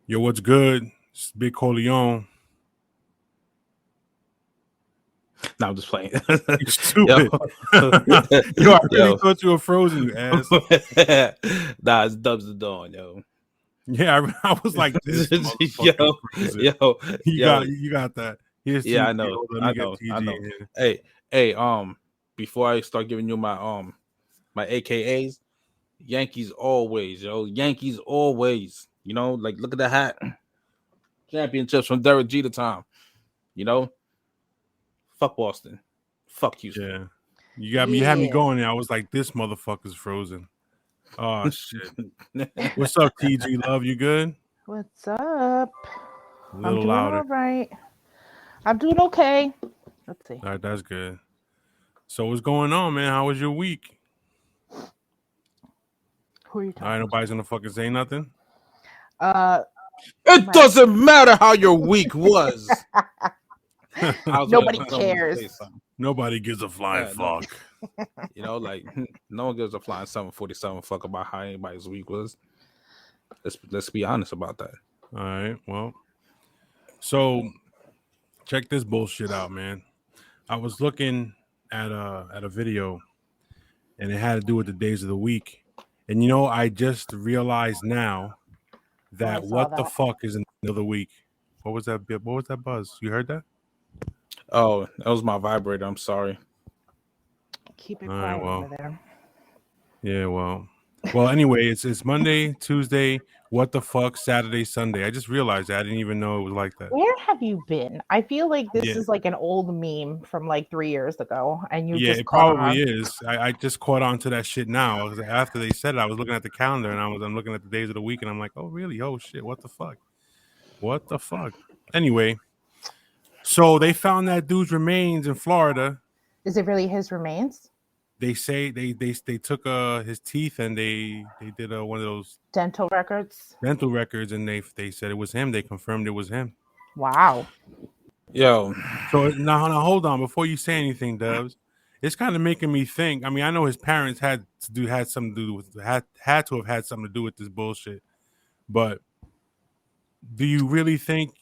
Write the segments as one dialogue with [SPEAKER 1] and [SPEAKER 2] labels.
[SPEAKER 1] Yo, what's good? It's Big Corleone.
[SPEAKER 2] No, I'm just playing.
[SPEAKER 1] You
[SPEAKER 2] yo,
[SPEAKER 1] stupid. Yo, I really
[SPEAKER 2] yo.
[SPEAKER 1] thought you were frozen, you ass.
[SPEAKER 2] Nah, it's Dubs the Dawn, yo.
[SPEAKER 1] Yeah, I was like, this
[SPEAKER 2] yo,
[SPEAKER 1] motherfucker frozen.
[SPEAKER 2] yo,
[SPEAKER 1] You
[SPEAKER 2] yo.
[SPEAKER 1] got you got that. Here's
[SPEAKER 2] Yeah,
[SPEAKER 1] TG.
[SPEAKER 2] I know,
[SPEAKER 1] Hold on, let
[SPEAKER 2] I
[SPEAKER 1] me get
[SPEAKER 2] know, I
[SPEAKER 1] TG
[SPEAKER 2] know.
[SPEAKER 1] in here.
[SPEAKER 2] Hey, before I start giving you my AKAs, Yankees always, yo. Yankees always. You know, like look at the hat. Championships from Derek Jeter time. You know, fuck Boston. Fuck Houston.
[SPEAKER 1] Yeah. You had me
[SPEAKER 3] Yeah.
[SPEAKER 1] going there. I was like, this motherfucker's frozen. Oh shit. What's up, TG Love? You good?
[SPEAKER 3] What's up?
[SPEAKER 1] A
[SPEAKER 3] I'm
[SPEAKER 1] little
[SPEAKER 3] doing
[SPEAKER 1] louder.
[SPEAKER 3] all right. I'm doing okay. Let's see.
[SPEAKER 1] All right, that's good. So what's going on, man? How was your week?
[SPEAKER 3] Who are you
[SPEAKER 1] All
[SPEAKER 3] talking
[SPEAKER 1] right, nobody's gonna fucking say nothing.
[SPEAKER 2] It
[SPEAKER 3] My-
[SPEAKER 2] doesn't matter how your week was.
[SPEAKER 3] Nobody
[SPEAKER 2] waiting for someone to
[SPEAKER 3] cares.
[SPEAKER 2] say something.
[SPEAKER 1] Nobody gives a flying
[SPEAKER 2] No.
[SPEAKER 1] fuck.
[SPEAKER 2] You know, like no one gives a flying 747 fuck about how anybody's week was. Let's be honest about that.
[SPEAKER 1] All right, well, so check this bullshit out, man. I was looking at a video, and it had to do with the days of the week. And you know, I just realized now that
[SPEAKER 3] I saw
[SPEAKER 1] what the
[SPEAKER 3] that.
[SPEAKER 1] fuck is another week? What was that? What was that buzz? You heard that?
[SPEAKER 2] Oh, that was my vibrator. I'm sorry.
[SPEAKER 3] Keep it
[SPEAKER 1] All right,
[SPEAKER 3] quiet
[SPEAKER 1] well,
[SPEAKER 3] over there.
[SPEAKER 1] yeah, well. Anyway, it's Monday, Tuesday. What the fuck? Saturday, Sunday. I just realized that. I didn't even know it was like that.
[SPEAKER 3] Where have you been? I feel like this
[SPEAKER 1] Yeah.
[SPEAKER 3] is like an old meme from like 3 years ago, and you
[SPEAKER 1] Yeah,
[SPEAKER 3] just
[SPEAKER 1] it
[SPEAKER 3] caught
[SPEAKER 1] probably
[SPEAKER 3] on.
[SPEAKER 1] is. I just caught on to that shit now. After they said it, I was looking at the calendar and I'm looking at the days of the week and I'm like, oh really? Oh shit! What the fuck? What the fuck? Anyway, so they found that dude's remains in Florida.
[SPEAKER 3] Is it really his remains?
[SPEAKER 1] They say they took his teeth and they did one of those
[SPEAKER 3] Dental records?
[SPEAKER 1] dental records and they said it was him. They confirmed it was him.
[SPEAKER 3] Wow.
[SPEAKER 2] Yo,
[SPEAKER 1] So now hold on before you say anything, Dubs. It's kind of making me think. I mean, I know his parents had something to do with had to have had something to do with this bullshit. But do you really think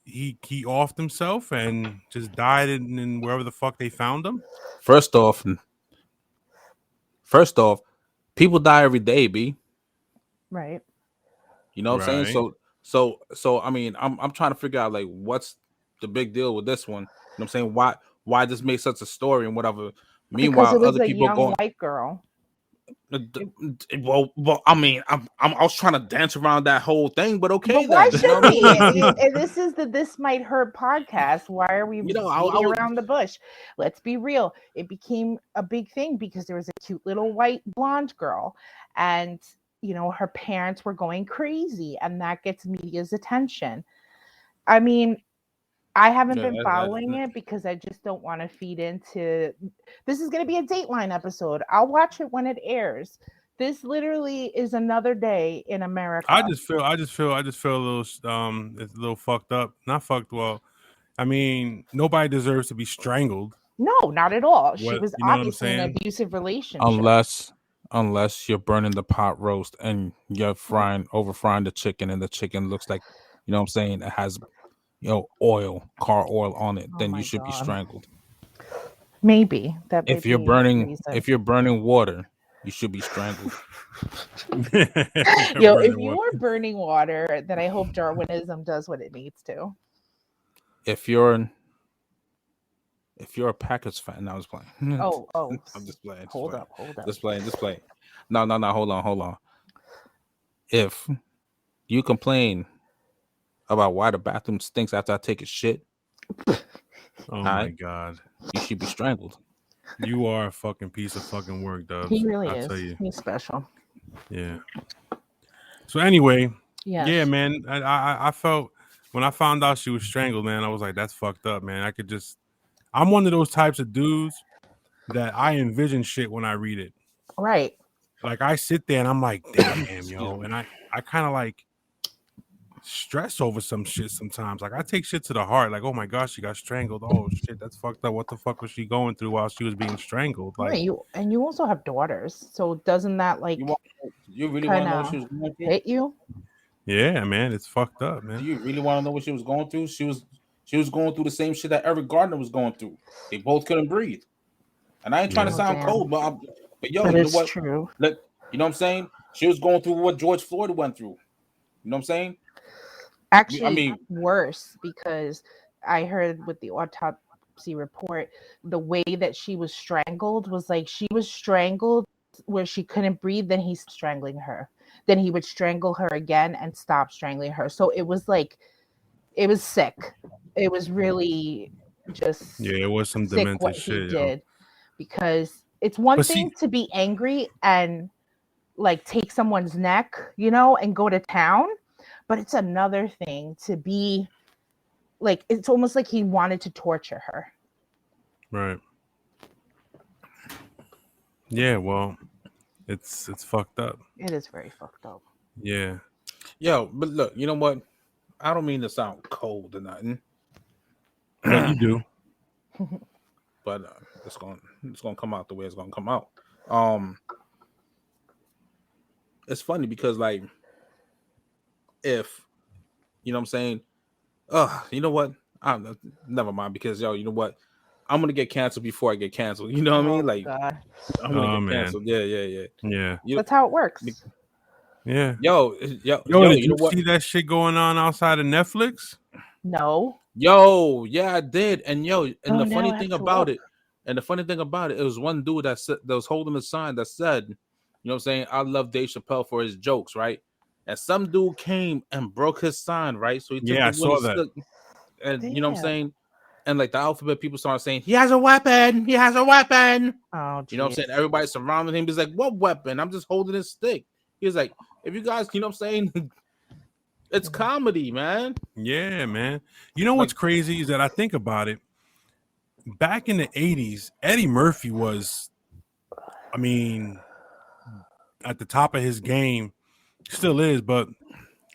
[SPEAKER 1] he offed himself and just died in wherever the fuck they found him?
[SPEAKER 2] first off, people die every day, B.
[SPEAKER 3] Right.
[SPEAKER 2] You know what I'm saying?
[SPEAKER 1] Right.
[SPEAKER 2] So I mean, I'm trying to figure out like what's the big deal with this one. You know what I'm saying? Why this make such a story and whatever.
[SPEAKER 3] Because
[SPEAKER 2] Meanwhile,
[SPEAKER 3] it was
[SPEAKER 2] other
[SPEAKER 3] a
[SPEAKER 2] people
[SPEAKER 3] young
[SPEAKER 2] going.
[SPEAKER 3] white girl.
[SPEAKER 2] Well, I mean, I was trying to dance around that whole thing, but okay,
[SPEAKER 3] But why
[SPEAKER 2] then.
[SPEAKER 3] should we? And this is the This Might Hurt podcast. Why are we
[SPEAKER 2] I
[SPEAKER 3] beating
[SPEAKER 2] would.
[SPEAKER 3] around the bush? Let's be real. It became a big thing because there was a cute little white blonde girl, and her parents were going crazy, and that gets media's attention. I mean, I haven't been following it because I just don't want to feed into. This is going to be a Dateline episode. I'll watch it when it airs. This literally is another day in America.
[SPEAKER 1] I just feel a little it's a little fucked up. Not fucked. Well, I mean, nobody deserves to be strangled.
[SPEAKER 3] No, not at all. She
[SPEAKER 1] What
[SPEAKER 3] was
[SPEAKER 1] you know what I'm
[SPEAKER 3] obviously in an
[SPEAKER 1] saying?
[SPEAKER 3] abusive relationship.
[SPEAKER 2] Unless you're burning the pot roast and you're over frying the chicken, and the chicken looks like, you know what I'm saying, it has, oil, car oil on it, then you should be strangled.
[SPEAKER 3] Maybe that.
[SPEAKER 2] If you're burning water, you should be strangled.
[SPEAKER 3] If you are burning water, then I hope Darwinism does what it needs to.
[SPEAKER 2] If you're a Packers fan, I was playing.
[SPEAKER 3] Oh,
[SPEAKER 2] I'm just playing.
[SPEAKER 3] Hold up.
[SPEAKER 2] Just playing. No, hold on. If you complain about why the bathroom stinks after I take a shit,
[SPEAKER 1] oh my god,
[SPEAKER 2] you should be strangled.
[SPEAKER 1] You are a fucking piece of fucking work, Dubs.
[SPEAKER 3] He really
[SPEAKER 1] I'll
[SPEAKER 3] is.
[SPEAKER 1] tell you.
[SPEAKER 3] He's special.
[SPEAKER 1] Yeah. So anyway,
[SPEAKER 3] yes.
[SPEAKER 1] Yeah, man. I felt when I found out she was strangled, man, I was like, that's fucked up, man. I'm one of those types of dudes that I envision shit when I read it.
[SPEAKER 3] Right.
[SPEAKER 1] Like I sit there and I'm like, damn, yo. And I kind of like stress over some shit sometimes. Like I take shit to the heart. Like, oh my gosh, she got strangled. Oh shit, that's fucked up. What the fuck was she going through while she was being strangled? Like,
[SPEAKER 3] right. You also have daughters, so doesn't that like
[SPEAKER 2] you really want to know what she was going through?
[SPEAKER 3] hit you?
[SPEAKER 1] Yeah, man, it's fucked up,
[SPEAKER 2] Do
[SPEAKER 1] man.
[SPEAKER 2] you really want to know what she was going through? She was going through the same shit that Eric Gardner was going through. They both couldn't breathe. And I ain't trying to
[SPEAKER 1] Yeah.
[SPEAKER 3] Oh,
[SPEAKER 2] sound
[SPEAKER 3] damn.
[SPEAKER 2] cold, but yo,
[SPEAKER 3] But
[SPEAKER 2] you know
[SPEAKER 3] it's
[SPEAKER 2] what?
[SPEAKER 3] true.
[SPEAKER 2] Look, you know what I'm saying? She was going through what George Floyd went through. You know what I'm saying? I
[SPEAKER 3] Actually,
[SPEAKER 2] mean,
[SPEAKER 3] worse, because I heard with the autopsy report, the way that she was strangled was like she was strangled where she couldn't breathe, then he's strangling her. Then he would strangle her again and stop strangling her. So it was like, it was sick. It was really just
[SPEAKER 1] Yeah, it was some
[SPEAKER 3] sick
[SPEAKER 1] demented
[SPEAKER 3] what he
[SPEAKER 1] shit, yo.
[SPEAKER 3] did, because it's one
[SPEAKER 1] But
[SPEAKER 3] thing
[SPEAKER 1] see,
[SPEAKER 3] to be angry and like take someone's neck, you know, and go to town, but it's another thing to be like, it's almost like he wanted to torture her.
[SPEAKER 1] right. Yeah, well, it's fucked up.
[SPEAKER 3] It is very fucked up.
[SPEAKER 1] Yeah.
[SPEAKER 2] yo, but look, you know what? I don't mean to sound cold or nothing,
[SPEAKER 1] But you do.
[SPEAKER 2] but it's gonna come out the way it's gonna come out. It's funny because like if you know what I'm saying, you know what? Never mind because yo, you know what? I'm gonna get canceled before I get canceled. You know what I
[SPEAKER 3] Oh
[SPEAKER 2] mean? Like
[SPEAKER 3] God.
[SPEAKER 2] I'm gonna
[SPEAKER 1] Oh
[SPEAKER 2] get
[SPEAKER 1] man.
[SPEAKER 2] canceled. Yeah.
[SPEAKER 1] Yeah.
[SPEAKER 2] You,
[SPEAKER 3] That's how it works.
[SPEAKER 1] Yeah.
[SPEAKER 2] yo,
[SPEAKER 1] Yo, did
[SPEAKER 2] you
[SPEAKER 1] you
[SPEAKER 2] know what?
[SPEAKER 1] see that shit going on outside of Netflix?
[SPEAKER 3] No.
[SPEAKER 2] Yo, yeah, I did. And yo, and
[SPEAKER 3] Oh,
[SPEAKER 2] the
[SPEAKER 3] now
[SPEAKER 2] funny
[SPEAKER 3] I have
[SPEAKER 2] thing
[SPEAKER 3] to
[SPEAKER 2] about
[SPEAKER 3] look.
[SPEAKER 2] it, it was one dude that was holding a sign that said, you know what I'm saying, I love Dave Chappelle for his jokes, right? And some dude came and broke his sign, right? So he took
[SPEAKER 1] Yeah,
[SPEAKER 2] the
[SPEAKER 1] I saw
[SPEAKER 2] wooden
[SPEAKER 1] that.
[SPEAKER 2] stick, and you know what I'm
[SPEAKER 3] Damn.
[SPEAKER 2] saying? And like the alphabet people started saying, he has a weapon, he has a weapon.
[SPEAKER 3] Oh,
[SPEAKER 2] You know what I'm saying?
[SPEAKER 3] geez.
[SPEAKER 2] Everybody surrounding him. He's like, what weapon? I'm just holding his stick. He's like, if you guys, you know what I'm saying? It's comedy, man.
[SPEAKER 1] Yeah, man. You know what's
[SPEAKER 2] Like,
[SPEAKER 1] crazy is that I think about it. Back in the 80s, Eddie Murphy was, I mean, at the top of his game, still is, but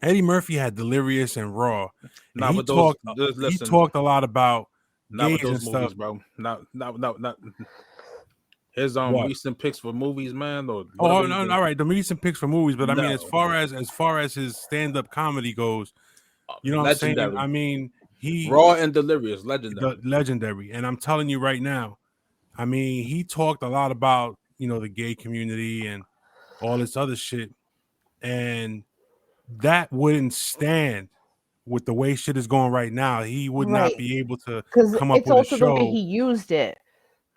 [SPEAKER 1] Eddie Murphy had Delirious and Raw. And
[SPEAKER 2] not with those, listen,
[SPEAKER 1] a lot about
[SPEAKER 2] not with
[SPEAKER 1] gays
[SPEAKER 2] those
[SPEAKER 1] and stuff.
[SPEAKER 2] movies, bro. Not his
[SPEAKER 1] What?
[SPEAKER 2] recent picks for movies, man, or whatever
[SPEAKER 1] Oh,
[SPEAKER 2] he
[SPEAKER 1] no,
[SPEAKER 2] did.
[SPEAKER 1] all right. The recent picks for movies, but I mean,
[SPEAKER 2] No,
[SPEAKER 1] as far as his stand up comedy goes, you know what I'm saying?
[SPEAKER 2] legendary.
[SPEAKER 1] I mean,
[SPEAKER 2] Raw and Delirious, legendary.
[SPEAKER 1] the legendary, and I'm telling you right now, I mean, he talked a lot about the gay community and all this other shit, and that wouldn't stand with the way shit is going right now. He would not
[SPEAKER 3] Right.
[SPEAKER 1] be able to
[SPEAKER 3] Because
[SPEAKER 1] come up
[SPEAKER 3] it's
[SPEAKER 1] with a
[SPEAKER 3] also the way
[SPEAKER 1] show.
[SPEAKER 3] he used it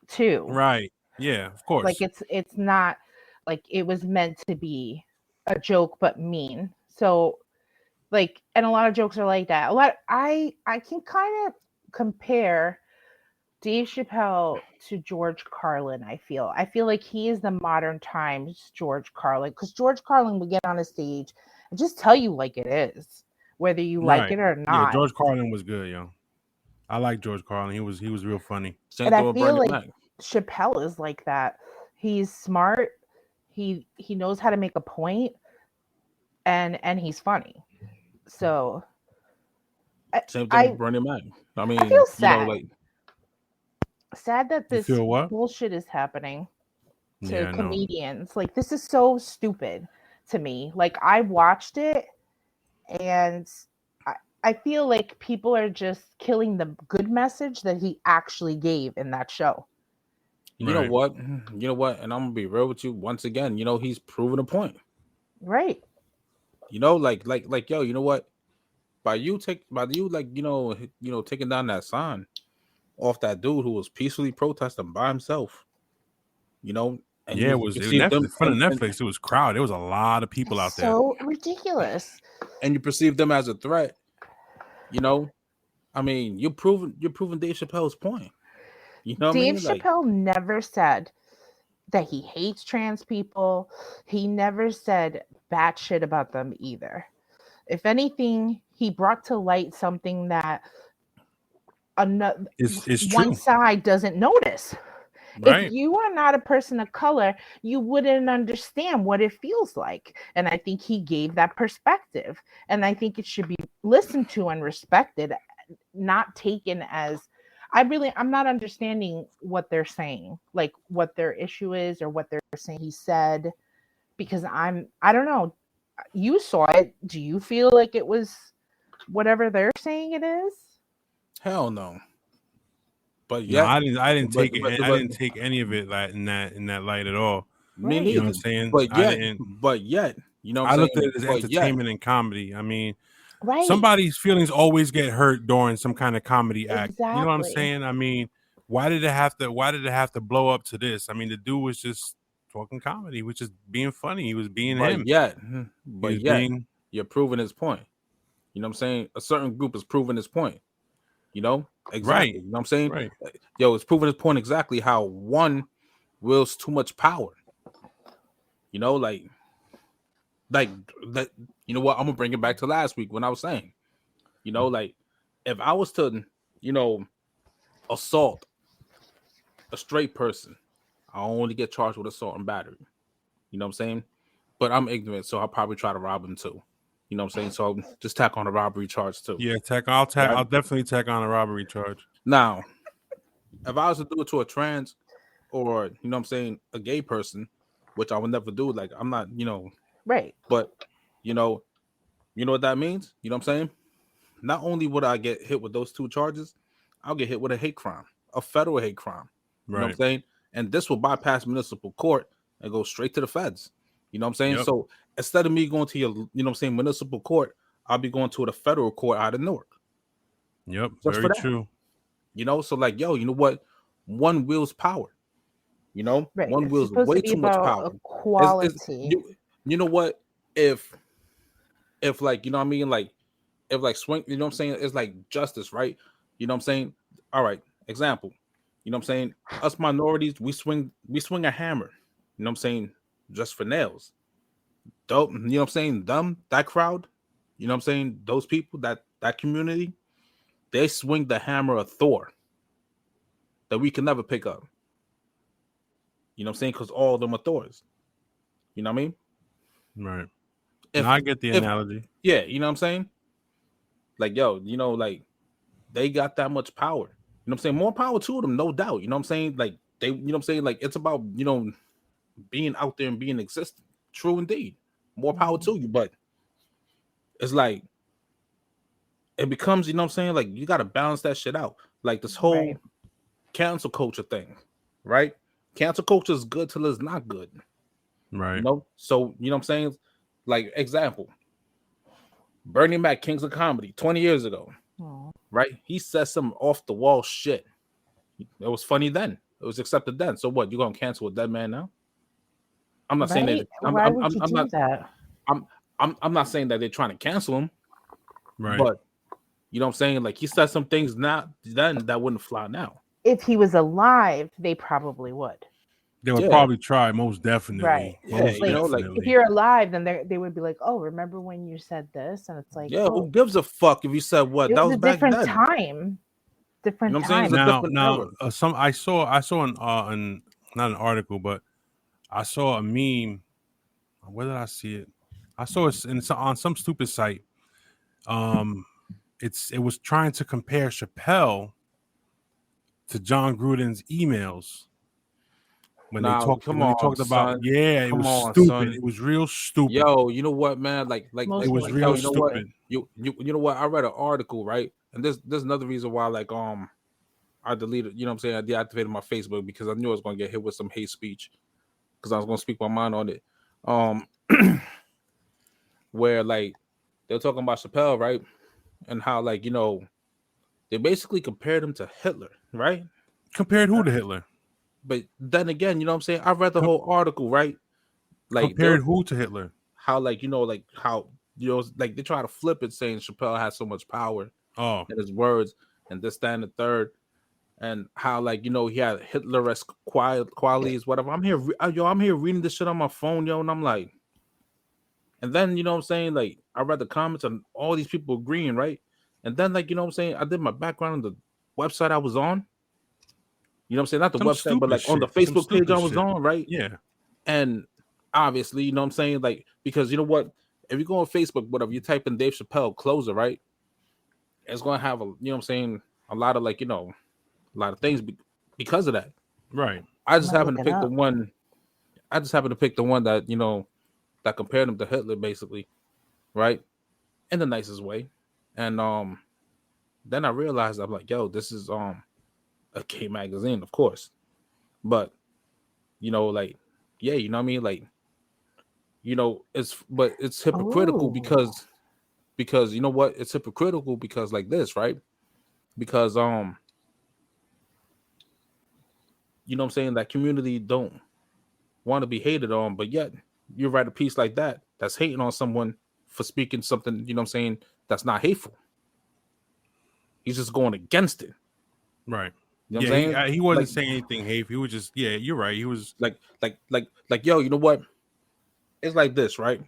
[SPEAKER 3] too.
[SPEAKER 1] Right. Yeah, of
[SPEAKER 3] Like
[SPEAKER 1] course.
[SPEAKER 3] it's not like it was meant to be a joke but mean. So like, and a lot of jokes are like that. A lot I can kind of compare Dave Chappelle to George Carlin. I feel like he is the modern times George Carlin, because George Carlin would get on a stage and just tell you like it is, whether you like
[SPEAKER 1] Right.
[SPEAKER 3] it or
[SPEAKER 1] Yeah,
[SPEAKER 3] not.
[SPEAKER 1] George Carlin was good, yo. I like George Carlin. He was real funny.
[SPEAKER 2] Same
[SPEAKER 3] And I
[SPEAKER 2] thing with
[SPEAKER 3] feel
[SPEAKER 2] Bernie
[SPEAKER 3] like
[SPEAKER 2] Mac.
[SPEAKER 3] Chappelle is like that. He's smart. He knows how to make a point, and he's funny. So
[SPEAKER 2] Same thing
[SPEAKER 3] I
[SPEAKER 2] with Bernie Mac. I mean,
[SPEAKER 3] I feel
[SPEAKER 2] you know,
[SPEAKER 3] sad.
[SPEAKER 2] like
[SPEAKER 3] Sad that
[SPEAKER 1] You
[SPEAKER 3] this
[SPEAKER 1] feel what?
[SPEAKER 3] bullshit is happening to
[SPEAKER 1] Yeah, I know.
[SPEAKER 3] comedians. Like, this is so stupid to me. Like, I watched it, and I feel like people are just killing the good message that he actually gave in that show.
[SPEAKER 2] you know
[SPEAKER 1] Right.
[SPEAKER 2] what, and I'm gonna be real with you once again. You know, he's proven a point.
[SPEAKER 3] Right.
[SPEAKER 2] You know, like yo, you know what? By you like taking down that sign off that dude who was peacefully protesting by himself, you know, and
[SPEAKER 1] Yeah,
[SPEAKER 2] you
[SPEAKER 1] it
[SPEAKER 2] perceive
[SPEAKER 1] Netflix,
[SPEAKER 2] them
[SPEAKER 1] in front of Netflix. It was crowded. There was a lot of people out
[SPEAKER 3] It's
[SPEAKER 1] there.
[SPEAKER 3] so ridiculous.
[SPEAKER 2] and you perceive them as a threat, you know. I mean, you're proving Dave Chappelle's point. You know what I
[SPEAKER 3] Dave
[SPEAKER 2] mean? Like,
[SPEAKER 3] Chappelle never said that he hates trans people. He never said bad shit about them either. If anything, he brought to light something that another
[SPEAKER 1] It's
[SPEAKER 3] one
[SPEAKER 1] true,
[SPEAKER 3] side doesn't notice. If
[SPEAKER 1] right?
[SPEAKER 3] you are not a person of color, you wouldn't understand what it feels like. And I think he gave that perspective. And I think it should be listened to and respected, not taken as I'm not understanding what they're saying, like what their issue is or what they're saying he said, because I don't know. You saw it. Do you feel like it was whatever they're saying it is?
[SPEAKER 2] Hell no. But
[SPEAKER 1] No,
[SPEAKER 2] yet,
[SPEAKER 1] I didn't
[SPEAKER 2] but,
[SPEAKER 1] take it.
[SPEAKER 2] but,
[SPEAKER 1] I
[SPEAKER 2] but
[SPEAKER 1] didn't take any of it like in that light at all.
[SPEAKER 2] me
[SPEAKER 3] Right.
[SPEAKER 1] You know what
[SPEAKER 2] neither.
[SPEAKER 1] I'm saying?
[SPEAKER 2] But
[SPEAKER 1] I
[SPEAKER 2] yet,
[SPEAKER 1] didn't.
[SPEAKER 2] you know what
[SPEAKER 1] I
[SPEAKER 2] I'm
[SPEAKER 1] looked at
[SPEAKER 2] saying?
[SPEAKER 1] it as
[SPEAKER 2] But yet,
[SPEAKER 1] entertainment and comedy. I mean,
[SPEAKER 3] Right.
[SPEAKER 1] somebody's feelings always get hurt during some kind of comedy act. You know what I'm
[SPEAKER 3] Exactly.
[SPEAKER 1] saying? I mean, why did it have to blow up to this? I mean, the dude was just talking comedy, which is being funny. He was being
[SPEAKER 2] but
[SPEAKER 1] him.
[SPEAKER 2] yet,
[SPEAKER 1] He
[SPEAKER 2] but
[SPEAKER 1] was
[SPEAKER 2] yet,
[SPEAKER 1] being
[SPEAKER 2] you're proving his point. You know what I'm saying? A certain group is proving his point. You know? Exactly.
[SPEAKER 1] right.
[SPEAKER 2] You know what I'm saying?
[SPEAKER 1] Right.
[SPEAKER 2] Yo, it's proving his point exactly how one wields too much power. You know, like that. You know what? I'm gonna bring it back to last week when I was saying, you know, like if I was to, you know, assault a straight person, I only get charged with assault and battery. You know what I'm saying? But I'm ignorant, so I'll probably try to rob him too. You know what I'm saying? So just tack on a robbery charge too.
[SPEAKER 1] Yeah,
[SPEAKER 2] Right?
[SPEAKER 1] I'll definitely tack on a robbery charge.
[SPEAKER 2] Now, if I was to do it to a trans or you know what I'm saying, a gay person, which I would never do, like I'm not, you know,
[SPEAKER 3] Right.
[SPEAKER 2] but you know what that means? You know what I'm saying? Not only would I get hit with those two charges, I'll get hit with a hate crime, a federal hate crime. You know what I'm
[SPEAKER 1] Right.
[SPEAKER 2] saying? And this will bypass municipal court and go straight to the feds. You know what I'm saying?
[SPEAKER 1] Yep.
[SPEAKER 2] So instead of me going to your, you know what I'm saying, municipal court, I'll be going to the federal court out of Newark.
[SPEAKER 1] Yep.
[SPEAKER 2] Just
[SPEAKER 1] Very
[SPEAKER 2] for that.
[SPEAKER 1] true.
[SPEAKER 2] You know, so like, yo, you know what? One wields power. You know,
[SPEAKER 3] Right.
[SPEAKER 2] one
[SPEAKER 3] It's
[SPEAKER 2] wields
[SPEAKER 3] supposed
[SPEAKER 2] way
[SPEAKER 3] to be
[SPEAKER 2] too much
[SPEAKER 3] about
[SPEAKER 2] power.
[SPEAKER 3] equality.
[SPEAKER 2] You know what? If like, you know what I mean, like if like swing, you know what I'm saying, it's like justice, right? You know what I'm saying? All right, example. You know what I'm saying? Us minorities, we swing a hammer. You know what I'm saying? Just for nails. Dope. You know what I'm saying? Them, that crowd, you know what I'm saying? Those people, that community, they swing the hammer of Thor that we can never pick up. You know what I'm saying? Because all of them are Thors. You know what I mean?
[SPEAKER 1] Right.
[SPEAKER 2] If,
[SPEAKER 1] No, I get the analogy.
[SPEAKER 2] Yeah, you know what I'm saying? Like, yo, you know, like they got that much power. You know what I'm saying? More power to them, no doubt. You know what I'm saying? Like they, you know what I'm saying? Like it's about, you know, being out there and being existent. True indeed. More power to you, but it's like it becomes, you know what I'm saying? Like you got to balance that shit out. Like this whole
[SPEAKER 3] Right.
[SPEAKER 2] cancel culture thing, right? Cancel culture is good till it's not good.
[SPEAKER 1] Right.
[SPEAKER 2] You know? So, you know what I'm saying? Like example, Bernie Mac, Kings of Comedy, 20 years ago, right? He said some off the wall shit. It was funny then. It was accepted then. So what? You gonna cancel a dead man now? I'm not saying that.
[SPEAKER 3] Why would you do that?
[SPEAKER 2] I'm not saying that they're trying to cancel him.
[SPEAKER 1] Right.
[SPEAKER 2] But you know what I'm saying? Like he said some things not then that wouldn't fly now.
[SPEAKER 3] If he was alive, they probably would.
[SPEAKER 1] They would probably try, most definitely.
[SPEAKER 3] Right.
[SPEAKER 1] Most
[SPEAKER 2] you know, like
[SPEAKER 1] definitely.
[SPEAKER 3] If you're alive, then they would be like, "Oh, remember when you said this?" And it's like,
[SPEAKER 2] yeah,
[SPEAKER 3] oh,
[SPEAKER 2] who gives a fuck if you said what?
[SPEAKER 3] it
[SPEAKER 2] That
[SPEAKER 3] was
[SPEAKER 2] was
[SPEAKER 3] a
[SPEAKER 2] back
[SPEAKER 3] different
[SPEAKER 2] then.
[SPEAKER 3] time. Different
[SPEAKER 2] You know what I'm saying?
[SPEAKER 3] time.
[SPEAKER 1] Now, I saw an not an article, but I saw a meme. Where did I see it? I saw it on some stupid site. It was trying to compare Chappelle to John Gruden's emails when they talked about
[SPEAKER 2] son.
[SPEAKER 1] it
[SPEAKER 2] Come
[SPEAKER 1] was
[SPEAKER 2] on,
[SPEAKER 1] stupid.
[SPEAKER 2] son.
[SPEAKER 1] It was real stupid.
[SPEAKER 2] Yo, you know what, man? Like
[SPEAKER 1] it was real stupid.
[SPEAKER 2] You know what? I read an article, right? And there's another reason why, like, I deleted, you know what I'm saying? I deactivated my Facebook because I knew I was gonna get hit with some hate speech because I was gonna speak my mind on it. Where like they're talking about Chappelle, right? And how, like, you know, they basically compared him to Hitler, right?
[SPEAKER 1] Compared who to Hitler?
[SPEAKER 2] But then again, you know what I'm saying? I read the whole article, right? Like
[SPEAKER 1] compared who to Hitler?
[SPEAKER 2] How, like, you know, like how, you know, like they try to flip it saying Chappelle has so much power in his words and this, that, and the third. And how, like, you know, he had Hitler-esque qualities, whatever. I'm here reading this shit on my phone, yo, and I'm like, and then, you know what I'm saying, like, I read the comments and all these people agreeing, right? And then, like, you know what I'm saying, I did my background on the website I was on. You know what I'm saying? Not the website, but like on the Facebook page I was on, right?
[SPEAKER 1] Yeah.
[SPEAKER 2] And obviously, you know what I'm saying, like, because you know what? If you go on Facebook, whatever, you type in Dave Chappelle closer, right? It's going to have a, you know what I'm saying, a lot of, like, you know, a lot of things because of that.
[SPEAKER 1] Right.
[SPEAKER 2] I just happened to pick the one. I just happened to pick the one that, you know, that compared him to Hitler, basically. right? In the nicest way. And then I realized I'm like, yo, this is a gay magazine, of course. But like, yeah, you know what I mean? Like, it's hypocritical
[SPEAKER 3] Oh.
[SPEAKER 2] because you know what? It's hypocritical because like this, right? Because you know what I'm saying, that community don't want to be hated on, but yet you write a piece like that's hating on someone for speaking something, you know what I'm saying, that's not hateful. He's just going against it.
[SPEAKER 1] Right.
[SPEAKER 2] You know
[SPEAKER 1] Yeah,
[SPEAKER 2] what I'm saying?
[SPEAKER 1] he wasn't
[SPEAKER 2] Like,
[SPEAKER 1] saying anything hateful. He was just, yeah, you're right. He was
[SPEAKER 2] like, yo, you know what? It's like this, right?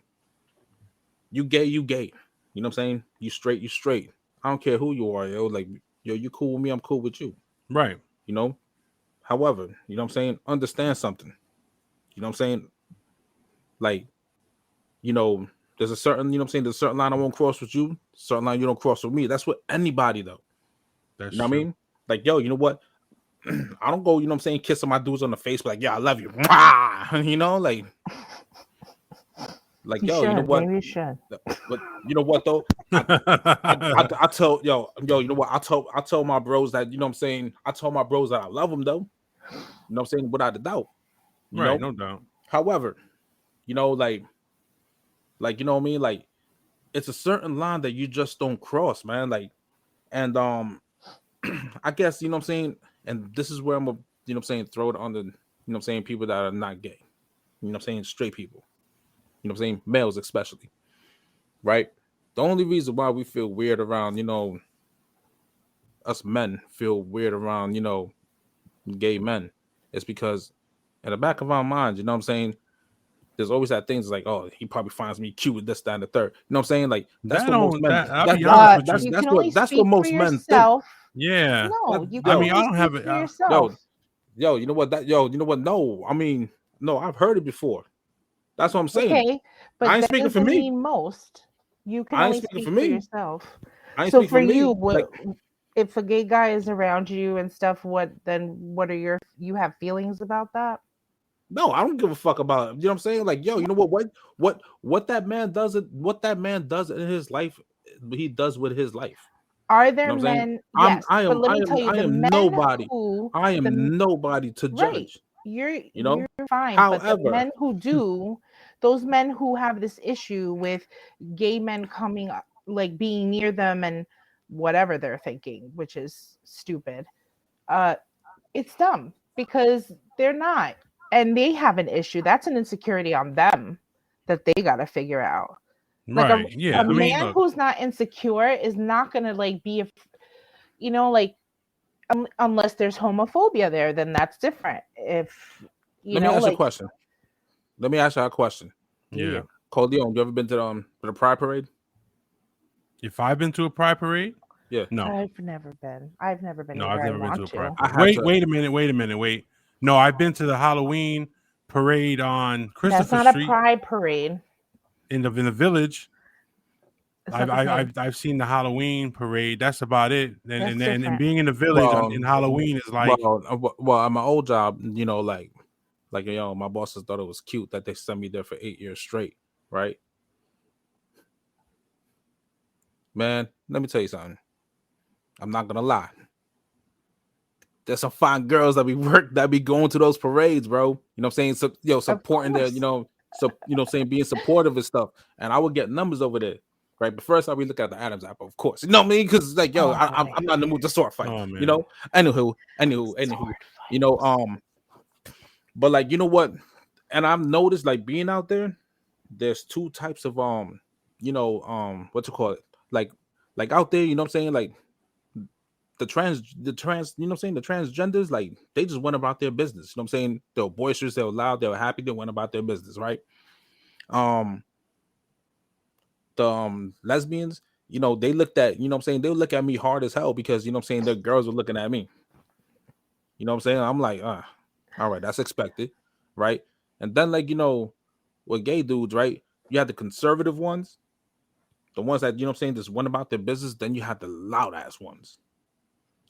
[SPEAKER 2] You gay. You know what I'm saying? You straight. I don't care who you are, yo. Like, yo, you cool with me, I'm cool with you.
[SPEAKER 1] right.
[SPEAKER 2] You know? However, you know what I'm saying? Understand something. You know what I'm saying? Like, there's a certain, you know what I'm saying? There's a certain line I won't cross with you, certain line you don't cross with me. That's with anybody, though.
[SPEAKER 1] That's
[SPEAKER 2] You know what I
[SPEAKER 1] true.
[SPEAKER 2] mean? Like, yo, you know what? I don't go, you know what I'm saying, kissing my dudes on the face, but like, yeah, I love you. You know, like
[SPEAKER 3] You
[SPEAKER 2] yo, you know
[SPEAKER 3] should.
[SPEAKER 2] what?
[SPEAKER 3] Maybe you should.
[SPEAKER 2] But you know what though? I tell yo, you know what? I told my bros that, you know what I'm saying? I told my bros that I love them though. You know what I'm saying? Without a doubt. You
[SPEAKER 1] Right,
[SPEAKER 2] know?
[SPEAKER 1] no doubt.
[SPEAKER 2] However, like you know what I mean? Like, it's a certain line that you just don't cross, man. Like, and I guess, you know what I'm saying, and this is where I'm gonna, you know what I'm saying, throw it on the, you know what I'm saying, people that are not gay. You know what I'm saying? Straight people. You know what I'm saying? Males especially. Right? The only reason why we feel weird around, us men feel weird around, gay men is because in the back of our minds, you know what I'm saying, there's always that things like, oh, he probably finds me cute with this, that, and the third. You know what I'm saying? Like, that's
[SPEAKER 1] That
[SPEAKER 2] what most
[SPEAKER 1] don't
[SPEAKER 2] men
[SPEAKER 1] that I'll be honest with you.
[SPEAKER 3] You can only
[SPEAKER 2] that's what
[SPEAKER 3] speak for
[SPEAKER 2] most men think.
[SPEAKER 3] yourself.
[SPEAKER 1] Yeah.
[SPEAKER 3] No, you
[SPEAKER 1] I
[SPEAKER 3] can
[SPEAKER 1] mean, I
[SPEAKER 3] only
[SPEAKER 1] don't have
[SPEAKER 3] speak
[SPEAKER 1] it.
[SPEAKER 3] for
[SPEAKER 2] Yo,
[SPEAKER 3] yourself.
[SPEAKER 2] you know what you know what? No, I mean, no, I've heard it before. That's what I'm saying.
[SPEAKER 3] Okay,
[SPEAKER 2] I
[SPEAKER 3] but
[SPEAKER 2] ain't
[SPEAKER 3] that
[SPEAKER 2] speaking for
[SPEAKER 3] doesn't
[SPEAKER 2] me.
[SPEAKER 3] mean most. You can
[SPEAKER 2] I ain't
[SPEAKER 3] only
[SPEAKER 2] speaking for
[SPEAKER 3] speak for
[SPEAKER 2] me.
[SPEAKER 3] yourself.
[SPEAKER 2] I ain't
[SPEAKER 3] So
[SPEAKER 2] speaking
[SPEAKER 3] for
[SPEAKER 2] for me.
[SPEAKER 3] you,
[SPEAKER 2] Like,
[SPEAKER 3] if a gay guy is around you and stuff, what are you have feelings about that?
[SPEAKER 2] no, I don't give a fuck about it. You know what I'm saying? Like, yo, you know what that man does in his life, he does with his life.
[SPEAKER 3] Are
[SPEAKER 2] You
[SPEAKER 3] there
[SPEAKER 2] know what I'm saying?
[SPEAKER 3] men? Yes, but let me tell you,
[SPEAKER 2] I
[SPEAKER 3] the
[SPEAKER 2] am
[SPEAKER 3] men
[SPEAKER 2] nobody.
[SPEAKER 3] who
[SPEAKER 2] I
[SPEAKER 3] the
[SPEAKER 2] am nobody to
[SPEAKER 3] right,
[SPEAKER 2] judge.
[SPEAKER 3] you're
[SPEAKER 2] You know?
[SPEAKER 3] fine, but the
[SPEAKER 2] However,
[SPEAKER 3] men who do, those men who have this issue with gay men coming like being near them and whatever they're thinking, which is stupid. Uh, it's dumb because they're not, and they have an issue. That's an insecurity on them that they got to figure out. Like
[SPEAKER 1] Right.
[SPEAKER 3] a
[SPEAKER 1] Yeah. I mean,
[SPEAKER 3] man
[SPEAKER 1] look,
[SPEAKER 3] who's not insecure is not gonna like be a, like unless there's homophobia there, then that's different. If
[SPEAKER 2] let me ask you a
[SPEAKER 3] like
[SPEAKER 2] question. Let me ask you a question.
[SPEAKER 1] yeah.
[SPEAKER 2] Corleone, you ever been to the Pride Parade?
[SPEAKER 1] If I've been to a pride parade,
[SPEAKER 2] Yeah.
[SPEAKER 1] no.
[SPEAKER 3] I've never been. I've never been
[SPEAKER 1] No, I've
[SPEAKER 3] either. I
[SPEAKER 1] never been to
[SPEAKER 3] want
[SPEAKER 1] a pride
[SPEAKER 3] to.
[SPEAKER 2] I
[SPEAKER 1] parade.
[SPEAKER 2] had to.
[SPEAKER 1] Wait a minute, wait. No, I've been to the Halloween parade on
[SPEAKER 3] That's
[SPEAKER 1] Christopher
[SPEAKER 3] not a
[SPEAKER 1] Street
[SPEAKER 3] pride parade.
[SPEAKER 1] in the village.
[SPEAKER 3] It's not the same.
[SPEAKER 1] I've seen the Halloween parade. That's about it. And
[SPEAKER 3] That's
[SPEAKER 1] then
[SPEAKER 3] different.
[SPEAKER 1] being in the village in
[SPEAKER 2] Well,
[SPEAKER 1] Halloween is like,
[SPEAKER 2] at my old job, like my bosses thought it was cute that they sent me there for 8 years straight, right? Man, let me tell you something. I'm not gonna lie. There's some fine girls that be going to those parades, bro. You know what I'm saying? So, supporting their, saying being supportive and stuff. And I would get numbers over there, right? But first, I would look at the Adams app, of course. You know what I mean? Because like,
[SPEAKER 3] Oh,
[SPEAKER 2] I'm not in the mood to sword fight.
[SPEAKER 1] oh man.
[SPEAKER 2] You know. Anywho. But like, you know what? And I've noticed, like, being out there, there's two types of what you call it, like out there. You know what I'm saying? Like the trans, you know what I'm saying? The transgenders, like, they just went about their business. You know what I'm saying? They were boisterous, they were loud, they were happy, they went about their business, right? The lesbians, they looked at, you know what I'm saying? They would look at me hard as hell because, you know what I'm saying, their girls were looking at me. You know what I'm saying? I'm like, all right, that's expected, right? And then, like, with gay dudes, right? You have the conservative ones, the ones that, you know what I'm saying, just went about their business. Then you have the loud ass ones.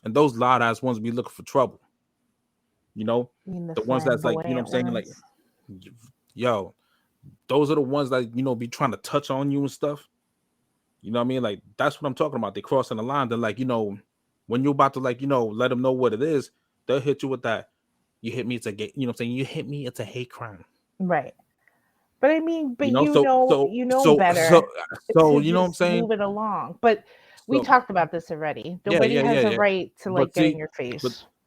[SPEAKER 2] And those loud ass ones be looking for trouble. You know,
[SPEAKER 3] You mean
[SPEAKER 2] the ones that's like, you know what I'm saying, like,
[SPEAKER 3] ones?
[SPEAKER 2] yo, those are the ones that, be trying to touch on you and stuff. You know what I mean? Like that's what I'm talking about. They crossing the line. Then like, you know, when you're about to like, you know, let them know what it is, they'll hit you with that. You hit me, it's a gay, you know what I'm saying? You hit me, it's a hate crime.
[SPEAKER 3] Right. But I mean, but
[SPEAKER 2] You know,
[SPEAKER 3] you know better
[SPEAKER 2] so
[SPEAKER 3] to
[SPEAKER 2] you know what I'm
[SPEAKER 3] just
[SPEAKER 2] saying?
[SPEAKER 3] move it along. But we
[SPEAKER 2] So
[SPEAKER 3] talked about this already.
[SPEAKER 2] yeah,
[SPEAKER 3] Nobody has a
[SPEAKER 2] yeah.
[SPEAKER 3] right to like
[SPEAKER 2] But
[SPEAKER 3] get in
[SPEAKER 2] see,
[SPEAKER 3] your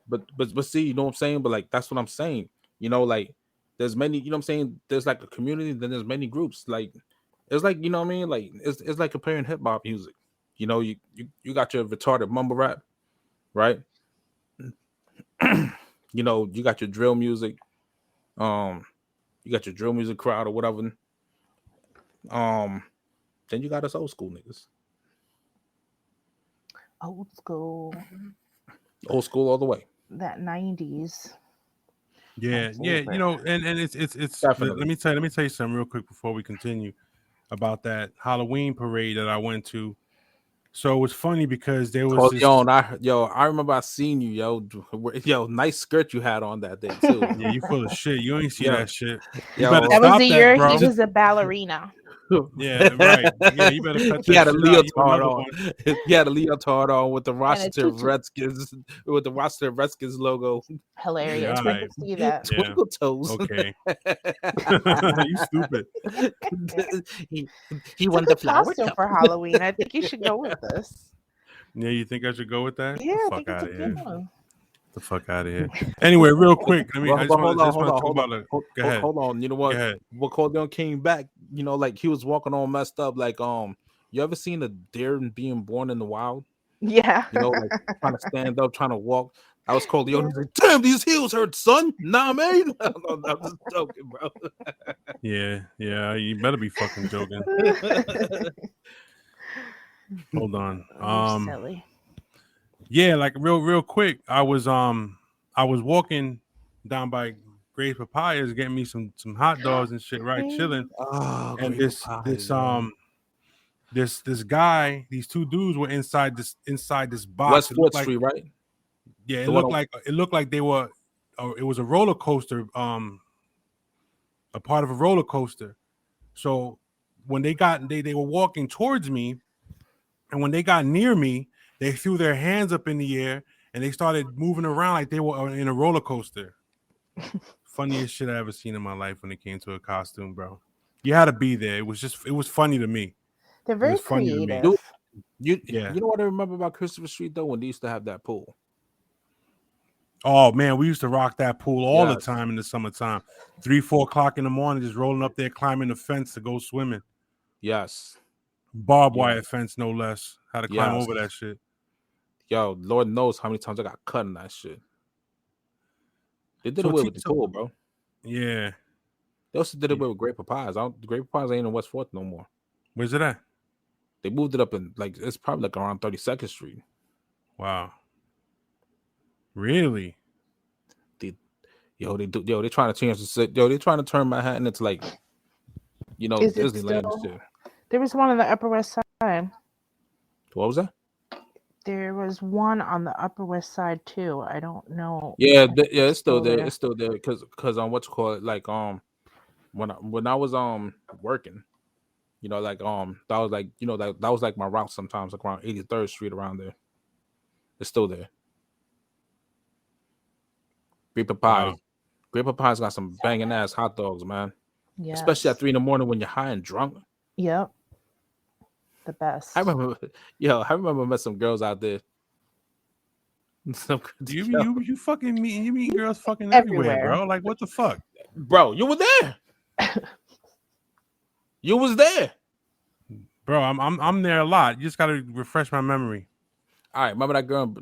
[SPEAKER 2] but
[SPEAKER 3] face.
[SPEAKER 2] but see, you know what I'm saying? But like that's what I'm saying. You know, like there's many, you know what I'm saying? There's like a community, then there's many groups. Like it's like, you know what I mean? Like it's like comparing hip hop music. You know, you got your retarded mumble rap, right? You know, you got your drill music, you got your drill music crowd or whatever. Then you got us old school niggas.
[SPEAKER 3] Old school,
[SPEAKER 2] Old school all the way.
[SPEAKER 3] that 90s.
[SPEAKER 1] Yeah,
[SPEAKER 3] My
[SPEAKER 1] yeah. You
[SPEAKER 3] favorite.
[SPEAKER 1] know, and it's.
[SPEAKER 2] Definitely.
[SPEAKER 1] Let me tell you something real quick before we continue about that Halloween parade that I went to. So it was funny because there was this.
[SPEAKER 2] I remember I seen you, yo, nice skirt you had on that day too.
[SPEAKER 1] Yeah, you full of shit. You ain't see
[SPEAKER 2] Yo,
[SPEAKER 1] that shit. You
[SPEAKER 2] yo,
[SPEAKER 1] better
[SPEAKER 3] That was
[SPEAKER 1] stop
[SPEAKER 3] the
[SPEAKER 1] that,
[SPEAKER 3] year
[SPEAKER 1] bro.
[SPEAKER 3] he was a ballerina.
[SPEAKER 1] Yeah, right. Yeah, you better cut
[SPEAKER 2] He
[SPEAKER 1] that
[SPEAKER 2] had a
[SPEAKER 1] shit out. You
[SPEAKER 2] leotard
[SPEAKER 1] another
[SPEAKER 2] on.
[SPEAKER 1] one.
[SPEAKER 2] He had a leotard on with the
[SPEAKER 3] And a
[SPEAKER 2] Washington
[SPEAKER 3] tutu.
[SPEAKER 2] Redskins, with the Washington Redskins logo.
[SPEAKER 3] Hilarious.
[SPEAKER 1] Yeah,
[SPEAKER 3] I
[SPEAKER 1] alright.
[SPEAKER 3] could see that.
[SPEAKER 1] Yeah.
[SPEAKER 2] Twinkle toes.
[SPEAKER 1] Okay. You stupid.
[SPEAKER 2] he
[SPEAKER 3] It's a good costume for Halloween. I think you should go with this.
[SPEAKER 1] Yeah, you think I should go with that?
[SPEAKER 3] Yeah,
[SPEAKER 1] The
[SPEAKER 3] I
[SPEAKER 1] fuck
[SPEAKER 3] think it's
[SPEAKER 1] out
[SPEAKER 3] a
[SPEAKER 1] of
[SPEAKER 3] good
[SPEAKER 1] here.
[SPEAKER 3] one.
[SPEAKER 1] The fuck out of here. Anyway, real quick. I mean,
[SPEAKER 2] Well,
[SPEAKER 1] I
[SPEAKER 2] but
[SPEAKER 1] just want to talk about it. Go ahead.
[SPEAKER 2] hold on. You know
[SPEAKER 1] Go
[SPEAKER 2] what?
[SPEAKER 1] ahead.
[SPEAKER 2] What Corleone came back, you know, like he was walking all messed up. Like, you ever seen a deer being born in the wild?
[SPEAKER 3] Yeah.
[SPEAKER 2] You know, like trying to stand up, trying to walk. I was Corleone.
[SPEAKER 3] Yeah.
[SPEAKER 2] He's like, damn, these heels hurt, son. Nah, man. I'm just joking, bro.
[SPEAKER 1] Yeah, yeah. You better be fucking joking. Hold on.
[SPEAKER 3] You're silly.
[SPEAKER 1] Yeah, like real quick. I was walking down by Gray's Papayas getting me some hot dogs and shit, right? Chilling.
[SPEAKER 2] Oh,
[SPEAKER 1] And
[SPEAKER 2] great papayas,
[SPEAKER 1] this guy, these two dudes were inside this box.
[SPEAKER 2] West
[SPEAKER 1] It
[SPEAKER 2] 4th
[SPEAKER 1] looked like,
[SPEAKER 2] Street, right?
[SPEAKER 1] yeah,
[SPEAKER 2] The one on-
[SPEAKER 1] it looked like they were it was a roller coaster, a part of a roller coaster. So when they were walking towards me, and when they got near me, they threw their hands up in the air and they started moving around like they were in a roller coaster. Funniest shit I ever seen in my life when it came to a costume, bro. You had to be there. It was funny to me.
[SPEAKER 3] They're
[SPEAKER 1] It
[SPEAKER 3] very
[SPEAKER 1] was funny to me.
[SPEAKER 3] creative.
[SPEAKER 1] Yeah.
[SPEAKER 2] You know what I remember about Christopher Street though, when they used to have that pool.
[SPEAKER 1] Oh man, we used to rock that pool all the
[SPEAKER 2] Yes.
[SPEAKER 1] time in the summertime. 3-4 o'clock in the morning, just rolling up there, climbing the fence to go swimming.
[SPEAKER 2] Yes.
[SPEAKER 1] Barbed
[SPEAKER 2] Yeah.
[SPEAKER 1] wire fence, no less. Had to climb
[SPEAKER 2] Yes.
[SPEAKER 1] over that shit.
[SPEAKER 2] Yo, Lord knows how many times I got cut in that shit. They did
[SPEAKER 1] So
[SPEAKER 2] away with the pool, bro.
[SPEAKER 1] Yeah.
[SPEAKER 2] They also did away with Great Papayas. Great Papayas ain't in West 4th no more.
[SPEAKER 1] Where's it at?
[SPEAKER 2] They moved it up in like it's probably like around 32nd Street.
[SPEAKER 1] Wow. Really?
[SPEAKER 2] They're trying to change the they're trying to turn Manhattan into like, you know,
[SPEAKER 3] Is it
[SPEAKER 2] Disneyland and
[SPEAKER 3] still-
[SPEAKER 2] shit.
[SPEAKER 3] There was one on the Upper West Side.
[SPEAKER 2] What was that?
[SPEAKER 3] There was one on the Upper West Side too. I don't know.
[SPEAKER 2] Yeah,
[SPEAKER 3] if
[SPEAKER 2] it's still there.
[SPEAKER 3] there.
[SPEAKER 2] It's still there because what you call it, like when I was working, you know, like that was like, you know, that was like my route sometimes, like around 83rd Street around there. It's still there. Great Papayas.
[SPEAKER 1] Wow.
[SPEAKER 2] Great Papayas got some banging ass hot dogs, man.
[SPEAKER 3] Yeah.
[SPEAKER 2] Especially at 3 a.m. when you're high and drunk.
[SPEAKER 3] Yep. The best.
[SPEAKER 2] I remember I met some girls out there.
[SPEAKER 1] You fucking meet girls fucking everywhere, bro. Like what the fuck?
[SPEAKER 2] Bro, you were there. You was there.
[SPEAKER 1] Bro, I'm there a lot. You just gotta refresh my memory.
[SPEAKER 2] All right, remember that girl?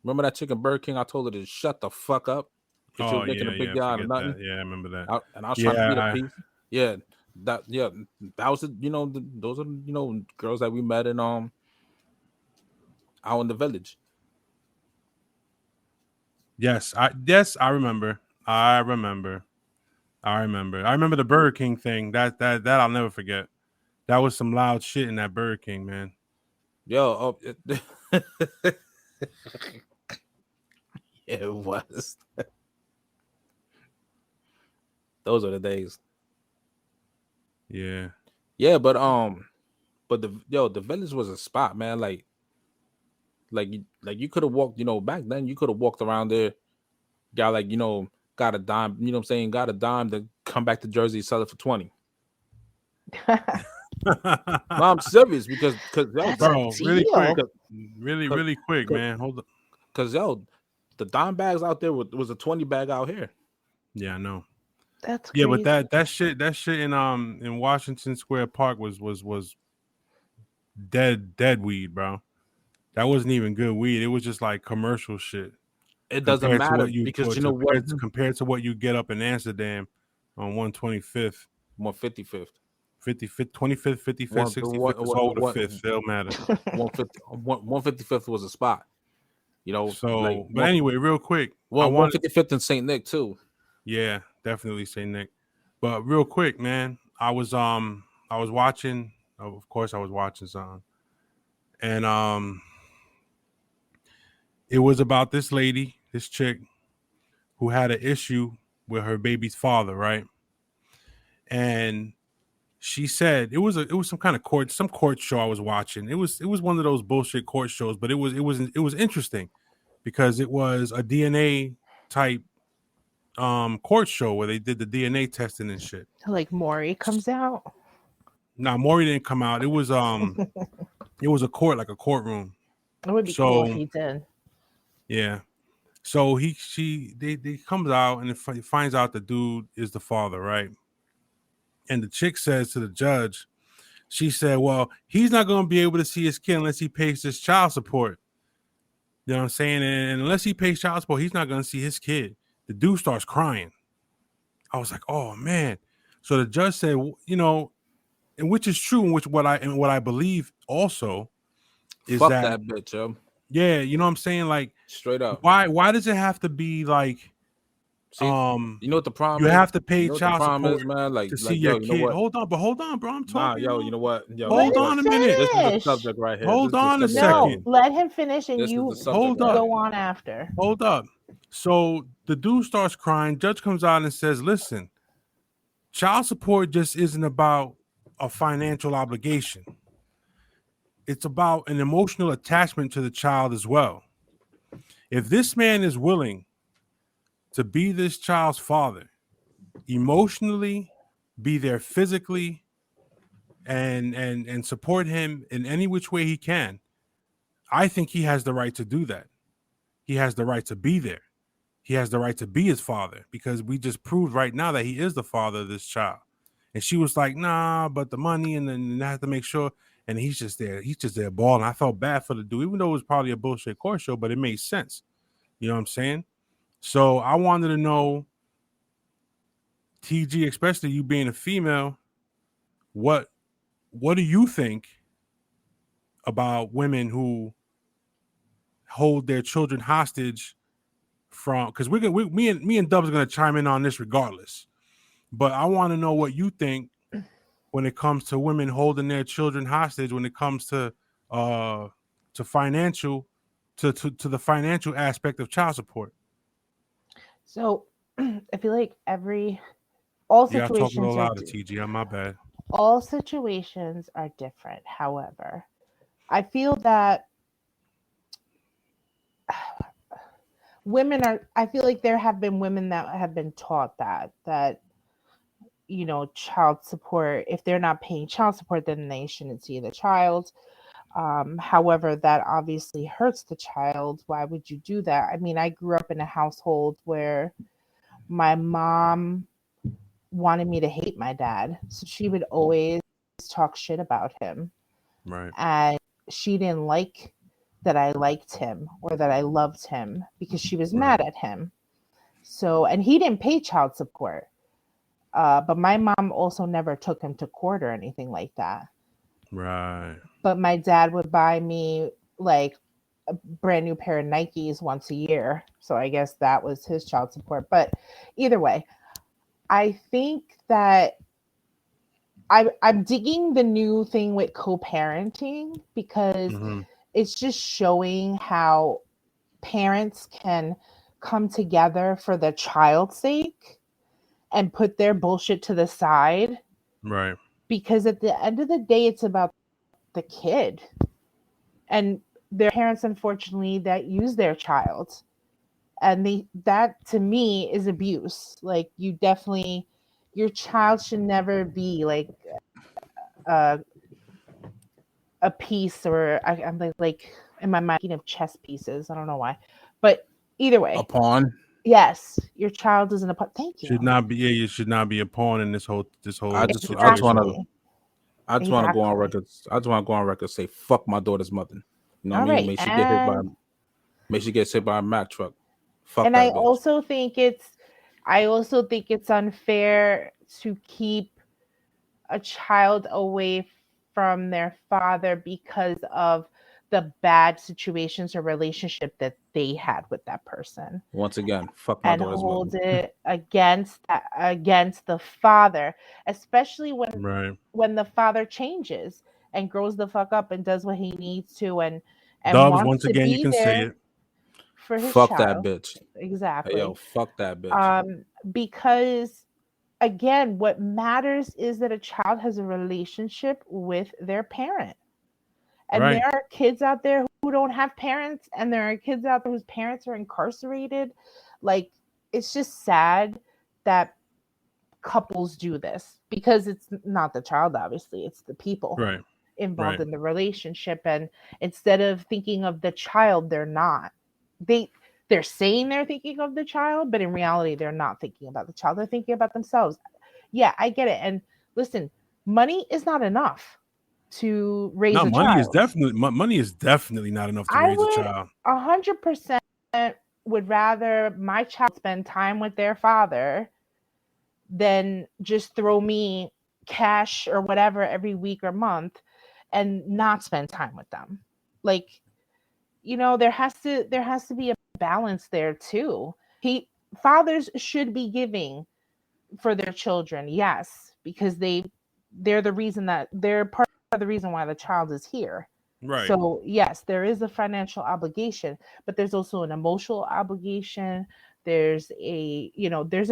[SPEAKER 2] Remember that chicken Burger King? I told her to shut the fuck up. If she was making a big deal out of nothing.
[SPEAKER 1] That. Yeah, I remember that.
[SPEAKER 2] I was trying to beat a piece. Yeah, that was you know, those are, you know, girls that we met in out in the village.
[SPEAKER 1] Yes, I remember. I remember the Burger King thing. That I'll never forget. That was some loud shit in that Burger King, man.
[SPEAKER 2] Yo, yeah, it was. Those are the days.
[SPEAKER 1] Yeah.
[SPEAKER 2] Yeah, but But the Village was a spot, man. Like you could have walked, back then you could have walked around there, got got a dime, you know what I'm saying, got a dime to come back to Jersey, sell it for 20. No, I'm serious because
[SPEAKER 3] That's
[SPEAKER 1] bro,
[SPEAKER 3] a
[SPEAKER 1] really quick,
[SPEAKER 3] deal.
[SPEAKER 1] really quick,
[SPEAKER 2] 'cause-
[SPEAKER 1] man. Hold on.
[SPEAKER 2] because the dime bags out there was a 20 bag out here.
[SPEAKER 1] Yeah, I know.
[SPEAKER 3] That's
[SPEAKER 1] Yeah,
[SPEAKER 3] crazy.
[SPEAKER 1] but that shit in Washington Square Park was dead weed, bro. That wasn't even good weed. It was just like commercial shit.
[SPEAKER 2] It doesn't
[SPEAKER 1] compared to
[SPEAKER 2] matter
[SPEAKER 1] what you
[SPEAKER 2] because you know what?
[SPEAKER 1] compared to what you get up in Amsterdam on 125th,
[SPEAKER 2] 155th,
[SPEAKER 1] 55th, 25th, 55th, 65th. It's all the fifth. They'll matter.
[SPEAKER 2] 155th was a spot.
[SPEAKER 1] So, but anyway, real quick.
[SPEAKER 2] Well, 155th and St. Nick too.
[SPEAKER 1] Yeah, definitely St. Nick. But real quick, man, I was watching. Of course, I was watching something, and it was about this lady, this chick, who had an issue with her baby's father, right? And she said it was some kind of court show I was watching. It was one of those bullshit court shows, but it was interesting because it was a DNA type court show where they did the DNA testing and shit.
[SPEAKER 3] Like Maury comes out.
[SPEAKER 1] Now Maury didn't come out. It was it was a courtroom.
[SPEAKER 3] It would be cool if he did.
[SPEAKER 1] Yeah. So they comes out and it finds out the dude is the father, right? And the chick says to the judge, she said, well, he's not going to be able to see his kid unless he pays his child support. You know what I'm saying? And unless he pays child support, he's not going to see his kid. The dude starts crying. I was like, oh, man. So the judge said, and which is true, and what I believe also is
[SPEAKER 2] Fuck that bitch, yo.
[SPEAKER 1] Yeah, you know what I'm saying? Like,
[SPEAKER 2] straight up.
[SPEAKER 1] Why does it have to be like,
[SPEAKER 2] see, you know what the problem
[SPEAKER 1] you
[SPEAKER 2] is?
[SPEAKER 1] have to pay child support
[SPEAKER 2] man,
[SPEAKER 1] to see your kid. Hold on, bro. I'm talking.
[SPEAKER 2] You know what?
[SPEAKER 1] Hold on a minute.
[SPEAKER 2] This is the subject right here.
[SPEAKER 1] Hold on a second.
[SPEAKER 3] No, let him finish and you
[SPEAKER 1] hold up.
[SPEAKER 3] Go on after.
[SPEAKER 1] Hold up. So the dude starts crying. Judge comes out and says, listen, child support just isn't about a financial obligation. It's about an emotional attachment to the child as well. If this man is willing to be this child's father, emotionally, be there physically, and support him in any which way he can, I think he has the right to do that. He has the right to be there. He has the right to be his father, because we just proved right now that he is the father of this child. And she was like, nah, but the money, and then I have to make sure. And he's just there balling. I felt bad for the dude, even though it was probably a bullshit court show, but it made sense. You know what I'm saying? So I wanted to know, TG, especially you being a female, what do you think about women who hold their children hostage from? Because me and Dubs are gonna chime in on this regardless, but I want to know what you think when it comes to women holding their children hostage, when it comes to financial to the financial aspect of child support.
[SPEAKER 3] So I feel like all situations
[SPEAKER 1] talking a little louder, TG. I'm my bad.
[SPEAKER 3] All situations are different. However, I feel that I feel like there have been women that have been taught that child support, if they're not paying child support, then they shouldn't see the child. However, that obviously hurts the child. Why would you do that? I mean, I grew up in a household where my mom wanted me to hate my dad. So she would always talk shit about him.
[SPEAKER 1] Right.
[SPEAKER 3] And she didn't like that I liked him or that I loved him because she was mad at him. So, and he didn't pay child support. But my mom also never took him to court or anything like that.
[SPEAKER 1] Right.
[SPEAKER 3] But my dad would buy me like a brand new pair of Nikes once a year. So I guess that was his child support. But either way, I think that I'm digging the new thing with co-parenting because it's just showing how parents can come together for the child's sake and put their bullshit to the side.
[SPEAKER 1] Right.
[SPEAKER 3] Because at the end of the day, it's about the kid. And their parents, unfortunately, that use their child. And that to me is abuse. Like, your child should never be like a piece, or I'm like in my mind thinking of chess pieces. I don't know why, but either way,
[SPEAKER 2] A pawn.
[SPEAKER 3] yes, your child isn't a pawn. Thank you.
[SPEAKER 1] Should not be. Yeah, you should not be a pawn in this whole
[SPEAKER 2] I just want
[SPEAKER 1] situation.
[SPEAKER 2] to. I just want to go on record. I just want to go on record. Say fuck my daughter's mother. You know what I mean?
[SPEAKER 3] Right.
[SPEAKER 2] May she get hit by. May she get hit by a Mack truck. Fuck
[SPEAKER 3] And
[SPEAKER 2] that
[SPEAKER 3] I
[SPEAKER 2] bitch.
[SPEAKER 3] also think it's unfair to keep a child away from their father because of the bad situations or relationship that they had with that person.
[SPEAKER 2] Once again, fuck my
[SPEAKER 3] And
[SPEAKER 2] daughter's
[SPEAKER 3] hold
[SPEAKER 2] mother.
[SPEAKER 3] it against the father, especially when the father changes and grows the fuck up and does what he needs to, and
[SPEAKER 1] Dubs,
[SPEAKER 3] wants
[SPEAKER 1] once
[SPEAKER 3] to
[SPEAKER 1] again,
[SPEAKER 3] be
[SPEAKER 1] you can say
[SPEAKER 3] there
[SPEAKER 1] it.
[SPEAKER 3] for his
[SPEAKER 2] Fuck
[SPEAKER 3] child.
[SPEAKER 2] that bitch.
[SPEAKER 3] Exactly.
[SPEAKER 2] Hey, yo, fuck that bitch.
[SPEAKER 3] Because again, what matters is that a child has a relationship with their parent. And
[SPEAKER 1] Right.
[SPEAKER 3] there are kids out there who don't have parents, and there are kids out there whose parents are incarcerated. Like, it's just sad that couples do this, because it's not the child, obviously, it's the people
[SPEAKER 1] Right.
[SPEAKER 3] involved
[SPEAKER 1] Right.
[SPEAKER 3] in the relationship. And instead of thinking of the child, they're not. They're saying they're thinking of the child, but in reality, they're not thinking about the child. They're thinking about themselves. Yeah, I get it. And listen, money is not enough to raise a
[SPEAKER 1] money
[SPEAKER 3] child.
[SPEAKER 1] Money is definitely not enough to
[SPEAKER 3] I
[SPEAKER 1] raise a
[SPEAKER 3] would
[SPEAKER 1] child.
[SPEAKER 3] 100% would rather my child spend time with their father than just throw me cash or whatever every week or month and not spend time with them. Like, there has to be a balance there too. Fathers should be giving for their children, yes, because they're the reason that they're part of the reason why the child is here.
[SPEAKER 1] Right.
[SPEAKER 3] So yes, there is a financial obligation, but there's also an emotional obligation. There's a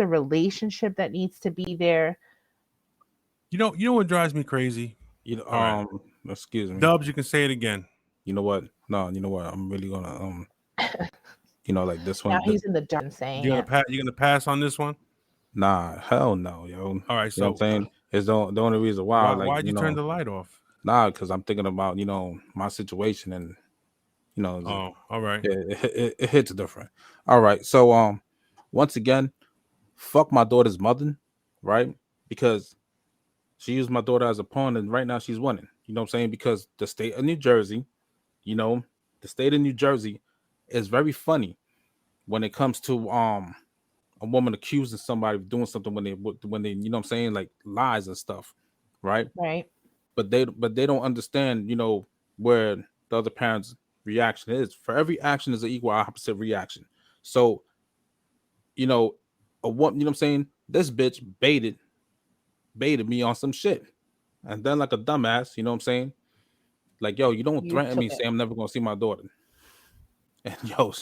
[SPEAKER 3] relationship that needs to be there.
[SPEAKER 1] You know what drives me crazy?
[SPEAKER 2] Excuse me.
[SPEAKER 1] Dubs, you can say it again.
[SPEAKER 2] You know what? No, you know what? I'm really gonna like this one.
[SPEAKER 3] Now he's in the dark saying
[SPEAKER 1] you're gonna pass on this one?
[SPEAKER 2] Nah, hell no, yo.
[SPEAKER 1] All right,
[SPEAKER 2] so you know what I'm saying? It's the only reason why.
[SPEAKER 1] Why'd you turn the light off?
[SPEAKER 2] Nah, because I'm thinking about my situation, and
[SPEAKER 1] all right.
[SPEAKER 2] It hits different. All right, so once again, fuck my daughter's mother, right? Because she used my daughter as a pawn, and right now she's winning. You know what I'm saying? Because the state of New Jersey, is very funny when it comes to a woman accusing somebody of doing something when they you know what I'm saying, like lies and stuff, right?
[SPEAKER 3] Right.
[SPEAKER 2] But they don't understand, where the other parent's reaction is. For every action is an equal opposite reaction. So, a woman, you know what I'm saying, this bitch baited me on some shit, and then like a dumbass, you know what I'm saying, like, yo, you don't threaten me, say I'm never gonna see my daughter, and yo,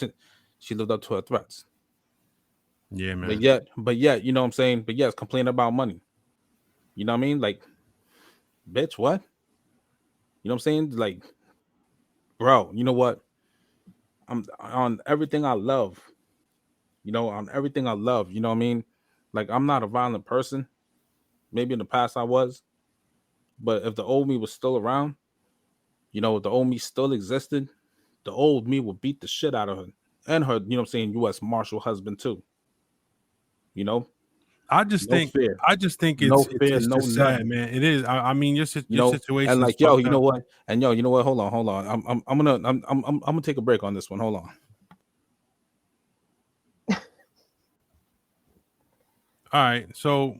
[SPEAKER 2] she lived up to her threats.
[SPEAKER 1] Yeah, man.
[SPEAKER 2] But yet, you know what I'm saying, but yes, complaining about money. You know what I mean? Like, bitch, what? You know what I'm saying? Like, bro, you know what? I'm on everything I love. On everything I love. You know what I mean? Like, I'm not a violent person. Maybe in the past I was. But if the old me was still around, if the old me still existed, the old me would beat the shit out of her. And her, U.S. Marshal husband too.
[SPEAKER 1] I just think it's just sad, man. It is. I mean, your situation,
[SPEAKER 2] and like, yo, you know what? And yo, you know what? Hold on. I'm gonna take a break on this one. Hold on.
[SPEAKER 1] All right, so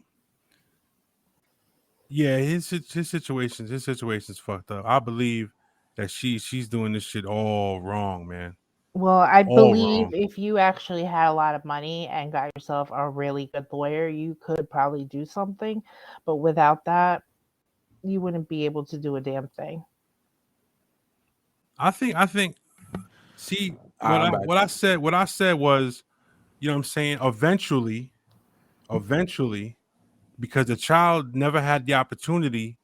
[SPEAKER 1] yeah, his situation's fucked up. I believe that she's doing this shit all wrong, man.
[SPEAKER 3] Well, I believe if you actually had a lot of money and got yourself a really good lawyer, you could probably do something. But without that, you wouldn't be able to do a damn thing.
[SPEAKER 1] I think. See, what I said was, you know what I'm saying? Eventually, because the child never had the opportunity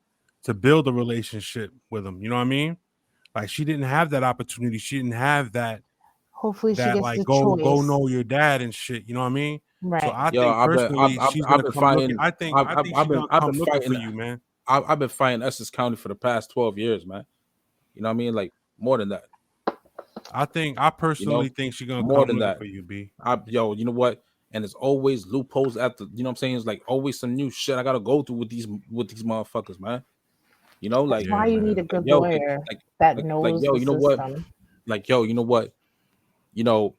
[SPEAKER 1] to build a relationship with him. You know what I mean? Like she didn't have that opportunity. She didn't have
[SPEAKER 3] Hopefully she
[SPEAKER 1] that
[SPEAKER 3] gets
[SPEAKER 1] like
[SPEAKER 3] the
[SPEAKER 1] go
[SPEAKER 3] choice.
[SPEAKER 1] know your dad and shit. You know what I mean? So
[SPEAKER 3] Right.
[SPEAKER 1] I
[SPEAKER 2] Yo,
[SPEAKER 1] think personally she's
[SPEAKER 2] I've
[SPEAKER 1] gonna
[SPEAKER 2] been
[SPEAKER 1] come looking.
[SPEAKER 2] fighting.
[SPEAKER 1] I think she's gonna
[SPEAKER 2] I've
[SPEAKER 1] come
[SPEAKER 2] been
[SPEAKER 1] looking for
[SPEAKER 2] fighting.
[SPEAKER 1] you, man.
[SPEAKER 2] I've been fighting Essex County for the past 12 years, man. You know what I mean? Like more than that.
[SPEAKER 1] I
[SPEAKER 2] You know,
[SPEAKER 1] personally think she's gonna
[SPEAKER 2] more
[SPEAKER 1] come
[SPEAKER 2] than
[SPEAKER 1] looking
[SPEAKER 2] that.
[SPEAKER 1] for you, B.
[SPEAKER 2] Yo, you know what? And it's always loopholes at the. You know what I'm saying? It's like always some new shit I gotta go through with these motherfuckers, man. You know,
[SPEAKER 3] That's
[SPEAKER 2] like,
[SPEAKER 1] Yeah,
[SPEAKER 3] why you need
[SPEAKER 1] man.
[SPEAKER 3] a good
[SPEAKER 2] yo,
[SPEAKER 3] lawyer
[SPEAKER 2] like,
[SPEAKER 3] that knows
[SPEAKER 2] yo,
[SPEAKER 3] the
[SPEAKER 2] you know what?
[SPEAKER 3] system.
[SPEAKER 2] Like, yo, you know what? You know,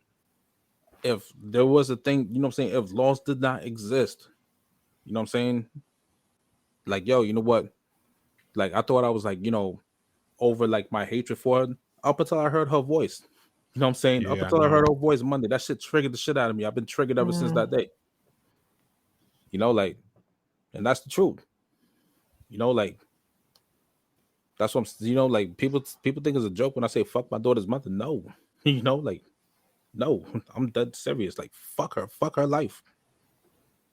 [SPEAKER 2] if there was a thing, you know what I'm saying? If laws did not exist, you know what I'm saying? Like, yo, you know what? Like, I thought I was like, you know, over like my hatred for her up until I heard her voice. You know what I'm saying? Up
[SPEAKER 1] Yeah, I
[SPEAKER 2] until I heard
[SPEAKER 1] know.
[SPEAKER 2] her voice Monday, that shit triggered the shit out of me. I've been triggered ever since
[SPEAKER 3] Mm.
[SPEAKER 2] that day. You know, like, and that's the truth. You know, like, that's what I'm. You know, like people think it's a joke when I say fuck my daughter's mother. No, you know, like, no, I'm dead serious. Like, fuck her life.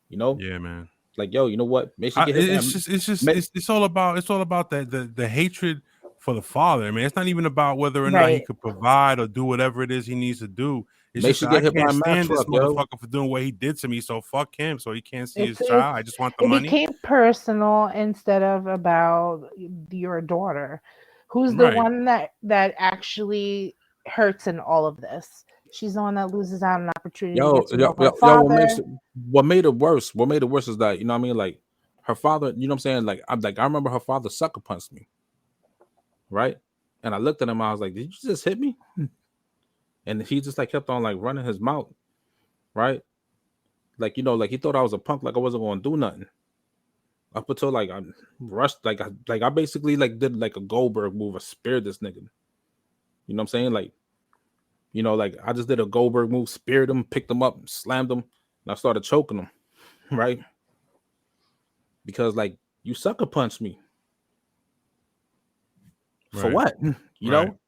[SPEAKER 2] You know,
[SPEAKER 1] Yeah, man.
[SPEAKER 2] like, yo, you know what? Make sure get her
[SPEAKER 1] It's
[SPEAKER 2] damn.
[SPEAKER 1] just it's all about the hatred for the father. I mean, it's not even about whether or not he
[SPEAKER 3] Right.
[SPEAKER 1] could provide or do whatever it is he needs to do. It's
[SPEAKER 2] Make
[SPEAKER 1] just
[SPEAKER 2] sure
[SPEAKER 1] that I
[SPEAKER 2] get hit by
[SPEAKER 1] can't
[SPEAKER 2] a Mack
[SPEAKER 1] stand this
[SPEAKER 2] truck, yo.
[SPEAKER 1] motherfucker for doing what he did to me. So fuck him. So he can't see his
[SPEAKER 3] It's
[SPEAKER 1] child. I just want the
[SPEAKER 3] it
[SPEAKER 1] money.
[SPEAKER 3] became personal instead of about your daughter, who's the
[SPEAKER 1] Right.
[SPEAKER 3] one that actually hurts in all of this. She's the one that loses out on an opportunity to get to know her
[SPEAKER 2] Yo,
[SPEAKER 3] father.
[SPEAKER 2] what made it worse? What made it worse is that, you know what I mean? Like her father, you know what I'm saying? Like I remember her father sucker punched me, right? And I looked at him, I was like, did you just hit me? And he just like kept on like running his mouth, right? Like, you know, like he thought I was a punk, like I wasn't gonna do nothing. Up until like I rushed, like I basically like did like a Goldberg move, I speared this nigga. You know what I'm saying? Like, you know, like I just did a Goldberg move, speared him, picked him up, slammed him, and I started choking him, right? Because like you sucker punched me. For
[SPEAKER 1] Right.
[SPEAKER 2] what? You
[SPEAKER 1] Right.
[SPEAKER 2] know?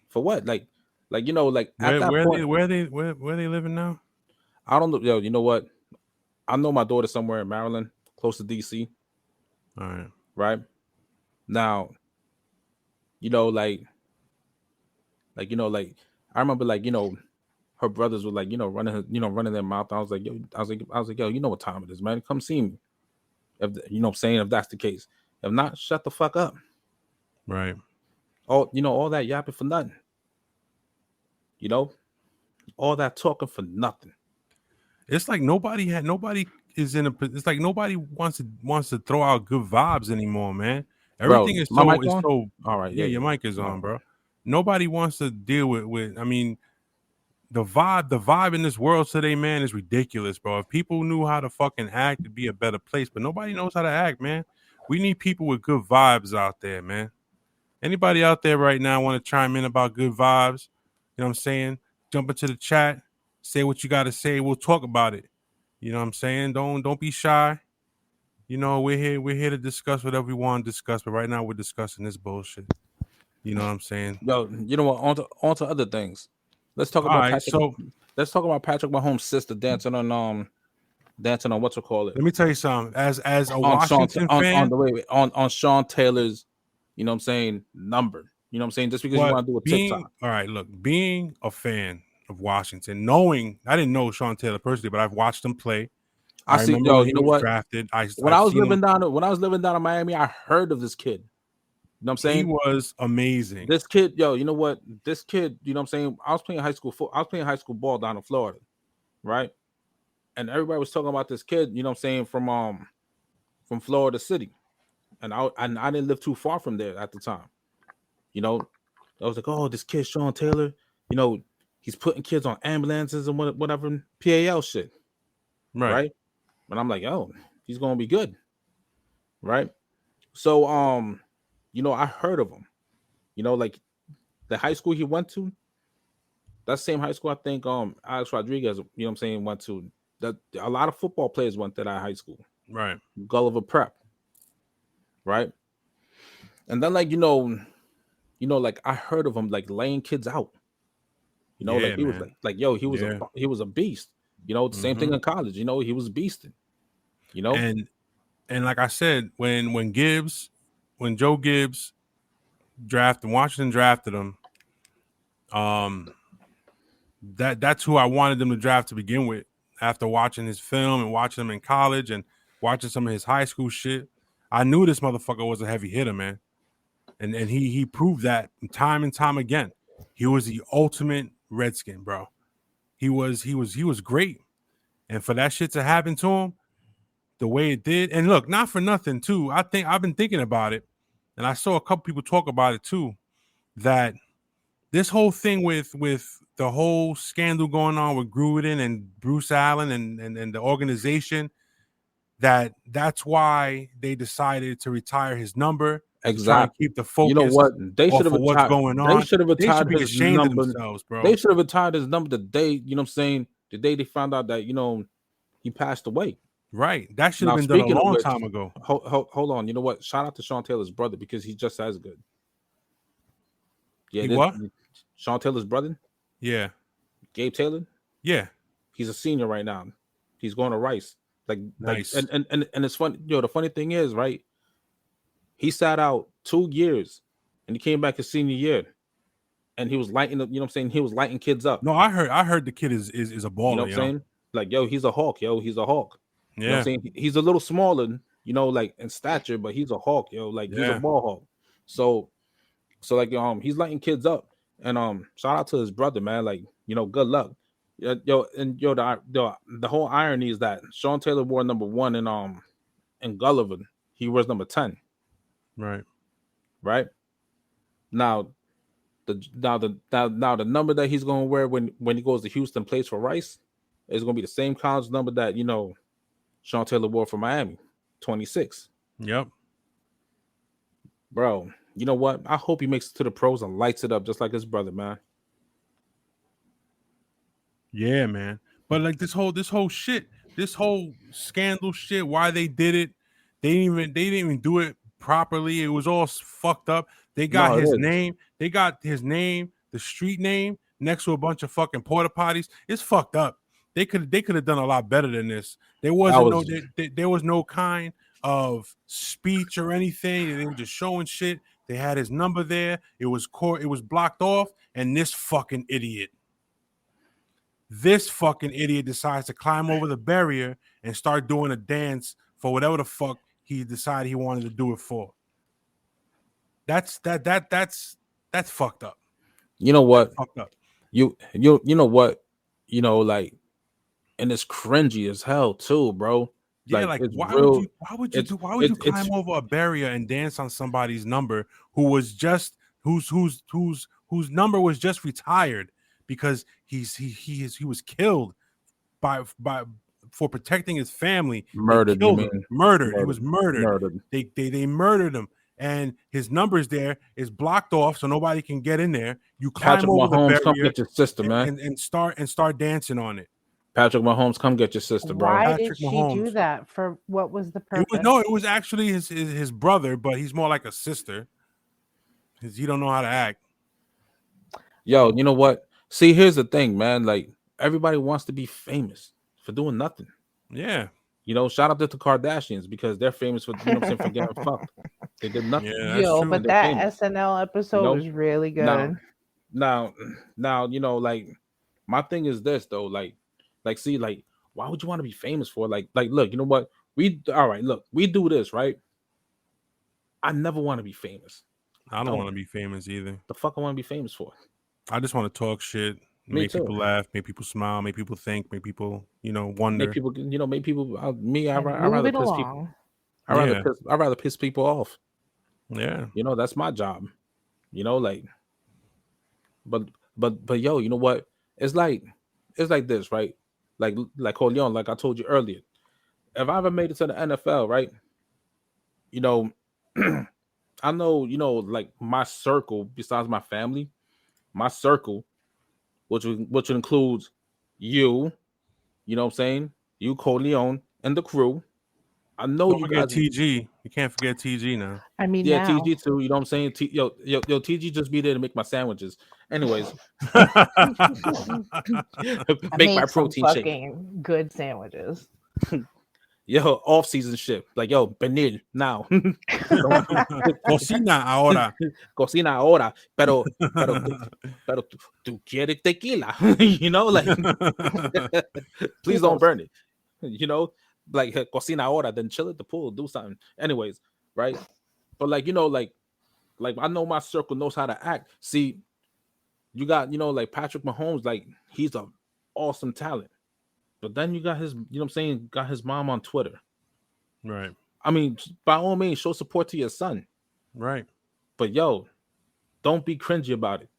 [SPEAKER 2] For what? Like you know, like at that
[SPEAKER 1] Where
[SPEAKER 2] point,
[SPEAKER 1] are they living now?
[SPEAKER 2] I don't know. Yo, you know what? I know my daughter somewhere in Maryland, close to DC.
[SPEAKER 1] All right.
[SPEAKER 2] Right? Now, you know, like you know, like I remember like, you know, her brothers were like, you know, running their mouth. I was like, yo, you know what time it is, man. Come see me. If you know what I'm saying, if that's the case. If not, shut the fuck up.
[SPEAKER 1] Right.
[SPEAKER 2] All that yapping for nothing. You know, all that talking for nothing.
[SPEAKER 1] It's like nobody is in a. It's like nobody wants to throw out good vibes anymore, man. Everything
[SPEAKER 2] Bro,
[SPEAKER 1] is
[SPEAKER 2] my mic
[SPEAKER 1] so
[SPEAKER 2] on? All right,
[SPEAKER 1] yeah. Your mic is on, bro. Nobody wants to deal with. I mean, the vibe in this world today, man, is ridiculous, bro. If people knew how to fucking act, it'd be a better place. But nobody knows how to act, man. We need people with good vibes out there, man. Anybody out there right now want to chime in about good vibes? You know what I'm saying? Jump into the chat, say what you got to say. We'll talk about it. You know what I'm saying? Don't be shy. You know, we're here to discuss whatever we want to discuss, but right now we're discussing this bullshit. You know what I'm saying?
[SPEAKER 2] Yo, you know what? On to other things. Let's talk
[SPEAKER 1] All
[SPEAKER 2] about
[SPEAKER 1] right,
[SPEAKER 2] Patrick.
[SPEAKER 1] so
[SPEAKER 2] Let's talk about Patrick Mahomes' sister dancing on what you call it
[SPEAKER 1] let me tell you something. As a
[SPEAKER 2] on Sean
[SPEAKER 1] Washington fan,
[SPEAKER 2] on Sean Taylor's, you know what I'm saying, number. You know what I'm saying? Just because you
[SPEAKER 1] but
[SPEAKER 2] want to do a
[SPEAKER 1] being
[SPEAKER 2] TikTok.
[SPEAKER 1] all right, look, being a fan of Washington, knowing I didn't know Sean Taylor personally, but I've watched him play.
[SPEAKER 2] I
[SPEAKER 1] I
[SPEAKER 2] see,
[SPEAKER 1] remember
[SPEAKER 2] yo,
[SPEAKER 1] when
[SPEAKER 2] you
[SPEAKER 1] he
[SPEAKER 2] know
[SPEAKER 1] was
[SPEAKER 2] what?
[SPEAKER 1] drafted. I've
[SPEAKER 2] When I was
[SPEAKER 1] seen him.
[SPEAKER 2] living down in Miami, I heard of this kid. You know what I'm
[SPEAKER 1] He
[SPEAKER 2] saying?
[SPEAKER 1] was amazing.
[SPEAKER 2] This kid, yo, you know what? This kid, you know what I'm saying? I was playing high school ball down in Florida, right? And everybody was talking about this kid, you know what I'm saying, from Florida City. And I didn't live too far from there at the time. You know, I was like, oh, this kid Sean Taylor, you know, he's putting kids on ambulances and whatever PAL shit, right? And I'm like, oh, he's gonna be good, right? So, you know, I heard of him. You know, like the high school he went to, that same high school I think Alex Rodriguez, you know what I'm saying, went to. That a lot of football players went to that high school,
[SPEAKER 1] Right.
[SPEAKER 2] Gulliver Prep, right? And then like you know, like I heard of him like laying kids out. You know, like
[SPEAKER 1] Yeah,
[SPEAKER 2] he was
[SPEAKER 1] man.
[SPEAKER 2] like yo, he
[SPEAKER 1] Yeah.
[SPEAKER 2] was a beast. You know, the same thing in college. You know, he was beasting. You know,
[SPEAKER 1] And like I said, when when Joe Gibbs Washington drafted him, that's who I wanted them to draft to begin with. After watching his film and watching him in college and watching some of his high school shit, I knew this motherfucker was a heavy hitter, man. And he proved that time and time again. He was the ultimate Redskin, bro. He was great. And for that shit to happen to him the way it did, and look, not for nothing too. I think I've been thinking about it, and I saw a couple people talk about it too, that this whole thing with the whole scandal going on with Gruden and Bruce Allen and the organization, that's why they decided to retire his number.
[SPEAKER 2] Exactly.
[SPEAKER 1] Try to keep the focus.
[SPEAKER 2] You know what? They should have
[SPEAKER 1] what's
[SPEAKER 2] retired.
[SPEAKER 1] going on.
[SPEAKER 2] They should have retired
[SPEAKER 1] be
[SPEAKER 2] his
[SPEAKER 1] ashamed
[SPEAKER 2] number.
[SPEAKER 1] of themselves, bro.
[SPEAKER 2] They should have retired his number the day, you know what I'm saying? The day they found out that, you know, he passed away.
[SPEAKER 1] Right. That should
[SPEAKER 2] Now,
[SPEAKER 1] have been done a
[SPEAKER 2] speaking of
[SPEAKER 1] long
[SPEAKER 2] which,
[SPEAKER 1] time ago.
[SPEAKER 2] Hold on. You know what? Shout out to Sean Taylor's brother because he's just as good. Yeah.
[SPEAKER 1] What?
[SPEAKER 2] Sean Taylor's brother?
[SPEAKER 1] Yeah.
[SPEAKER 2] Gabe Taylor?
[SPEAKER 1] Yeah.
[SPEAKER 2] He's a senior right now. He's going to Rice.
[SPEAKER 1] Nice.
[SPEAKER 2] And it's funny. The funny thing is, right? He sat out 2 years and he came back his senior year. And he was lighting up, you know what I'm saying? He was lighting kids up.
[SPEAKER 1] No, I heard the kid is a baller.
[SPEAKER 2] You know what I'm saying? Like, yo, he's a hawk, he's a hawk.
[SPEAKER 1] Yeah.
[SPEAKER 2] You know what I'm saying? He's a little smaller, you know, like in stature, but he's a hawk, Like he's a ball hawk. So like he's lighting kids up. And shout out to his brother, man. Like, you know, good luck. The whole irony is that Sean Taylor wore number 1 in Gulliver. He wears number 10. Right. Now the number that he's gonna wear when he goes to Houston, plays for Rice, is gonna be the same college number that, you know, Sean Taylor wore for Miami, 26.
[SPEAKER 1] Yep.
[SPEAKER 2] Bro, you know what? I hope he makes it to the pros and lights it up just like his brother, man.
[SPEAKER 1] Yeah, man. But like this whole shit, this whole scandal shit, why they did it, they didn't even do it properly. It was all fucked up. They got his name. They got his name, the street name, next to a bunch of fucking porta potties. It's fucked up. They could have done a lot better than this. There was no kind of speech or anything. They were just showing shit. They had his number there. It was blocked off, and this fucking idiot decides to climb over the barrier and start doing a dance for whatever the fuck he decided he wanted to do it for. That's fucked up.
[SPEAKER 2] You know what?
[SPEAKER 1] That's fucked up.
[SPEAKER 2] You know what? You know, like, and it's cringy as hell too, bro.
[SPEAKER 1] Yeah, like why would you climb over a barrier and dance on somebody's number whose number was just retired because he was killed for protecting his family.
[SPEAKER 2] Murdered.
[SPEAKER 1] Murdered. He was murdered. They murdered him, and his number's there is blocked off so nobody can get in there. You climb
[SPEAKER 2] Patrick
[SPEAKER 1] over
[SPEAKER 2] Mahomes,
[SPEAKER 1] the
[SPEAKER 2] come
[SPEAKER 1] barrier
[SPEAKER 2] get your sister, man.
[SPEAKER 1] and start dancing on it.
[SPEAKER 2] Patrick Mahomes, come get your sister, bro.
[SPEAKER 3] Why
[SPEAKER 1] Patrick
[SPEAKER 3] did she
[SPEAKER 1] Mahomes.
[SPEAKER 3] do that? For what was the purpose?
[SPEAKER 1] It was actually his brother, but he's more like a sister. Because he don't know how to act.
[SPEAKER 2] Yo, you know what? See, here's the thing, man. Like, everybody wants to be famous for doing nothing.
[SPEAKER 1] Yeah.
[SPEAKER 2] You know, shout out to the Kardashians because they're famous for, you know what I'm saying, for getting fucked. They did nothing.
[SPEAKER 1] Yeah,
[SPEAKER 3] Yo,
[SPEAKER 1] true.
[SPEAKER 3] but that SNL episode was really good.
[SPEAKER 2] Now, you know, like, my thing is this though, like, see, like, why would you want to be famous for? Like, look, you know what? We do this, right? I never want to be famous.
[SPEAKER 1] I don't want to be famous either.
[SPEAKER 2] The fuck I want to be famous for?
[SPEAKER 1] I just want to talk shit, make people laugh, make people smile, make people think, make people, you know, wonder.
[SPEAKER 2] Make people, you know, I'd rather piss people off.
[SPEAKER 1] Yeah.
[SPEAKER 2] You know, that's my job. You know, like, but yo, you know what? It's like this, right? Like Corleone, like I told you earlier. If I ever made it to the NFL, right? You know, I know, you know, like my circle, besides my family, my circle, which includes you know what I'm saying? You, Corleone, and the crew. I know you guys.
[SPEAKER 1] TG. You can't forget TG now.
[SPEAKER 3] I mean,
[SPEAKER 2] yeah,
[SPEAKER 3] now.
[SPEAKER 2] TG too. You know what I'm saying? Yo, TG just be there to make my sandwiches. Anyways, make my protein shake.
[SPEAKER 3] Good sandwiches.
[SPEAKER 2] off season shit. Like, yo, venir now.
[SPEAKER 1] Cocina ahora.
[SPEAKER 2] Cocina ahora, pero tú quieres tequila, you know, like please don't burn it, you know, like cocina ahora, then chill at the pool, do something. Anyways, right? But like, you know, like I know my circle knows how to act. See, you got, you know, like Patrick Mahomes, like he's an awesome talent. But then you got his, you know what I'm saying, got his mom on Twitter.
[SPEAKER 1] Right.
[SPEAKER 2] I mean, by all means, show support to your son.
[SPEAKER 1] Right.
[SPEAKER 2] But yo, don't be cringy about it.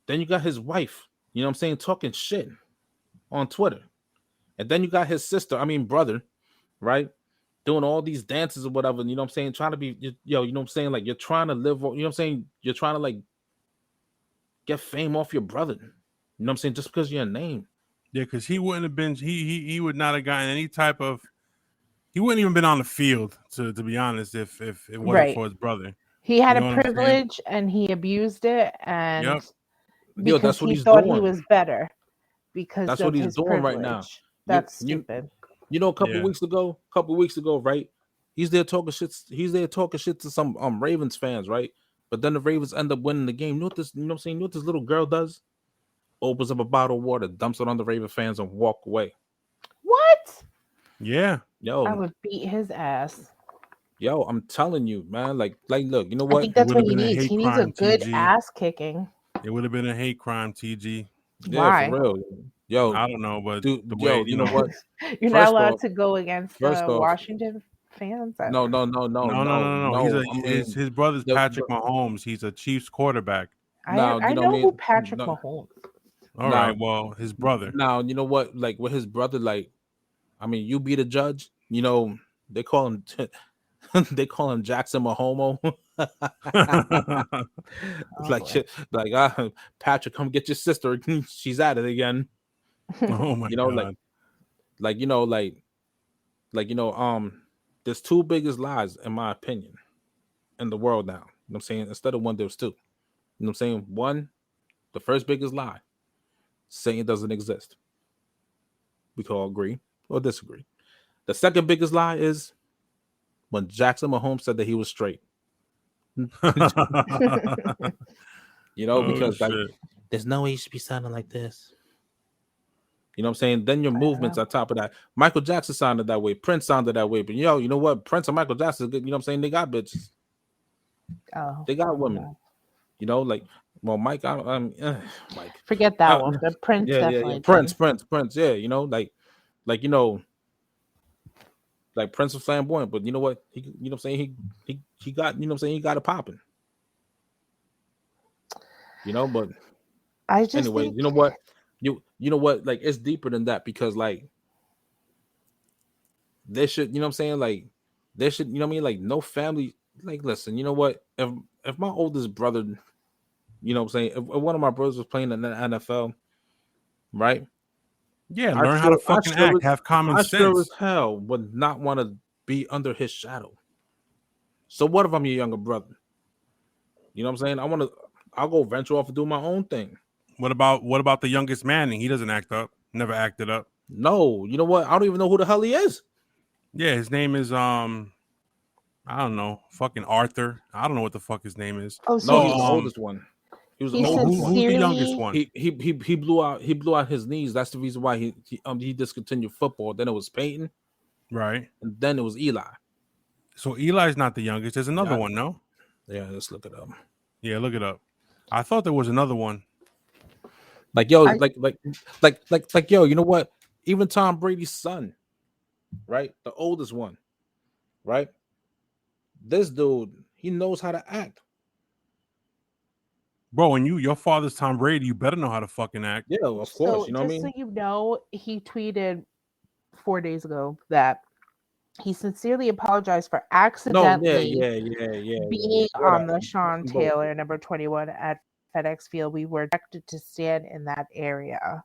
[SPEAKER 2] Then you got his wife, you know what I'm saying, talking shit on Twitter. And then you got his sister, brother, right? Doing all these dances or whatever, you know what I'm saying? Trying to be, yo, you know what I'm saying? Like, you're trying to live, you know what I'm saying? You're trying to, like, get fame off your brother. You know what I'm saying? Just because you're a name.
[SPEAKER 1] Yeah, because he wouldn't have been, he would not have gotten any type of, he wouldn't even been on the field, to be honest, if it wasn't for his brother.
[SPEAKER 3] He had a privilege and he abused it, and because
[SPEAKER 2] that's what
[SPEAKER 3] he
[SPEAKER 2] he's
[SPEAKER 3] thought
[SPEAKER 2] doing.
[SPEAKER 3] he was better because
[SPEAKER 2] that's
[SPEAKER 3] of
[SPEAKER 2] what he's
[SPEAKER 3] his
[SPEAKER 2] doing
[SPEAKER 3] privilege.
[SPEAKER 2] Right now.
[SPEAKER 3] That's stupid.
[SPEAKER 2] You know, a couple weeks ago, right? He's there talking shit. He's there talking shit to some Ravens fans, right? But then the Ravens end up winning the game. You know what I'm saying? You know what this little girl does? Opens up a bottle of water, dumps it on the Raven fans, and walk away.
[SPEAKER 3] What?
[SPEAKER 1] Yeah.
[SPEAKER 2] Yo,
[SPEAKER 3] I would beat his ass.
[SPEAKER 2] Yo, I'm telling you, man. Like, look, you know what?
[SPEAKER 3] I think that's what he needs. He needs a good ass kicking.
[SPEAKER 1] It would have been a hate crime, TG.
[SPEAKER 3] Why?
[SPEAKER 2] Yeah, for real. Yo,
[SPEAKER 1] I don't know, but
[SPEAKER 2] dude,
[SPEAKER 1] the way,
[SPEAKER 2] you know what?
[SPEAKER 3] You're not allowed to go against Washington fans.
[SPEAKER 2] No.
[SPEAKER 1] His brother's Patrick Mahomes. He's a Chiefs quarterback.
[SPEAKER 3] I know who Patrick Mahomes.
[SPEAKER 1] All right, well, his brother.
[SPEAKER 2] Now, you know what? Like with his brother, like, you be the judge. You know, they call him Jackson Mahomo. Patrick, come get your sister. She's at it again.
[SPEAKER 1] Oh my God.
[SPEAKER 2] There's two biggest lies, in my opinion, in the world now. You know what I'm saying? Instead of one, there's two. You know what I'm saying? One, the first biggest lie, saying it doesn't exist. We can all agree or disagree. The second biggest lie is when Jackson Mahomes said that he was straight. Because there's no way you should be sounding like this. You know what I'm saying? Then your movements on top of that. Michael Jackson sounded that way. Prince sounded that way. But you know what? Prince and Michael Jackson, you know what I'm saying? They got bitches.
[SPEAKER 3] Oh,
[SPEAKER 2] they got women. You know, like, well, Mike, Mike.
[SPEAKER 3] Forget that one. But Prince definitely.
[SPEAKER 2] Yeah. Prince. Yeah, you know, like Prince was flamboyant, but you know what? He, you know what I'm saying? He got, you know what I'm saying? He got it popping. You know, but anyway, you know what? You know what? Like, it's deeper than that, because like they should, you know what I'm saying? Like, they should, you know what I mean? Like, no family. Like, listen, you know what? If my oldest brother, you know what I'm saying, if one of my brothers was playing in the NFL, right?
[SPEAKER 1] Yeah, learn how to fucking act, have common sense.
[SPEAKER 2] I sure as hell would not want to be under his shadow. So what if I'm your younger brother? You know what I'm saying? I'll go venture off and do my own thing.
[SPEAKER 1] What about the youngest Manning? He doesn't act up. Never acted up.
[SPEAKER 2] No, you know what? I don't even know who the hell he is.
[SPEAKER 1] Yeah, his name is I don't know, fucking Arthur. I don't know what the fuck his name is.
[SPEAKER 2] Oh, so he's the oldest one. He was
[SPEAKER 1] who's the youngest one?
[SPEAKER 2] He blew out his knees. That's the reason why he discontinued football. Then it was Peyton,
[SPEAKER 1] right?
[SPEAKER 2] And then it was Eli.
[SPEAKER 1] So Eli's not the youngest. There's another one, no?
[SPEAKER 2] Yeah, let's look it up.
[SPEAKER 1] Yeah, look it up. I thought there was another one.
[SPEAKER 2] Like yo, like yo, you know what? Even Tom Brady's son, right? The oldest one, right? This dude, he knows how to act.
[SPEAKER 1] Bro, and your father's Tom Brady, you better know how to fucking act.
[SPEAKER 2] Yeah, of course. So, you know what I mean?
[SPEAKER 3] So you know, he tweeted 4 days ago that he sincerely apologized for accidentally being on the Sean Taylor number 21 at FedEx Field. We were directed to stand in that area.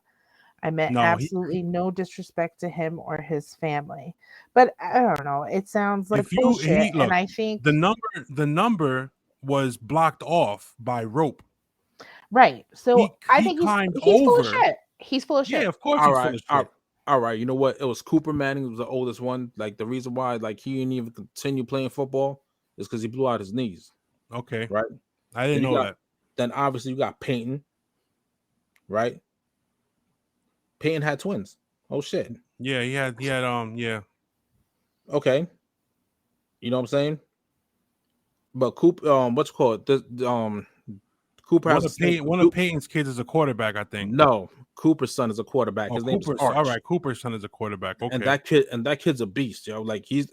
[SPEAKER 3] I meant absolutely no disrespect to him or his family. But I don't know. It sounds like bullshit. And I think
[SPEAKER 1] the number was blocked off by rope.
[SPEAKER 3] Right. So I think he's full of shit. He's full of shit.
[SPEAKER 1] Yeah, of course he's full of shit.
[SPEAKER 2] all right, you know what? It was Cooper Manning was the oldest one. Like the reason why like he didn't even continue playing football is because he blew out his knees,
[SPEAKER 1] Okay,
[SPEAKER 2] right?
[SPEAKER 1] I
[SPEAKER 2] Then
[SPEAKER 1] didn't
[SPEAKER 2] you
[SPEAKER 1] know
[SPEAKER 2] got
[SPEAKER 1] that.
[SPEAKER 2] then obviously you got Peyton, right? Peyton had twins. Oh shit.
[SPEAKER 1] Yeah, he had yeah.
[SPEAKER 2] Okay. You know what I'm saying? But Cooper, what's it called? Cooper has the same.
[SPEAKER 1] One of Peyton's kids is a quarterback, I think.
[SPEAKER 2] No, Cooper's son is a quarterback.
[SPEAKER 1] Oh,
[SPEAKER 2] His name is
[SPEAKER 1] Cooper's
[SPEAKER 2] Arch.
[SPEAKER 1] all right. Cooper's son is a quarterback. Okay,
[SPEAKER 2] And that kid's a beast, yo. Like he's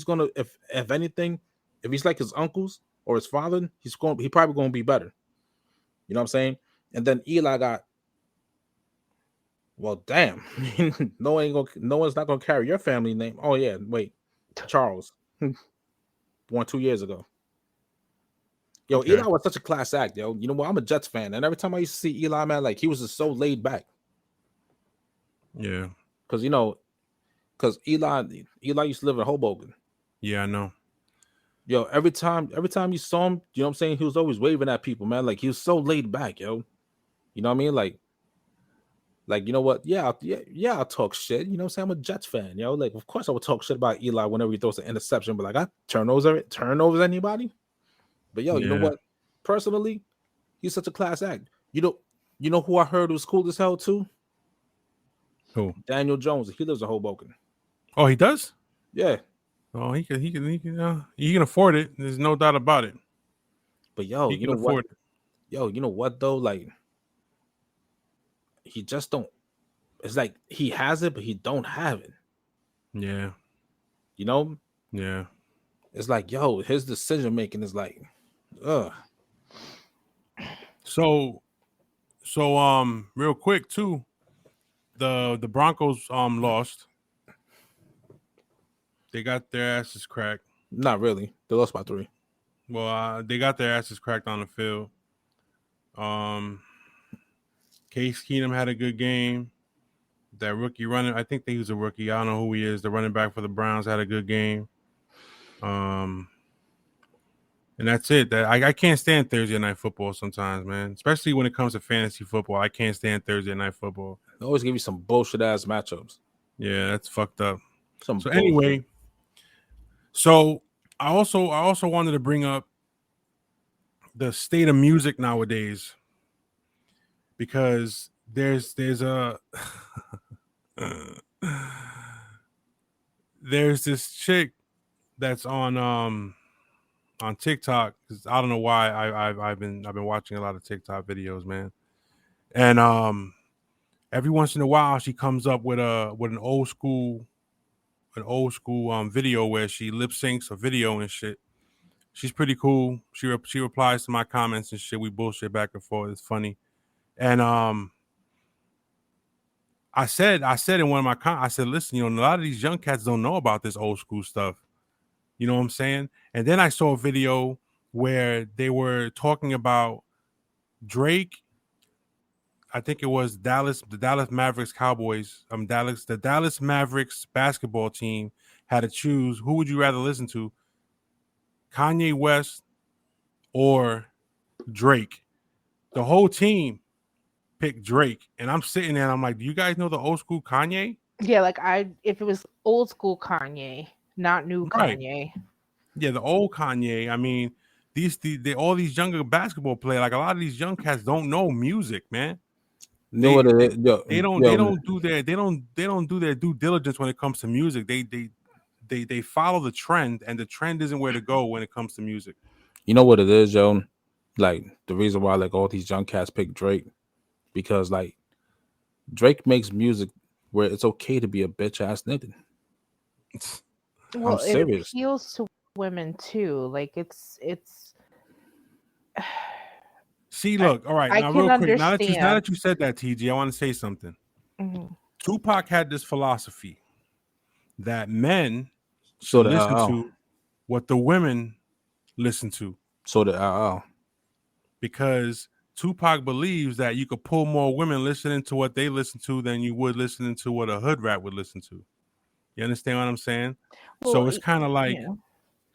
[SPEAKER 2] gonna if anything, if he's like his uncles or his father, he probably gonna be better. You know what I'm saying? And then Eli got, well, damn, no one's not gonna carry your family name. Oh yeah, wait, Charles, born 2 years ago. Yo,
[SPEAKER 1] Okay.
[SPEAKER 2] Eli was such a class act, yo. You know what? I'm a Jets fan, and every time I used to see Eli, man, like he was just so laid back.
[SPEAKER 1] Yeah.
[SPEAKER 2] Because Eli used to live in Hoboken.
[SPEAKER 1] Yeah, I know.
[SPEAKER 2] Yo, every time you saw him, you know what I'm saying? He was always waving at people, man. Like he was so laid back, yo. You know what I mean? Like you know what? Yeah, I'll talk shit. You know what I'm saying? I'm a Jets fan, yo. Like, of course I would talk shit about Eli whenever he throws an interception, but like I turnovers anybody. But yo, you know
[SPEAKER 1] Yeah.
[SPEAKER 2] what? Personally, he's such a class act. You know who I heard was cool as hell too?
[SPEAKER 1] Who?
[SPEAKER 2] Daniel Jones. He lives in Hoboken.
[SPEAKER 1] Oh, he does?
[SPEAKER 2] Yeah.
[SPEAKER 1] Oh, he can afford it. There's no doubt about it.
[SPEAKER 2] But yo,
[SPEAKER 1] He
[SPEAKER 2] you
[SPEAKER 1] can
[SPEAKER 2] know
[SPEAKER 1] afford
[SPEAKER 2] what? Yo, you know what though? Like he just don't. It's like he has it, but he don't have it.
[SPEAKER 1] Yeah.
[SPEAKER 2] You know?
[SPEAKER 1] Yeah.
[SPEAKER 2] It's like, yo, his decision making is like, ugh.
[SPEAKER 1] So real quick too, the Broncos lost. They got their asses cracked.
[SPEAKER 2] Not really. They lost by 3.
[SPEAKER 1] Well, they got their asses cracked on the field. Case Keenum had a good game. That rookie running, I think he was a rookie. I don't know who he is. The running back for the Browns had a good game. And that's it. That I can't stand Thursday night football sometimes, man. Especially when it comes to fantasy football. I can't stand Thursday night football.
[SPEAKER 2] They always give you some bullshit ass matchups.
[SPEAKER 1] Yeah, that's fucked up.
[SPEAKER 2] So
[SPEAKER 1] anyway, so I also wanted to bring up the state of music nowadays, because there's a there's this chick that's on TikTok, because I don't know why I've been watching a lot of TikTok videos, man. And every once in a while she comes up with an old school video where she lip syncs a video and shit. She's pretty cool. She replies to my comments and shit. We bullshit back and forth. It's funny. And I said in one of my comments, I said, listen, a lot of these young cats don't know about this old school stuff. You know what I'm saying? And then I saw a video where they were talking about Drake. I think it was the Dallas Mavericks Cowboys. The Dallas Mavericks basketball team had to choose, who would you rather listen to, Kanye West or Drake? The whole team picked Drake, and I'm sitting there and I'm like, do you guys know the old school Kanye?
[SPEAKER 3] Yeah, like if it was old school Kanye, not new
[SPEAKER 1] Right.
[SPEAKER 3] Kanye.
[SPEAKER 1] Yeah, the old Kanye. I mean, all these younger basketball players, like a lot of these young cats don't know music, man. They don't do their due diligence when it comes to music. They follow the trend, and the trend isn't where to go when it comes to music.
[SPEAKER 2] You know what it is, Joe? Like the reason why like all these young cats pick Drake, because like Drake makes music where it's okay to be a bitch ass nigga.
[SPEAKER 3] Well,
[SPEAKER 2] I'm
[SPEAKER 3] it
[SPEAKER 2] serious.
[SPEAKER 3] appeals to women too. Like it's
[SPEAKER 1] See, look, all right.
[SPEAKER 3] I
[SPEAKER 1] Now,
[SPEAKER 3] can
[SPEAKER 1] real quick, now that
[SPEAKER 3] understand.
[SPEAKER 1] you said that, TG, I want to say something.
[SPEAKER 3] Mhm.
[SPEAKER 1] Tupac had this philosophy that men
[SPEAKER 2] So
[SPEAKER 1] should
[SPEAKER 2] did
[SPEAKER 1] listen
[SPEAKER 2] LL.
[SPEAKER 1] to what the women listen to,
[SPEAKER 2] So did LL.
[SPEAKER 1] because Tupac believes that you could pull more women listening to what they listen to than you would listening to what a hood rat would listen to. You understand what I'm saying? So
[SPEAKER 3] Well,
[SPEAKER 1] it's kind of like,
[SPEAKER 3] yeah.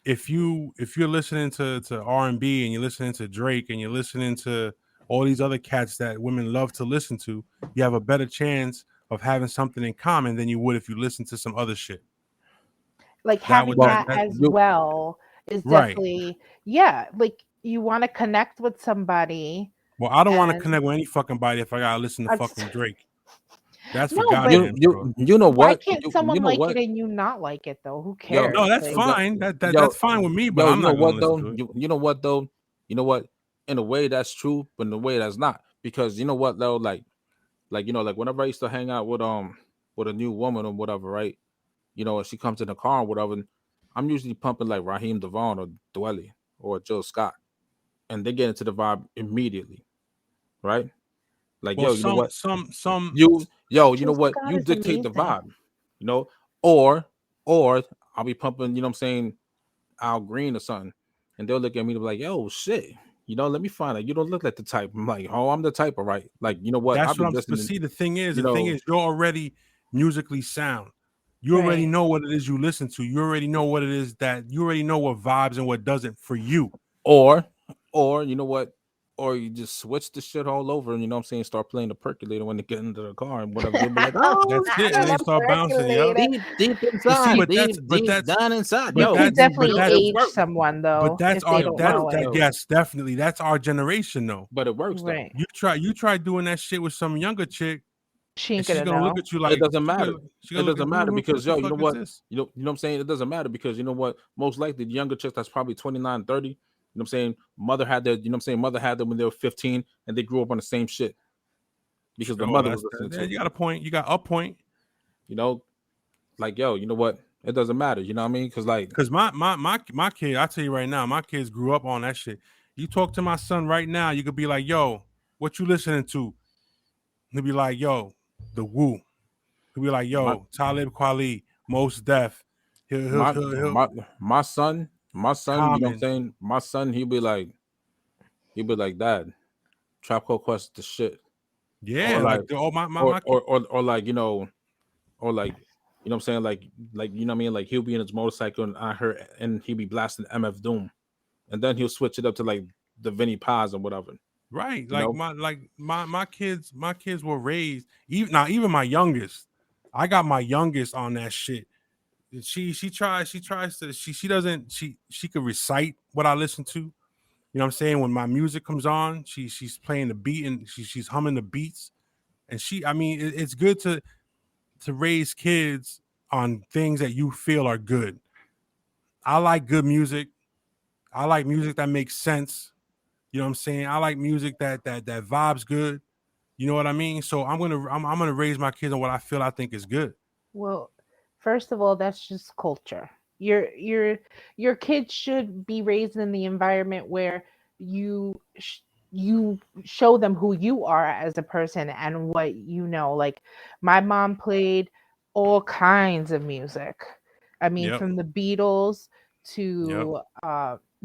[SPEAKER 1] if you're listening to R&B and you're listening to Drake and you're listening to all these other cats that women love to listen to, you have a better chance of having something in common than you would if you listen to some other shit.
[SPEAKER 3] Like
[SPEAKER 1] That
[SPEAKER 3] having
[SPEAKER 1] would
[SPEAKER 3] that
[SPEAKER 1] that
[SPEAKER 3] as well is
[SPEAKER 1] right.
[SPEAKER 3] definitely, yeah, like you want to connect with somebody
[SPEAKER 1] Well, I don't want to
[SPEAKER 3] and
[SPEAKER 1] connect with any fucking body if I gotta listen to fucking Drake. That's for
[SPEAKER 3] no, but
[SPEAKER 1] goddamn sure.
[SPEAKER 2] You know
[SPEAKER 3] why
[SPEAKER 2] what?
[SPEAKER 3] can't
[SPEAKER 2] You
[SPEAKER 3] someone
[SPEAKER 2] know
[SPEAKER 3] like
[SPEAKER 2] what?
[SPEAKER 3] it and you not like it though? Who
[SPEAKER 2] Yo,
[SPEAKER 3] cares?
[SPEAKER 1] No, that's
[SPEAKER 3] Like,
[SPEAKER 1] fine.
[SPEAKER 2] yo,
[SPEAKER 1] That's fine with me, but
[SPEAKER 2] yo,
[SPEAKER 1] I'm
[SPEAKER 2] you know
[SPEAKER 1] not gonna
[SPEAKER 2] what
[SPEAKER 1] listen
[SPEAKER 2] though?
[SPEAKER 1] to it.
[SPEAKER 2] You know what though? You know what? In a way that's true, but in a way that's not. Because you know what though, like you know, like whenever I used to hang out with a new woman or whatever, right? You know, if she comes in the car or whatever, I'm usually pumping like Raheem Devon or Dwelly or Joe Scott, and they get into the vibe immediately, right? Like,
[SPEAKER 1] Well,
[SPEAKER 2] yo, you know what?
[SPEAKER 1] some
[SPEAKER 2] You you know
[SPEAKER 3] Jill
[SPEAKER 2] what?
[SPEAKER 3] Scott
[SPEAKER 2] You
[SPEAKER 3] is
[SPEAKER 2] dictate the
[SPEAKER 3] amazing.
[SPEAKER 2] vibe, you know, or I'll be pumping, you know what I'm saying, Al Green or something, and they'll look at me and be like, yo, shit, you know, let me find out. You don't look like the type. I'm like, oh, I'm the type, all right. Like, you know what? I'll
[SPEAKER 1] that's
[SPEAKER 2] be
[SPEAKER 1] what I'm. But
[SPEAKER 2] listening,
[SPEAKER 1] see, the thing
[SPEAKER 2] you know,
[SPEAKER 1] is, you're already musically sound. You already
[SPEAKER 3] Right.
[SPEAKER 1] know what it is you listen to. You already know what it is that you already know what vibes and what doesn't for you.
[SPEAKER 2] or you know what? Or you just switch the shit all over and you know what I'm saying, start playing the percolator when they get into the car and whatever. They'll be like, oh
[SPEAKER 1] That's it, and
[SPEAKER 2] shit,
[SPEAKER 1] they
[SPEAKER 3] The
[SPEAKER 1] start bouncing. Yep.
[SPEAKER 3] percolator.
[SPEAKER 2] deep
[SPEAKER 1] But see,
[SPEAKER 2] inside, deep down inside.
[SPEAKER 3] You
[SPEAKER 1] but
[SPEAKER 2] Yo,
[SPEAKER 3] could
[SPEAKER 1] that's, but
[SPEAKER 3] definitely
[SPEAKER 2] yo,
[SPEAKER 1] that's,
[SPEAKER 2] it
[SPEAKER 3] age
[SPEAKER 2] works.
[SPEAKER 3] someone
[SPEAKER 1] but
[SPEAKER 3] though
[SPEAKER 1] that's
[SPEAKER 3] if they
[SPEAKER 1] our
[SPEAKER 2] It
[SPEAKER 3] don't
[SPEAKER 1] that's
[SPEAKER 3] know
[SPEAKER 2] works
[SPEAKER 3] it.
[SPEAKER 1] that.
[SPEAKER 2] though.
[SPEAKER 1] Yes, definitely. That's our generation, though.
[SPEAKER 2] But it works though.
[SPEAKER 3] Right.
[SPEAKER 1] You try doing that shit with some younger chick,
[SPEAKER 3] She
[SPEAKER 1] and
[SPEAKER 3] ain't
[SPEAKER 1] she's
[SPEAKER 3] gonna
[SPEAKER 1] gonna look
[SPEAKER 3] know.
[SPEAKER 1] at you
[SPEAKER 2] It
[SPEAKER 1] like
[SPEAKER 2] doesn't matter.
[SPEAKER 1] she
[SPEAKER 2] It
[SPEAKER 1] gonna look
[SPEAKER 2] doesn't
[SPEAKER 1] at
[SPEAKER 2] matter
[SPEAKER 1] what
[SPEAKER 2] because
[SPEAKER 1] the
[SPEAKER 2] yo, you
[SPEAKER 1] fuck
[SPEAKER 2] know
[SPEAKER 1] is
[SPEAKER 2] what?
[SPEAKER 1] this?
[SPEAKER 2] You know what I'm saying? It doesn't matter because you know what? Most likely the younger chicks that's probably 29, 30, you know what I'm saying? Mother had their, you know what I'm saying? Mother had them when they were 15 and they grew up on the same shit because the
[SPEAKER 1] Oh,
[SPEAKER 2] mother
[SPEAKER 1] that's
[SPEAKER 2] was listening
[SPEAKER 1] yeah,
[SPEAKER 2] to,
[SPEAKER 1] you got a point. You got a point.
[SPEAKER 2] you know, like yo, you know what? It doesn't matter, you know what I mean? Because like
[SPEAKER 1] Because my kid, I tell you right now, my kids grew up on that shit. You talk to my son right now, you could be like, "Yo, what you listening to?" He'll be like, "Yo, the Woo." He'll be like,
[SPEAKER 2] my
[SPEAKER 1] "Yo, Talib Kweli, Most Def."
[SPEAKER 2] my
[SPEAKER 1] He'll
[SPEAKER 2] my my son, you know what I'm
[SPEAKER 1] Common.
[SPEAKER 2] saying? My son, he'll be like, Dad, Trap Called Quest the shit. Or
[SPEAKER 1] Yeah,
[SPEAKER 2] like
[SPEAKER 1] like my kid.
[SPEAKER 2] or like, you know, or like, you know what I'm saying, like you know what I mean, like he'll be in his motorcycle and I heard and he'll be blasting MF Doom, and then he'll switch it up to like the Vinnie Paz or whatever,
[SPEAKER 1] Right.
[SPEAKER 2] you know.
[SPEAKER 1] My kids were raised even my youngest. I got my youngest on that shit. She doesn't she could recite what I listen to. You know what I'm saying? When my music comes on, she's playing the beat and she's humming the beats. And it's good to raise kids on things that you feel are good. I like good music. I like music that makes sense. You know what I'm saying? I like music that vibes good. You know what I mean? So I'm gonna raise my kids on what I think is good.
[SPEAKER 3] Well, first of all, that's just culture. Your kids should be raised in the environment where you you show them who you are as a person and what you know. Like my mom played all kinds of music. I mean,
[SPEAKER 1] Yep.
[SPEAKER 3] from the Beatles
[SPEAKER 1] Yep.
[SPEAKER 3] to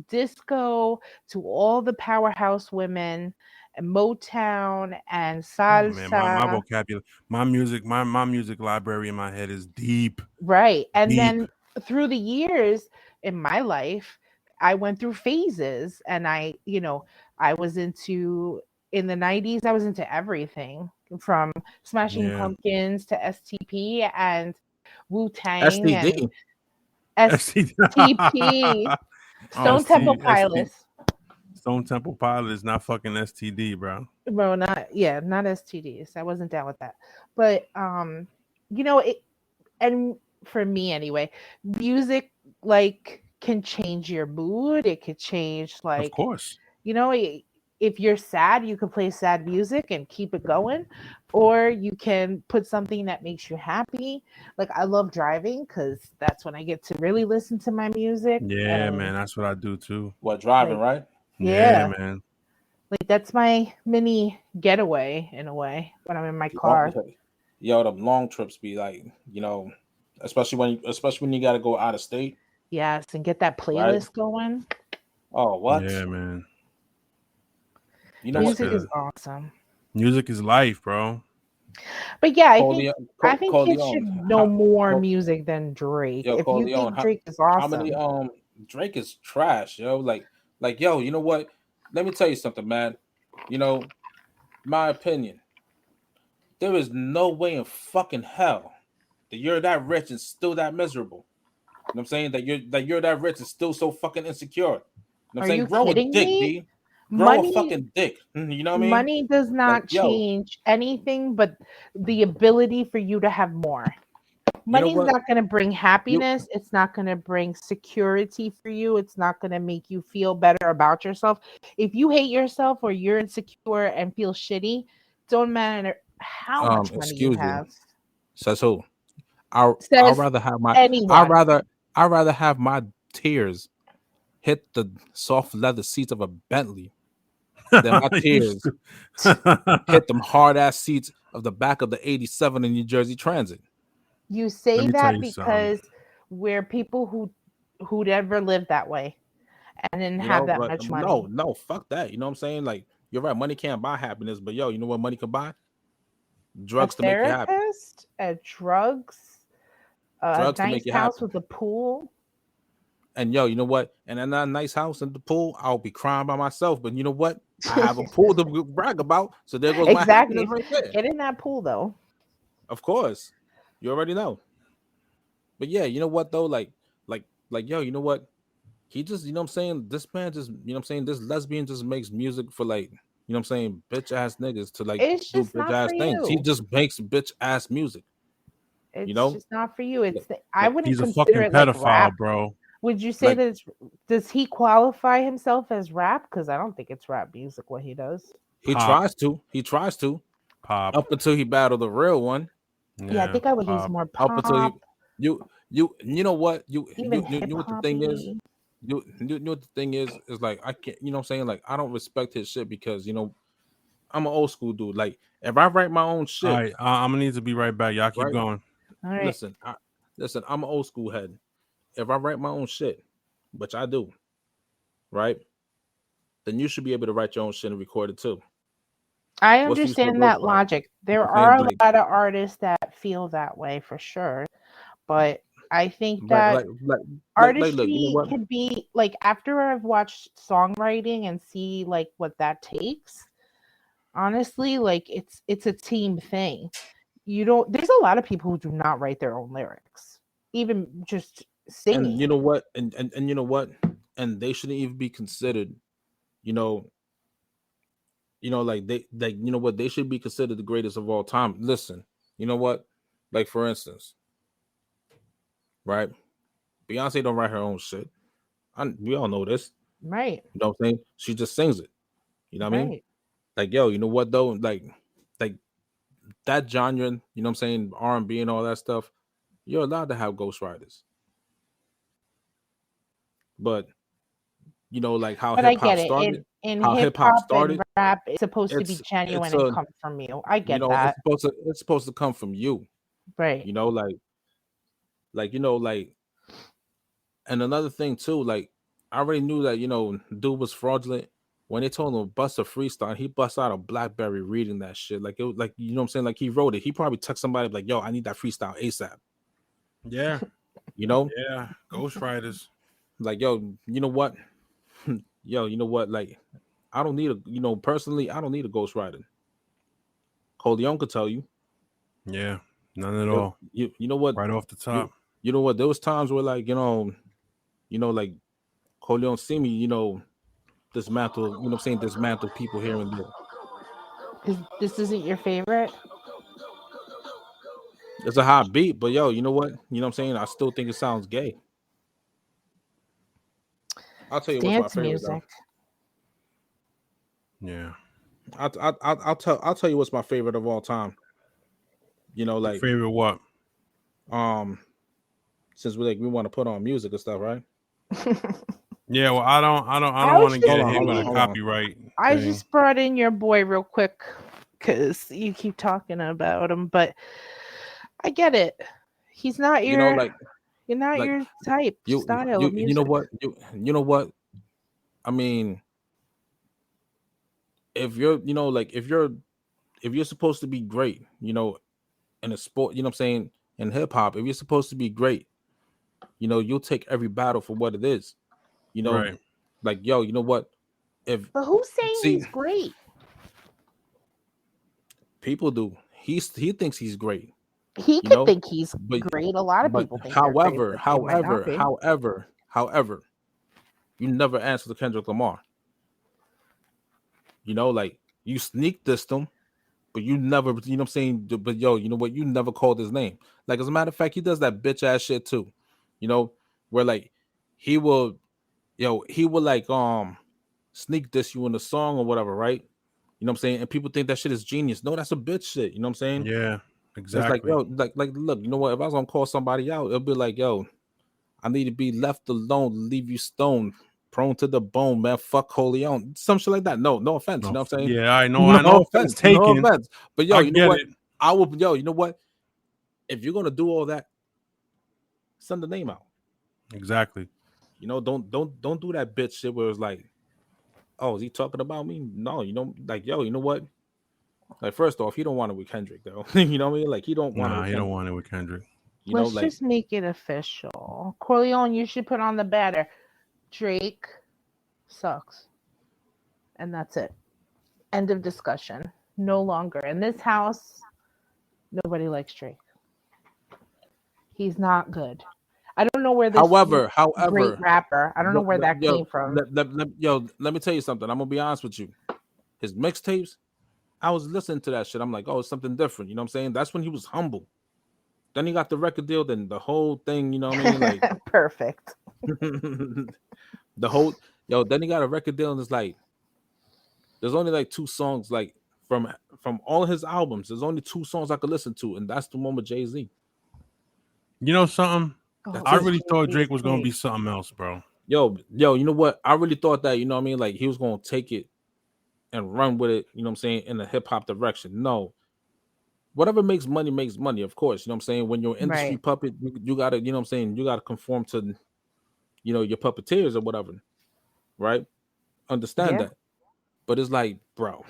[SPEAKER 3] disco to all the powerhouse women and Motown and
[SPEAKER 1] Oh man, my
[SPEAKER 3] salsa.
[SPEAKER 1] vocabulary, my music library in my head is deep,
[SPEAKER 3] Right. And
[SPEAKER 1] deep.
[SPEAKER 3] then through the years in my life, I went through phases and I was into in the 90s, I was into everything from Smashing
[SPEAKER 1] Yeah.
[SPEAKER 3] Pumpkins to STP and Wu-Tang
[SPEAKER 2] STD.
[SPEAKER 3] and
[SPEAKER 1] ST
[SPEAKER 3] STP,
[SPEAKER 2] Oh,
[SPEAKER 3] Stone Temple Pilots.
[SPEAKER 1] Stone Temple Pilot is not fucking STD, bro.
[SPEAKER 3] Well, not STDs. I wasn't down with that. But it and for me anyway, music like can change your mood. It could change
[SPEAKER 1] Of
[SPEAKER 3] like,
[SPEAKER 1] course.
[SPEAKER 3] if you're sad, you can play sad music and keep it going, or you can put something that makes you happy. Like I love driving because that's when I get to really listen to my music.
[SPEAKER 1] Yeah,
[SPEAKER 3] And
[SPEAKER 1] man, that's what I do too.
[SPEAKER 2] what, driving,
[SPEAKER 3] like,
[SPEAKER 2] right?
[SPEAKER 1] Yeah,
[SPEAKER 3] yeah,
[SPEAKER 1] man.
[SPEAKER 3] like that's my mini getaway in a way when I'm in my
[SPEAKER 2] Long,
[SPEAKER 3] car.
[SPEAKER 2] yo, the long trips be like, you know, especially when you got to go out of state,
[SPEAKER 3] Yes, and get that
[SPEAKER 2] right?
[SPEAKER 3] playlist going.
[SPEAKER 2] Oh, what?
[SPEAKER 1] Yeah, man.
[SPEAKER 2] You know
[SPEAKER 1] That's
[SPEAKER 2] what?
[SPEAKER 3] Music is
[SPEAKER 1] good.
[SPEAKER 3] awesome.
[SPEAKER 1] Music is life, bro.
[SPEAKER 3] But yeah, I think kids should
[SPEAKER 2] Corleone,
[SPEAKER 3] know more music than Drake.
[SPEAKER 2] yo,
[SPEAKER 3] If you
[SPEAKER 2] Corleone,
[SPEAKER 3] think Drake is
[SPEAKER 2] how many
[SPEAKER 3] awesome,
[SPEAKER 2] Drake is trash, yo. Like yo, you know what? Let me tell you something, man. You know, my opinion. There is no way in fucking hell that you're that rich and still that miserable. You know what I'm saying? That you're that rich and still so fucking insecure. You know what I'm
[SPEAKER 3] Are
[SPEAKER 2] saying?
[SPEAKER 3] you
[SPEAKER 2] Grow a
[SPEAKER 3] kidding
[SPEAKER 2] dick,
[SPEAKER 3] me?
[SPEAKER 2] B. Grow a
[SPEAKER 3] Money
[SPEAKER 2] fucking dick. You know what I mean?
[SPEAKER 3] money does
[SPEAKER 2] Like,
[SPEAKER 3] not
[SPEAKER 2] yo,
[SPEAKER 3] change anything but the ability for you to have more.
[SPEAKER 2] you know
[SPEAKER 3] Money's
[SPEAKER 2] what?
[SPEAKER 3] not going to bring
[SPEAKER 2] You
[SPEAKER 3] happiness. It's not going to bring security for you. It's not going to make you feel better about yourself. If you hate yourself or you're insecure and feel shitty, don't matter how much money you
[SPEAKER 2] excuse you.
[SPEAKER 3] have.
[SPEAKER 2] Says who? I'd
[SPEAKER 3] Says
[SPEAKER 2] rather have my
[SPEAKER 3] anyone.
[SPEAKER 2] I'd rather have my tears hit the soft leather seats of a Bentley than my
[SPEAKER 1] You
[SPEAKER 2] tears hit them hard ass seats of the back of the 87 in New Jersey Transit.
[SPEAKER 3] You
[SPEAKER 1] Let
[SPEAKER 3] say
[SPEAKER 1] me tell
[SPEAKER 3] that
[SPEAKER 1] you something.
[SPEAKER 3] because we're people who never lived that way and didn't
[SPEAKER 2] You
[SPEAKER 3] have
[SPEAKER 2] know,
[SPEAKER 3] that
[SPEAKER 2] but
[SPEAKER 3] much money.
[SPEAKER 2] no, fuck that. You know what I'm saying? Like, you're right, money can't buy happiness, but yo, you know what money can buy?
[SPEAKER 3] A
[SPEAKER 2] Drugs to make you happy.
[SPEAKER 3] therapist, drugs, a
[SPEAKER 2] Drugs to
[SPEAKER 3] nice
[SPEAKER 2] make you
[SPEAKER 3] house
[SPEAKER 2] happy.
[SPEAKER 3] with a pool.
[SPEAKER 2] And yo, you know what? And in that nice house and the pool, I'll be crying by myself. But you know what? I have a pool to brag about. So there goes my happiness
[SPEAKER 3] Exactly.
[SPEAKER 2] right there.
[SPEAKER 3] Get in that pool though.
[SPEAKER 2] Of course. You already know. But yeah, you know what though? Like, yo, you know what? He just, you know what I'm saying? This man just, you know what I'm saying? This lesbian just makes music for, like, you know what I'm saying, bitch ass niggas to like
[SPEAKER 3] It's
[SPEAKER 2] do
[SPEAKER 3] just
[SPEAKER 2] bitch
[SPEAKER 3] not
[SPEAKER 2] ass
[SPEAKER 3] for
[SPEAKER 2] things. He
[SPEAKER 3] you.
[SPEAKER 2] just makes bitch ass music, you
[SPEAKER 3] It's
[SPEAKER 2] know?
[SPEAKER 3] just not for you. It's
[SPEAKER 2] Like,
[SPEAKER 3] I wouldn't
[SPEAKER 1] He's a
[SPEAKER 3] consider
[SPEAKER 1] fucking
[SPEAKER 3] it like rap.
[SPEAKER 1] pedophile, bro.
[SPEAKER 3] Would you say
[SPEAKER 2] like
[SPEAKER 3] that does he qualify himself as rap? Because I don't think it's rap music what he does.
[SPEAKER 2] he
[SPEAKER 1] Pop,
[SPEAKER 2] tries to. He tries to.
[SPEAKER 1] pop.
[SPEAKER 2] Up until he battled the real one.
[SPEAKER 3] Yeah, I
[SPEAKER 1] Yeah,
[SPEAKER 3] think I would use
[SPEAKER 1] pop.
[SPEAKER 3] more
[SPEAKER 2] Up until he
[SPEAKER 3] pop,
[SPEAKER 2] you know what?
[SPEAKER 3] even
[SPEAKER 2] You
[SPEAKER 3] hip
[SPEAKER 2] know what the thing is?
[SPEAKER 3] hoppy.
[SPEAKER 2] You know what the thing is like, I can't, you know what I'm saying? Like, I don't respect his shit because, you know, I'm an old school dude. Like, if I write my own
[SPEAKER 1] All
[SPEAKER 2] shit,
[SPEAKER 1] right, I'm gonna need to be right back. Y'all keep
[SPEAKER 2] right?
[SPEAKER 1] going.
[SPEAKER 3] All right.
[SPEAKER 2] Listen, I'm an old school head. If I write my own shit, which I do, right? Then you should be able to write your own shit and record it too.
[SPEAKER 3] I
[SPEAKER 2] What's the use of a
[SPEAKER 3] understand that
[SPEAKER 2] ghostwriter?
[SPEAKER 3] logic.
[SPEAKER 2] You know
[SPEAKER 3] There
[SPEAKER 2] what I'm saying?
[SPEAKER 3] are a
[SPEAKER 2] Like,
[SPEAKER 3] lot of artists that feel that way for sure. But I think that
[SPEAKER 2] look, you know
[SPEAKER 3] artistry
[SPEAKER 2] what?
[SPEAKER 3] could be like after I've watched songwriting and see like what that takes, honestly, like it's a team thing. You don't there's a lot of people who do not write their own lyrics, even just
[SPEAKER 2] And you
[SPEAKER 3] singing.
[SPEAKER 2] know what? And you know what? And they shouldn't even be considered, you know, like they you know what, they should be considered the greatest of all time. Listen, you know what? Like, for instance, right? Beyonce don't write her own shit. We all know this.
[SPEAKER 3] Right,
[SPEAKER 2] You know what I'm saying? She just sings it. You know what I mean?
[SPEAKER 3] right.
[SPEAKER 2] Like, yo, you know what though? Like that genre, you know what I'm saying, R&B and all that stuff, you're allowed to have ghostwriters. But you know, like
[SPEAKER 3] But I get it. In
[SPEAKER 2] how
[SPEAKER 3] hip
[SPEAKER 2] hip hop
[SPEAKER 3] hop and
[SPEAKER 2] started,
[SPEAKER 3] rap, it's supposed to be
[SPEAKER 2] it's
[SPEAKER 3] genuine and
[SPEAKER 2] a,
[SPEAKER 3] come from you. I
[SPEAKER 2] you
[SPEAKER 3] get
[SPEAKER 2] know,
[SPEAKER 3] that.
[SPEAKER 2] it's supposed to come from you.
[SPEAKER 3] Right.
[SPEAKER 2] You know, like you know, like, and another thing too, like, I already knew that, you know, dude was fraudulent. When they told him to bust a freestyle, he bust out a BlackBerry reading that shit. Like, it was like, you know what I'm saying? Like, he wrote it. He probably texted somebody like, yo, I need that freestyle ASAP.
[SPEAKER 1] Yeah,
[SPEAKER 2] You know?
[SPEAKER 1] yeah. Ghostwriters.
[SPEAKER 2] Like, yo, you know what? Yo, you know what? Like, I don't need personally, I don't need a ghostwriter. Coleon could tell you.
[SPEAKER 1] Yeah, none at all.
[SPEAKER 2] You know what?
[SPEAKER 1] Right off the top.
[SPEAKER 2] You know what? There was times where, like, like Coleon see me, you know, dismantle, you know what I'm saying, dismantle people here and there.
[SPEAKER 3] This isn't your favorite?
[SPEAKER 2] It's a hot beat, but yo, you know what? You know what I'm saying? I still think it sounds gay. I'll tell you what's my
[SPEAKER 3] Dance
[SPEAKER 2] favorite
[SPEAKER 3] music.
[SPEAKER 2] though.
[SPEAKER 1] Yeah.
[SPEAKER 2] I'll tell you what's my favorite of all time. You know,
[SPEAKER 1] Your
[SPEAKER 2] like,
[SPEAKER 1] favorite what?
[SPEAKER 2] since we want to put on music and stuff, right?
[SPEAKER 1] Yeah, well, I don't
[SPEAKER 3] I
[SPEAKER 1] want
[SPEAKER 3] was
[SPEAKER 1] to
[SPEAKER 3] just
[SPEAKER 1] get hit
[SPEAKER 2] hold
[SPEAKER 1] with
[SPEAKER 2] on,
[SPEAKER 1] a
[SPEAKER 2] hold on.
[SPEAKER 1] copyright
[SPEAKER 3] I
[SPEAKER 1] thing.
[SPEAKER 3] just brought in your boy real quick because you keep talking about him, but I get it. He's not
[SPEAKER 2] You know,
[SPEAKER 3] your
[SPEAKER 2] like
[SPEAKER 3] you're not
[SPEAKER 2] like
[SPEAKER 3] your type style of
[SPEAKER 2] you know
[SPEAKER 3] music.
[SPEAKER 2] what? You know what? I mean, if you're, you know, like, if you're supposed to be great, you know, in a sport, you know what I'm saying, in hip hop, if you're supposed to be great, you know, you'll take every battle for what it is. You know,
[SPEAKER 1] Right.
[SPEAKER 2] like, yo, you know what? If
[SPEAKER 3] But who's saying
[SPEAKER 2] see,
[SPEAKER 3] he's great?
[SPEAKER 2] people do. he thinks he's great.
[SPEAKER 3] He
[SPEAKER 2] You
[SPEAKER 3] could
[SPEAKER 2] know,
[SPEAKER 3] think he's
[SPEAKER 2] but
[SPEAKER 3] great. A lot of
[SPEAKER 2] but
[SPEAKER 3] people think they're great, but they might not be.
[SPEAKER 2] however, you never answer to Kendrick Lamar. You know, like you sneak dissed him, but you never, you know what I'm saying? But yo, you know what? You never called his name. Like, as a matter of fact, he does that bitch ass shit too. You know, where like he will, he will like sneak diss you in the song or whatever, right? You know what I'm saying? And people think that shit is genius. No, that's a bitch shit. You know what I'm saying?
[SPEAKER 1] Yeah,
[SPEAKER 2] It's like,
[SPEAKER 1] exactly.
[SPEAKER 2] like, look, you know what? If I was gonna call somebody out, it'll be like, yo, I need to be left alone, leave you stoned, prone to the bone, man. Fuck Coleon. Some shit like that. No offense. You
[SPEAKER 1] No,
[SPEAKER 2] know what I'm saying?
[SPEAKER 1] yeah, I know.
[SPEAKER 2] No
[SPEAKER 1] I know offense
[SPEAKER 2] offense. No
[SPEAKER 1] taken.
[SPEAKER 2] offense. But yo,
[SPEAKER 1] I
[SPEAKER 2] you know
[SPEAKER 1] get
[SPEAKER 2] what?
[SPEAKER 1] it.
[SPEAKER 2] I will, you know what? If you're gonna do all that, send the name out.
[SPEAKER 1] Exactly.
[SPEAKER 2] You know, don't do that bitch shit where it's like, oh, is he talking about me? No, you know, like, yo, you know what? Like, first off, he don't want it with Kendrick though. You know what I mean? Like, he don't want it
[SPEAKER 1] Nah,
[SPEAKER 2] with
[SPEAKER 1] he don't
[SPEAKER 2] Kendrick.
[SPEAKER 1] want it with Kendrick.
[SPEAKER 2] You know,
[SPEAKER 3] Let's
[SPEAKER 2] like,
[SPEAKER 3] just make it official. Corleone, you should put on the banner. Drake sucks. And that's it. End of discussion. No longer. In this house, nobody likes Drake. He's not good. I don't know where this
[SPEAKER 2] however,
[SPEAKER 3] great rapper. I don't know where that came from.
[SPEAKER 2] let me tell you something. I'm gonna be honest with you. His mixtapes, I was listening to that shit. I'm like, oh, it's something different. You know what I'm saying? That's when he was humble. Then he got the record deal, then the whole thing, you know what I mean? Like
[SPEAKER 3] Perfect.
[SPEAKER 2] the whole then he got a record deal, and it's like there's only like 2 songs, like from all his albums, there's only 2 songs I could listen to, and that's the one with Jay-Z.
[SPEAKER 1] You know something?
[SPEAKER 3] Oh,
[SPEAKER 1] I
[SPEAKER 2] it.
[SPEAKER 1] really thought
[SPEAKER 3] Jay-Z's
[SPEAKER 1] Drake was gonna be
[SPEAKER 3] great.
[SPEAKER 1] something else, bro.
[SPEAKER 2] Yo, you know what? I really thought that, you know what I mean? Like he was gonna take it and run with it, you know what I'm saying, in the hip-hop direction. No. Whatever makes money, of course. You know what I'm saying? When you're an industry
[SPEAKER 3] Right.
[SPEAKER 2] puppet, you gotta, you know what I'm saying, you gotta conform to, you know, your puppeteers or whatever, right? Understand
[SPEAKER 3] Yeah.
[SPEAKER 2] that. But it's like, bro,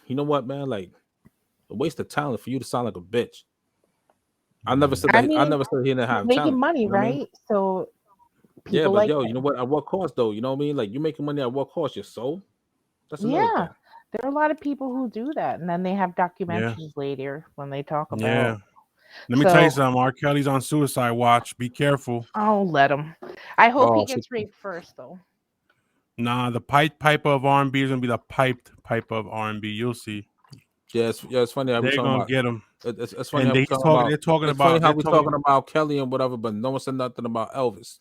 [SPEAKER 2] you know what, man? Like a waste of talent for you to sound like a bitch. I never said
[SPEAKER 3] I
[SPEAKER 2] that. I
[SPEAKER 3] mean,
[SPEAKER 2] never said he didn't
[SPEAKER 3] he's
[SPEAKER 2] have
[SPEAKER 3] making
[SPEAKER 2] talent.
[SPEAKER 3] money,
[SPEAKER 2] You know what I mean?
[SPEAKER 3] right? So
[SPEAKER 2] Yeah,
[SPEAKER 3] people
[SPEAKER 2] but
[SPEAKER 3] like
[SPEAKER 2] yo, you know
[SPEAKER 3] him.
[SPEAKER 2] what? At what cost though? You know what I mean? Like you making money at what cost? Your soul? That's another
[SPEAKER 3] Yeah.
[SPEAKER 2] thing.
[SPEAKER 3] There are a lot of people who do that. And then they have
[SPEAKER 1] Yeah,
[SPEAKER 3] documentaries later when they talk
[SPEAKER 1] yeah.
[SPEAKER 3] about.
[SPEAKER 1] Let me tell you
[SPEAKER 3] So
[SPEAKER 1] something. R. Kelly's on suicide watch. Be careful.
[SPEAKER 3] I'll let him. I hope he
[SPEAKER 2] Oh,
[SPEAKER 3] gets raped first, though.
[SPEAKER 1] Nah, the pipe of R&B is gonna be the piped pipe of R&B. You'll see.
[SPEAKER 2] yeah, it's funny how we
[SPEAKER 1] They're
[SPEAKER 2] talking
[SPEAKER 1] gonna
[SPEAKER 2] about.
[SPEAKER 1] get him.
[SPEAKER 2] It's funny
[SPEAKER 1] And
[SPEAKER 2] how we
[SPEAKER 1] they
[SPEAKER 2] talking
[SPEAKER 1] talking.
[SPEAKER 2] about.
[SPEAKER 1] They're talking
[SPEAKER 2] It's funny
[SPEAKER 1] about.
[SPEAKER 2] how
[SPEAKER 1] They're
[SPEAKER 2] we
[SPEAKER 1] talking.
[SPEAKER 2] talking about Kelly and whatever, but no one said nothing about Elvis.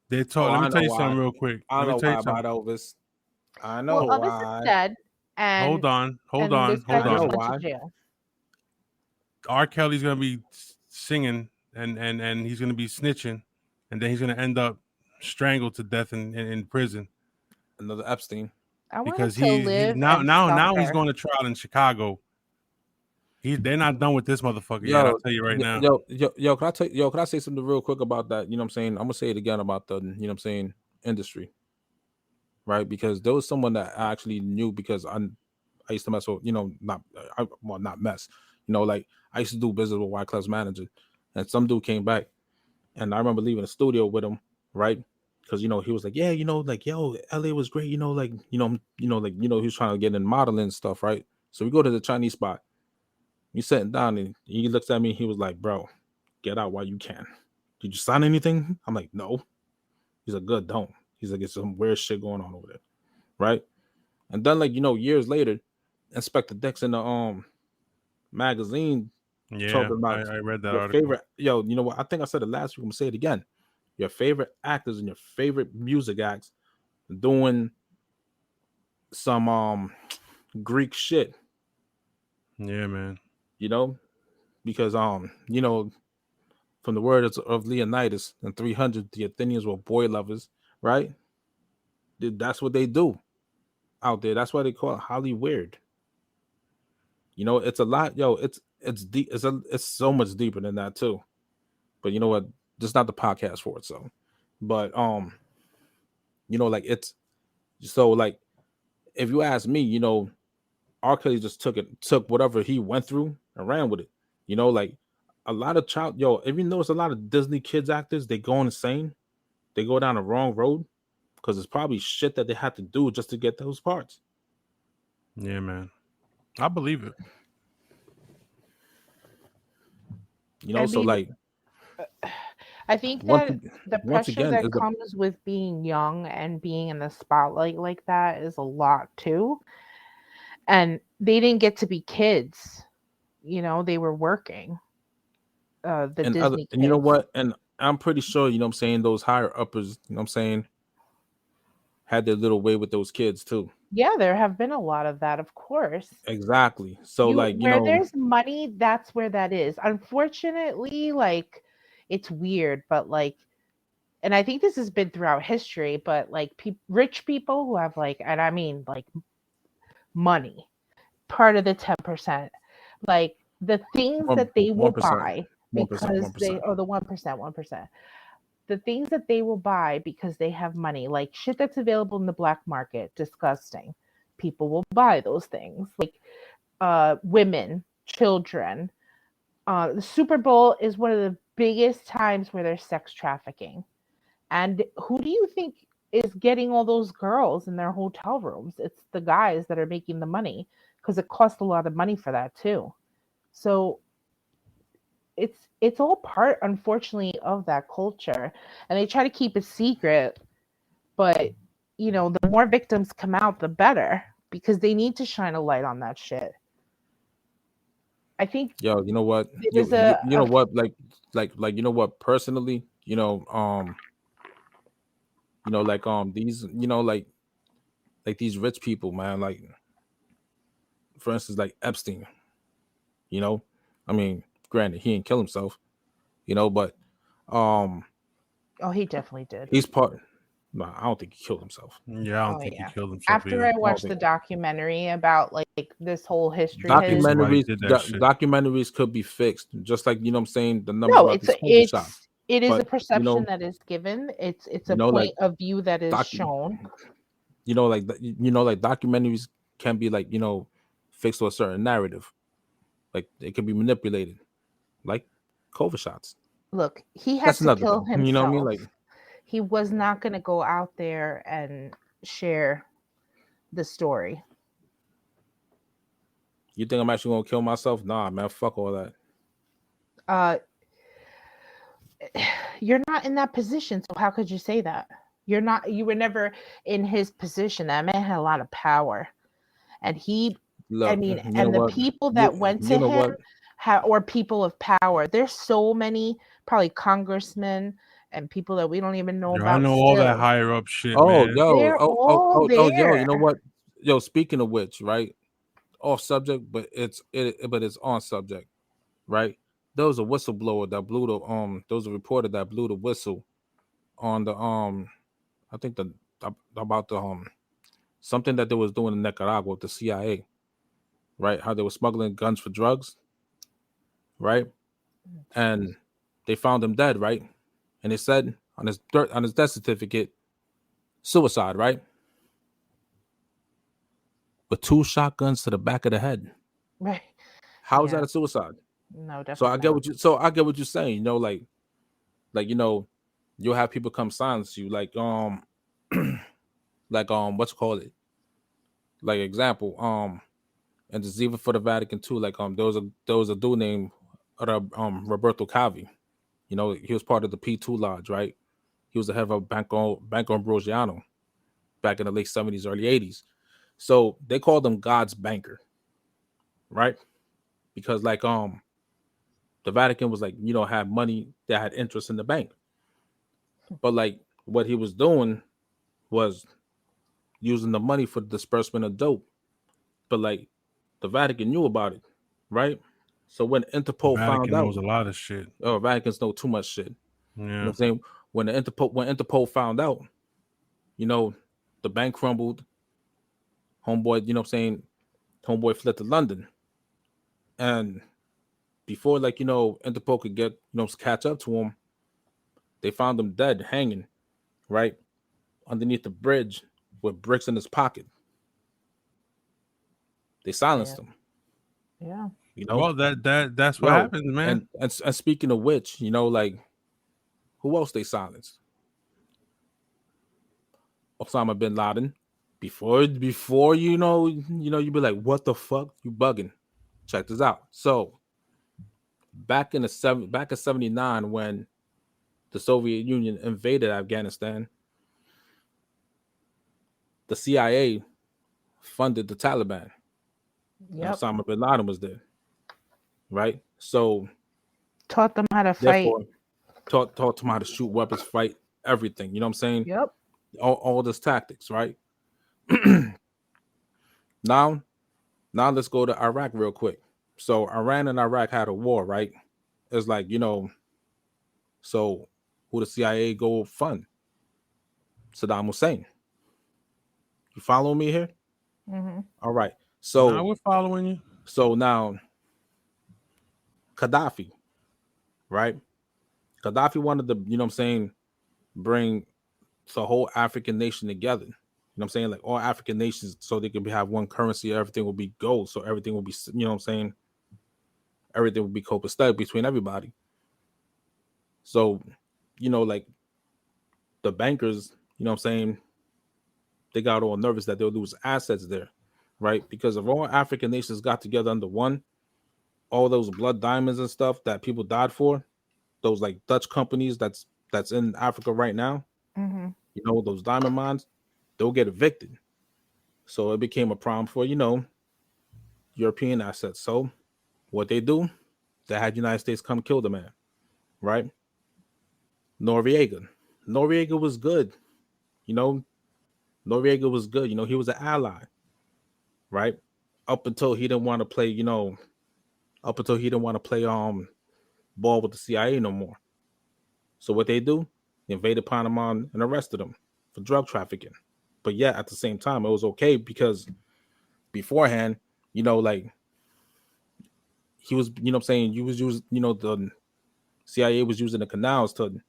[SPEAKER 1] They
[SPEAKER 2] Oh,
[SPEAKER 1] talk. Let me
[SPEAKER 2] I
[SPEAKER 1] tell
[SPEAKER 2] know
[SPEAKER 1] you
[SPEAKER 2] why.
[SPEAKER 1] something real quick.
[SPEAKER 2] I
[SPEAKER 1] Let me
[SPEAKER 2] know
[SPEAKER 1] tell you
[SPEAKER 2] why
[SPEAKER 1] something.
[SPEAKER 2] about Elvis. I know
[SPEAKER 3] Well, Elvis is
[SPEAKER 2] why.
[SPEAKER 3] dead,
[SPEAKER 1] Hold
[SPEAKER 3] and
[SPEAKER 1] on. Hold on.
[SPEAKER 3] this guy
[SPEAKER 1] Hold
[SPEAKER 2] I
[SPEAKER 3] just
[SPEAKER 2] know
[SPEAKER 1] on.
[SPEAKER 3] went to
[SPEAKER 2] why.
[SPEAKER 3] jail.
[SPEAKER 1] R. Kelly's gonna be singing, and he's gonna be snitching, and then he's gonna end up strangled to death in prison
[SPEAKER 2] Another Epstein.
[SPEAKER 3] I want him
[SPEAKER 1] because
[SPEAKER 3] to
[SPEAKER 1] he
[SPEAKER 3] live
[SPEAKER 1] now
[SPEAKER 3] and
[SPEAKER 1] now now he's
[SPEAKER 3] suffer.
[SPEAKER 1] going to trial in Chicago. They're not done with this motherfucker yet. I'll tell you right now.
[SPEAKER 2] Can I say something real quick about that? You know what I'm saying? I'm gonna say it again about the, you know what I'm saying, industry, right? Because there was someone that I actually knew because I used to mess with, you know, not mess, you know, like I used to do business with Wyclef's manager, and some dude came back, and I remember leaving the studio with him, right? Because you know he was like, yeah, you know, like yo, LA was great, you know, like like he was trying to get in modeling and stuff, right? So we go to the Chinese spot. You sitting down and he looks at me. He was like, bro, get out while you can. Did you sign anything? I'm like, no. He's like, good, don't. He's like, it's some weird shit going on over there, right? And then, like, you know, years later, Inspector Dex in the magazine
[SPEAKER 1] Yeah,
[SPEAKER 2] talking about
[SPEAKER 1] I read that
[SPEAKER 2] your
[SPEAKER 1] article.
[SPEAKER 2] favorite. Yo, you know what? I think I said it last week. I'm gonna say it again. Your favorite actors and your favorite music acts doing some Greek shit,
[SPEAKER 1] Yeah, man.
[SPEAKER 2] you know, because you know, from the words of Leonidas in 300, the Athenians were boy lovers, right? That's what they do out there. That's why they call it Holly weird. You know, it's a lot, yo. It's deep. It's so much deeper than that too. But you know what? This is not the podcast for it. So, but you know, like it's so like if you ask me, you know, R. Kelly just took whatever he went through and ran with it. You know, like a lot of if you notice a lot of Disney kids actors, they go insane. They go down the wrong road because it's probably shit that they had to do just to get those parts.
[SPEAKER 1] Yeah, man. I believe it.
[SPEAKER 2] You know,
[SPEAKER 3] I
[SPEAKER 2] so
[SPEAKER 3] mean,
[SPEAKER 2] like
[SPEAKER 3] I think
[SPEAKER 2] once
[SPEAKER 3] that the
[SPEAKER 2] once
[SPEAKER 3] pressure
[SPEAKER 2] again
[SPEAKER 3] that
[SPEAKER 2] is the
[SPEAKER 3] comes with being young and being in the spotlight like that is a lot too. And they didn't get to be kids, they were working. The
[SPEAKER 2] and other
[SPEAKER 3] Disney
[SPEAKER 2] and you know
[SPEAKER 3] kids.
[SPEAKER 2] what? And I'm pretty sure, you know what I'm saying, those higher uppers, you know what I'm saying, had their little way with those kids too.
[SPEAKER 3] Yeah, there have been a lot of that, of course.
[SPEAKER 2] Exactly. So
[SPEAKER 3] You
[SPEAKER 2] like, you
[SPEAKER 3] Where
[SPEAKER 2] know,
[SPEAKER 3] there's money, that's where that is. Unfortunately, like it's weird, but like, and I think this has been throughout history, but like rich people who have like, and I mean like money, part of the 10%, like the things
[SPEAKER 2] one
[SPEAKER 3] that they will
[SPEAKER 2] 1%,
[SPEAKER 3] buy
[SPEAKER 2] 1%,
[SPEAKER 3] because
[SPEAKER 2] 1%.
[SPEAKER 3] the 1%, the things that they will buy because they have money, like shit that's available in the black market, disgusting. People will buy those things, like women, children. The Super Bowl is one of the biggest times where there's sex trafficking. And who do you think is getting all those girls in their hotel rooms? It's the guys that are making the money because it costs a lot of money for that too. So it's all part, unfortunately, of that culture, and they try to keep it secret. But the more victims come out, the better, because they need to shine a light on that shit. I think
[SPEAKER 2] Yo, you know what?
[SPEAKER 3] there
[SPEAKER 2] You
[SPEAKER 3] was
[SPEAKER 2] you,
[SPEAKER 3] a,
[SPEAKER 2] you know what? Like you know what? Personally, these, like these rich people, man. Like for instance, like Epstein. You know, I mean, granted, he didn't kill himself. But um,
[SPEAKER 3] oh, he definitely did.
[SPEAKER 2] he's part. No, I don't think he killed himself.
[SPEAKER 1] Yeah, I don't
[SPEAKER 3] Oh
[SPEAKER 1] think he
[SPEAKER 3] yeah.
[SPEAKER 1] killed himself
[SPEAKER 3] After
[SPEAKER 1] either.
[SPEAKER 3] I
[SPEAKER 2] I don't
[SPEAKER 3] watched the
[SPEAKER 2] think
[SPEAKER 3] documentary about like this whole history
[SPEAKER 1] That's
[SPEAKER 3] of his,
[SPEAKER 1] why he
[SPEAKER 2] documentaries
[SPEAKER 1] did that shit.
[SPEAKER 2] documentaries could be fixed, just like I'm saying the numbers
[SPEAKER 3] no,
[SPEAKER 2] about these COVID shots.
[SPEAKER 3] it is a
[SPEAKER 2] But
[SPEAKER 3] perception that is given. It's a
[SPEAKER 2] like
[SPEAKER 3] point of view that is
[SPEAKER 2] doc,
[SPEAKER 3] shown.
[SPEAKER 2] like documentaries can be like fixed to a certain narrative, like it can be manipulated, like COVID shots.
[SPEAKER 3] Look, he had
[SPEAKER 2] That's
[SPEAKER 3] to
[SPEAKER 2] another
[SPEAKER 3] kill
[SPEAKER 2] thing. You know what I mean?
[SPEAKER 3] himself.
[SPEAKER 2] Like
[SPEAKER 3] He was not going to go out there and share the story.
[SPEAKER 2] you think I'm actually gonna kill myself? Nah, man, fuck all that.
[SPEAKER 3] Uh, you're not in that position, so how could you say that? You were never in his position. That man had a lot of power. And I
[SPEAKER 2] Look,
[SPEAKER 3] mean,
[SPEAKER 2] you know
[SPEAKER 3] and the
[SPEAKER 2] what?
[SPEAKER 3] people that went
[SPEAKER 2] You
[SPEAKER 3] to
[SPEAKER 2] know
[SPEAKER 3] him,
[SPEAKER 2] what?
[SPEAKER 3] or people of power, there's so many, probably congressmen and people that we don't even know
[SPEAKER 1] Yo, I
[SPEAKER 3] about
[SPEAKER 1] know all that
[SPEAKER 3] still.
[SPEAKER 1] higher up shit,
[SPEAKER 2] Oh,
[SPEAKER 1] man.
[SPEAKER 2] yo,
[SPEAKER 3] They're all
[SPEAKER 2] yo, you know
[SPEAKER 3] there.
[SPEAKER 2] what? Yo, speaking of which, right? Off subject, but it's on subject, right? There was a whistleblower that blew the there was a reporter that blew the whistle on the I think about the something that they was doing in Nicaragua with the CIA, right? How they were smuggling guns for drugs, right? And they found him dead, right? And it said on his death certificate, suicide, right? With 2 shotguns to the back of the head.
[SPEAKER 3] Right.
[SPEAKER 2] How is
[SPEAKER 3] Yeah.
[SPEAKER 2] that a suicide?
[SPEAKER 3] No,
[SPEAKER 2] So I
[SPEAKER 3] definitely
[SPEAKER 2] get
[SPEAKER 3] not.
[SPEAKER 2] what you're saying. You'll have people come silence you, like what's it called it? Like example, and this is even for the Vatican too. Like there was a dude named Roberto Calvi. He was part of the P2 Lodge, right? He was the head of Banco Ambrosiano back in the late 70s, early 80s. So they called him God's banker, right? Because like the Vatican was like, had money that had interest in the bank. But like what he was doing was using the money for the disbursement of dope. But like the Vatican knew about it, right? So when Interpol found
[SPEAKER 1] Vatican
[SPEAKER 2] out,
[SPEAKER 1] knows a lot of shit.
[SPEAKER 2] oh, Vaticans know too much shit. You know what
[SPEAKER 1] Yeah.
[SPEAKER 2] I'm saying? When Interpol found out, the bank crumbled. Homeboy, homeboy fled to London. And before Interpol could get, catch up to him, they found him dead, hanging, right? Underneath the bridge with bricks in his pocket. They silenced him.
[SPEAKER 3] Yeah.
[SPEAKER 1] Well, that's what
[SPEAKER 2] Yo,
[SPEAKER 1] happens, man.
[SPEAKER 2] and speaking of which, like who else they silenced? Osama bin Laden. Before you be like, what the fuck? You bugging. Check this out. So back in 79 when the Soviet Union invaded Afghanistan, the CIA funded the Taliban. And
[SPEAKER 3] Yep.
[SPEAKER 2] Osama bin Laden was there, right? So
[SPEAKER 3] Taught them how to fight.
[SPEAKER 2] therefore, taught them how to shoot weapons, fight, everything. You know what I'm saying?
[SPEAKER 3] Yep.
[SPEAKER 2] All this tactics, right? Now let's go to Iraq real quick. So Iran and Iraq had a war, right? It's like, so who the CIA go fund? Saddam Hussein. You follow me here?
[SPEAKER 3] Mm-hmm.
[SPEAKER 2] All right. So
[SPEAKER 1] now we're following you.
[SPEAKER 2] So now Gaddafi, right? Gaddafi wanted to, bring the whole African nation together. You know what I'm saying? Like all African nations, so they can have one currency, everything will be gold. So everything will be, everything will be copacetic between everybody. So, like the bankers, they got all nervous that they'll lose assets there, right? Because if all African nations got together under one, all those blood diamonds and stuff that people died for, those like Dutch companies that's in Africa right now,
[SPEAKER 3] Mm-hmm.
[SPEAKER 2] Those diamond mines, they'll get evicted. So it became a problem for, European assets. So what they do, they had United States come kill the man, right? Noriega was good. Noriega was good. He was an ally, right? Up until he didn't want to play, ball with the CIA no more. So what they do, they invaded Panama and arrested him for drug trafficking. But yeah, at the same time, it was okay because beforehand, like he was, you was using, the CIA was using the canals to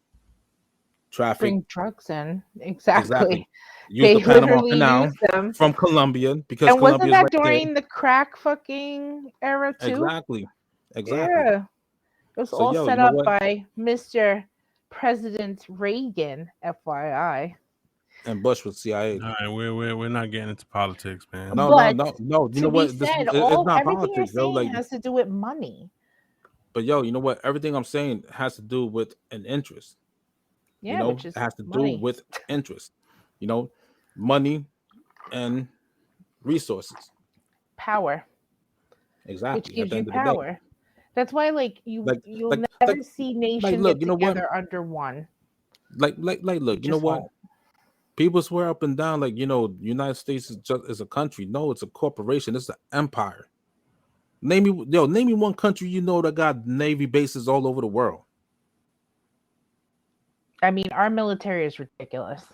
[SPEAKER 2] traffic,
[SPEAKER 3] bring drugs in. Exactly.
[SPEAKER 2] Use
[SPEAKER 3] They
[SPEAKER 2] the Panama
[SPEAKER 3] literally
[SPEAKER 2] Canal
[SPEAKER 3] used them
[SPEAKER 2] from Colombia because
[SPEAKER 3] and wasn't
[SPEAKER 2] Colombia's
[SPEAKER 3] that
[SPEAKER 2] right
[SPEAKER 3] during the crack fucking era too?
[SPEAKER 2] Exactly.
[SPEAKER 3] Yeah. It was
[SPEAKER 2] So,
[SPEAKER 3] all
[SPEAKER 2] yo,
[SPEAKER 3] set
[SPEAKER 2] you know
[SPEAKER 3] up
[SPEAKER 2] what?
[SPEAKER 3] by Mr. President Reagan, FYI.
[SPEAKER 2] And Bush was CIA.
[SPEAKER 1] All right, we're not getting into politics, man.
[SPEAKER 2] No.
[SPEAKER 3] But
[SPEAKER 2] You
[SPEAKER 3] to
[SPEAKER 2] know
[SPEAKER 3] be
[SPEAKER 2] what?
[SPEAKER 3] said,
[SPEAKER 2] It's not
[SPEAKER 3] everything you're
[SPEAKER 2] politics, yo.
[SPEAKER 3] saying
[SPEAKER 2] Like,
[SPEAKER 3] has to do with money.
[SPEAKER 2] but yo, you know what? Everything I'm saying has to do with an interest.
[SPEAKER 3] Yeah, which is
[SPEAKER 2] it has to
[SPEAKER 3] money.
[SPEAKER 2] do with interest. Money and resources.
[SPEAKER 3] Power.
[SPEAKER 2] Exactly.
[SPEAKER 3] Which gives
[SPEAKER 2] At the
[SPEAKER 3] you
[SPEAKER 2] end of the day.
[SPEAKER 3] power. That's why, you'll never see nations
[SPEAKER 2] look,
[SPEAKER 3] get together under one.
[SPEAKER 2] Look, you know what?
[SPEAKER 3] Won't.
[SPEAKER 2] People swear up and down, United States is a country. No, it's a corporation. It's an empire. Name me one country that got Navy bases all over the world.
[SPEAKER 3] I mean, our military is ridiculous.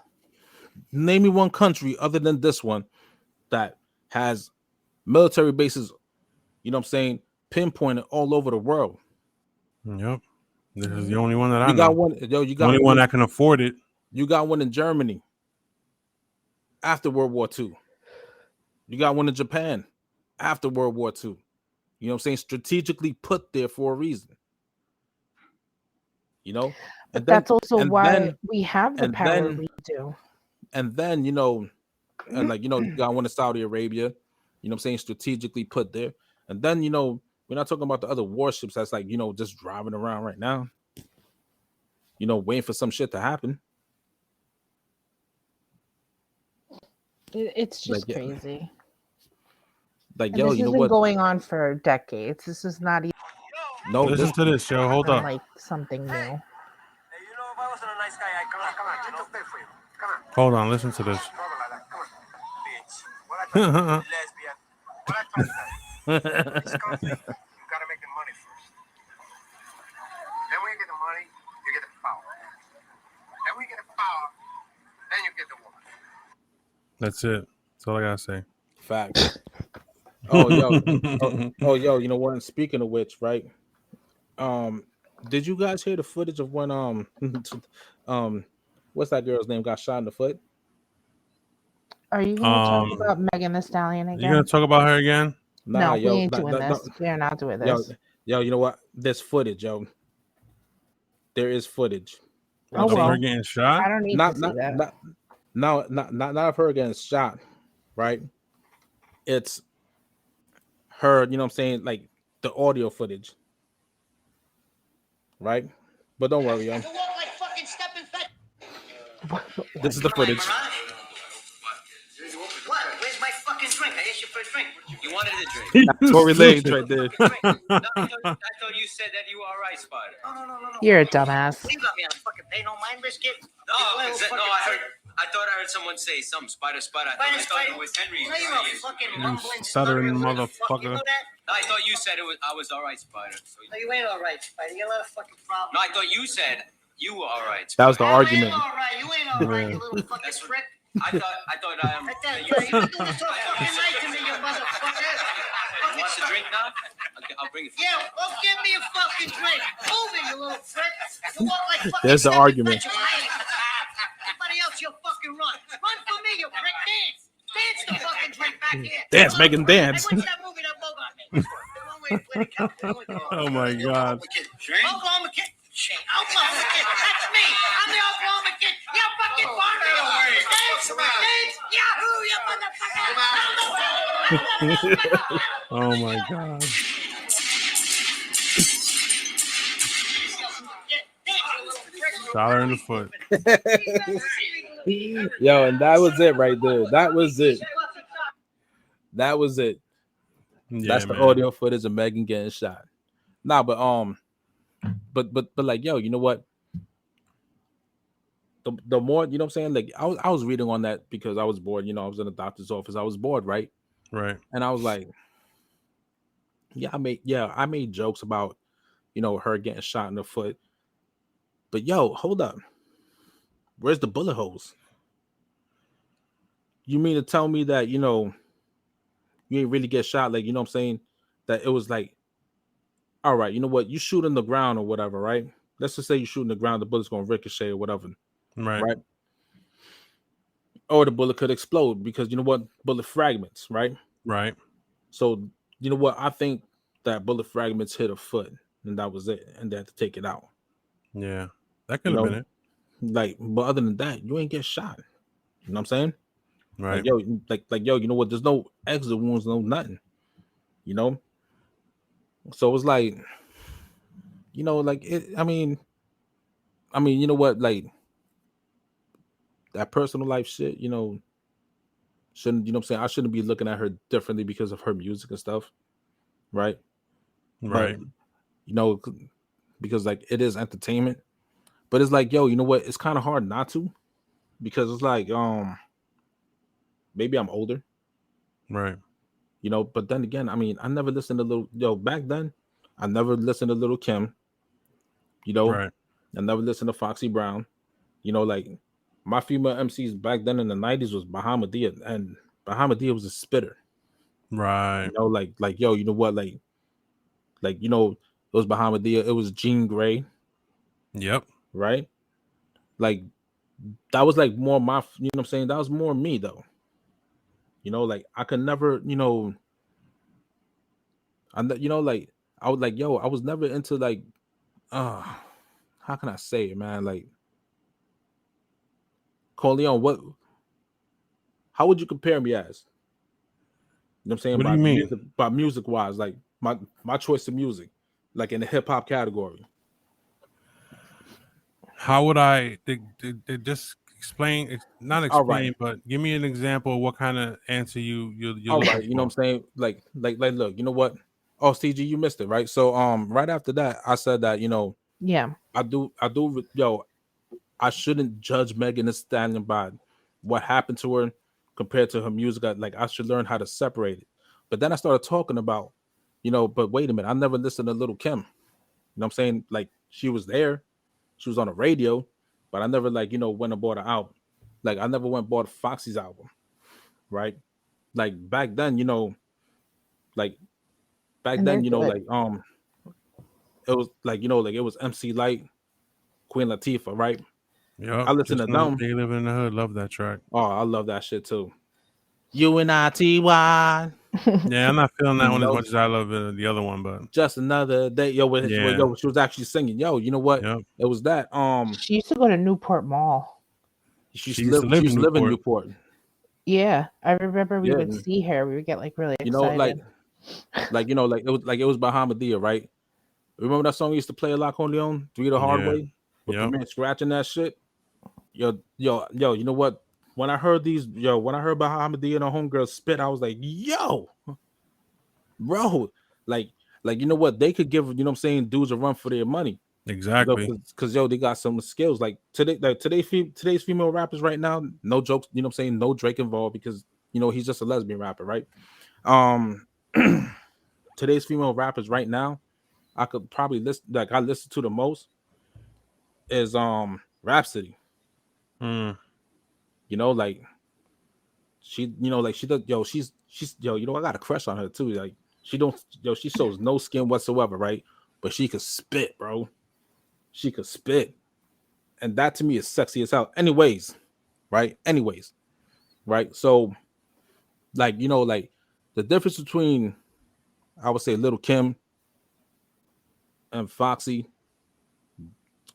[SPEAKER 2] Name me one country other than this one that has military bases, pinpointed all over the world.
[SPEAKER 1] Yep. This is the only one that I
[SPEAKER 2] You got
[SPEAKER 1] know.
[SPEAKER 2] one, you got
[SPEAKER 1] only one that can afford it.
[SPEAKER 2] You got one in Germany after World War II. You got one in Japan after World War II. Strategically put there for a reason.
[SPEAKER 3] But that's also why we have the power we do.
[SPEAKER 2] And then, you got one in Saudi Arabia, strategically put there. And then, we're not talking about the other warships that's just driving around right now, waiting for some shit to happen.
[SPEAKER 3] It's just crazy.
[SPEAKER 2] This
[SPEAKER 3] has been going on for decades. This is not even.
[SPEAKER 2] No,
[SPEAKER 1] listen to this, show. Hold up.
[SPEAKER 3] Like something new.
[SPEAKER 4] Hey, if I wasn't a nice guy, I'd come on, I took that for you. Come on.
[SPEAKER 1] Hold on, listen to this.
[SPEAKER 4] Come on. Bitch. What I try to do, lesbian. What I try to do. This country, you gotta make the money first. Then when you get the money, you get the power. Then when you get the power, then you get the woman.
[SPEAKER 1] That's it. That's all I gotta say.
[SPEAKER 2] Facts. Yo, you know what? And speaking of which, right? Did you guys hear the footage of when what's that girl's name got shot in the foot?
[SPEAKER 3] Are you gonna talk about Megan Thee Stallion again?
[SPEAKER 1] You gonna talk about her again?
[SPEAKER 3] Nah, we ain't doing this. We're not doing this.
[SPEAKER 2] Yo, you know what? There's footage, yo. There is footage.
[SPEAKER 1] Of her getting shot?
[SPEAKER 3] I don't need to see that.
[SPEAKER 2] Not of her getting shot, right? It's her, like the audio footage. right? But don't worry, yo.
[SPEAKER 4] You walk like fucking stepping fat.
[SPEAKER 2] This is the footage.
[SPEAKER 4] What? Where's my fucking drink? I asked you for a drink. You wanted a drink.
[SPEAKER 2] Tory Lanez right there.
[SPEAKER 5] I thought you said that you were all right, Spider.
[SPEAKER 4] No.
[SPEAKER 3] You're a dumbass.
[SPEAKER 4] You got me on a fucking pay no mind biscuit.
[SPEAKER 5] No, I thought I heard someone say something. Spider. I thought it was Henry.
[SPEAKER 4] No, you're a fucking mumbling,
[SPEAKER 1] stuttering
[SPEAKER 4] stuttering little fuck. You
[SPEAKER 1] motherfucker.
[SPEAKER 4] know that?
[SPEAKER 5] No, I thought you said I was all right, Spider. So,
[SPEAKER 4] No, you ain't all right, Spider. You got a lot of fucking problems.
[SPEAKER 5] no, I thought you said you were all right.
[SPEAKER 2] That was the
[SPEAKER 4] You
[SPEAKER 2] argument.
[SPEAKER 4] ain't all right. You ain't all right, you little fucking
[SPEAKER 5] That's what-
[SPEAKER 4] prick.
[SPEAKER 5] I thought I am.
[SPEAKER 4] Right there, you been doing this all fucking night to me, you motherfucker.
[SPEAKER 5] You want a drink now? Okay, I'll bring it. For you.
[SPEAKER 4] Yeah, well, give me a fucking drink. Move it, you little prick. You walk like fucking
[SPEAKER 2] There's the
[SPEAKER 4] stepping
[SPEAKER 2] argument.
[SPEAKER 4] fat, you hate. Anybody else, you'll fucking run. Run for me, you prick. Dance. Dance the fucking drink back here.
[SPEAKER 2] Dance, Megan, dance.
[SPEAKER 4] Hey, what's that movie that Bogart made? The one where he played the cowboy.
[SPEAKER 1] Oh my God.
[SPEAKER 4] Oklahoma Kid. Shit, Oklahoma Kid. That's me. I'm the Oklahoma Kid. You fucking Barbie. Dance. Dance. Yahoo, you motherfucker.
[SPEAKER 1] Oh my God. Dollar in the foot.
[SPEAKER 2] Yo, and that was it right there. That was it. That was it.
[SPEAKER 1] Yeah,
[SPEAKER 2] That's the
[SPEAKER 1] man.
[SPEAKER 2] audio footage of Megan getting shot. Nah, but like, yo, you know what? The more, you know what I'm saying? Like, I was reading on that because I was bored. You know, I was in the doctor's office. I was bored, right?
[SPEAKER 1] Right.
[SPEAKER 2] And I was like, I made jokes about, you know, her getting shot in the foot. But yo, hold up. Where's the bullet holes? You mean to tell me that, you know, you ain't really get shot? Like, you know what I'm saying? That it was like, all right, you know what? You shoot in the ground or whatever, right? Let's just say you shoot in the ground, the bullet's going to ricochet or whatever.
[SPEAKER 1] Right.
[SPEAKER 2] Right. Or the bullet could explode because, you know what? Bullet fragments, right?
[SPEAKER 1] Right.
[SPEAKER 2] So, you know what? I think that bullet fragments hit a foot and that was it. And they had to take it out.
[SPEAKER 1] Yeah. That could have been it.
[SPEAKER 2] Like, but other than that, you ain't get shot. You know what I'm saying?
[SPEAKER 1] Right.
[SPEAKER 2] Like, yo, yo, you know what? There's no exit wounds, no nothing. You know? So it was like, you know, like it, I mean, you know what, like that personal life shit, you know, shouldn't, you know what I'm saying? I shouldn't be looking at her differently because of her music and stuff. Right.
[SPEAKER 1] Right.
[SPEAKER 2] But, you know, because like it is entertainment. But it's like, yo, you know what? It's kind of hard not to, because it's like, maybe I'm older,
[SPEAKER 1] Right.
[SPEAKER 2] you know. But then again, I mean, I never listened to back then. I never listened to Little Kim, you know.
[SPEAKER 1] Right.
[SPEAKER 2] I never listened to Foxy Brown, you know. Like my female MCs back then in the '90s was Bahamadia, and Bahamadia was a spitter,
[SPEAKER 1] Right.
[SPEAKER 2] you know. Like yo, you know what? Like you know, it was Bahamadia. It was Jean Grey.
[SPEAKER 1] Yep.
[SPEAKER 2] Right? Like that was like more my, you know what I'm saying? That was more me though. You know, like I could never, you know, you know, like I was like, yo, I was never into like, how can I say it, man? Like, Corleone, how would you compare me as? You know what I'm saying?
[SPEAKER 1] What do you mean?
[SPEAKER 2] By music wise, like my choice of music, like in the hip hop category.
[SPEAKER 1] How would I just explain? Not
[SPEAKER 2] All
[SPEAKER 1] explain,
[SPEAKER 2] right.
[SPEAKER 1] but give me an example of what kind of answer you.
[SPEAKER 2] All right, you know what I'm saying? Like, look, you know what? Oh, CG, you missed it, right? So, right after that, I said that, you know,
[SPEAKER 3] Yeah.
[SPEAKER 2] I do, yo, I shouldn't judge Megan Thee Stallion by what happened to her compared to her music. Like, I should learn how to separate it. But then I started talking about, you know, but wait a minute, I never listened to Little Kim. You know what I'm saying? Like, she was there. She was on the radio, but I never, like, you know, went and bought her album. Like, I never went and bought Foxy's album, right? Like, back then, you know, like, back
[SPEAKER 3] And
[SPEAKER 2] then,
[SPEAKER 3] they're
[SPEAKER 2] you know,
[SPEAKER 3] good.
[SPEAKER 2] like, it was, like, you know, like, it was MC Light, Queen Latifah, right?
[SPEAKER 1] Yeah.
[SPEAKER 2] I listen to them.
[SPEAKER 1] They live in the hood. Love that track.
[SPEAKER 2] Oh, I love that shit, too. UNITY.
[SPEAKER 1] Yeah, I'm not feeling that one as
[SPEAKER 2] No.
[SPEAKER 1] much as I love the other one, but
[SPEAKER 2] Just another day. Yo,
[SPEAKER 1] Yeah.
[SPEAKER 2] she was actually singing. Yo, you know what?
[SPEAKER 1] Yep.
[SPEAKER 2] It was that.
[SPEAKER 3] She used to go to Newport Mall.
[SPEAKER 2] She
[SPEAKER 1] She used to live in
[SPEAKER 2] live in
[SPEAKER 1] Newport.
[SPEAKER 2] Newport.
[SPEAKER 3] Yeah. I remember we
[SPEAKER 2] Yeah.
[SPEAKER 3] would see her. We would get like really
[SPEAKER 2] You
[SPEAKER 3] excited.
[SPEAKER 2] know, like you know, like it was Bahamadia, right? Remember that song we used to play a lot, Corleone? Do It the Hard
[SPEAKER 1] Yeah.
[SPEAKER 2] Way? With the
[SPEAKER 1] Yep.
[SPEAKER 2] man scratching that shit. Yo, you know what? When I heard when I heard about Hamadi and her homegirl spit, I was like, yo, bro, like, you know what? They could give, you know what I'm saying, dudes a run for their money.
[SPEAKER 1] Exactly.
[SPEAKER 2] Because they got some skills. Like today's female rappers right now, no jokes, you know what I'm saying? No Drake involved because you know he's just a lesbian rapper, right? Today's female rappers right now, I could probably I listen to the most is Rhapsody.
[SPEAKER 1] Mm.
[SPEAKER 2] You know, like she, you know, like she does, she's you know, I got a crush on her too. Like she shows no skin whatsoever, right? But she could spit, bro. She could spit. And that to me is sexy as hell. Anyways, right? So, like, you know, like the difference between, I would say, Little Kim and Foxy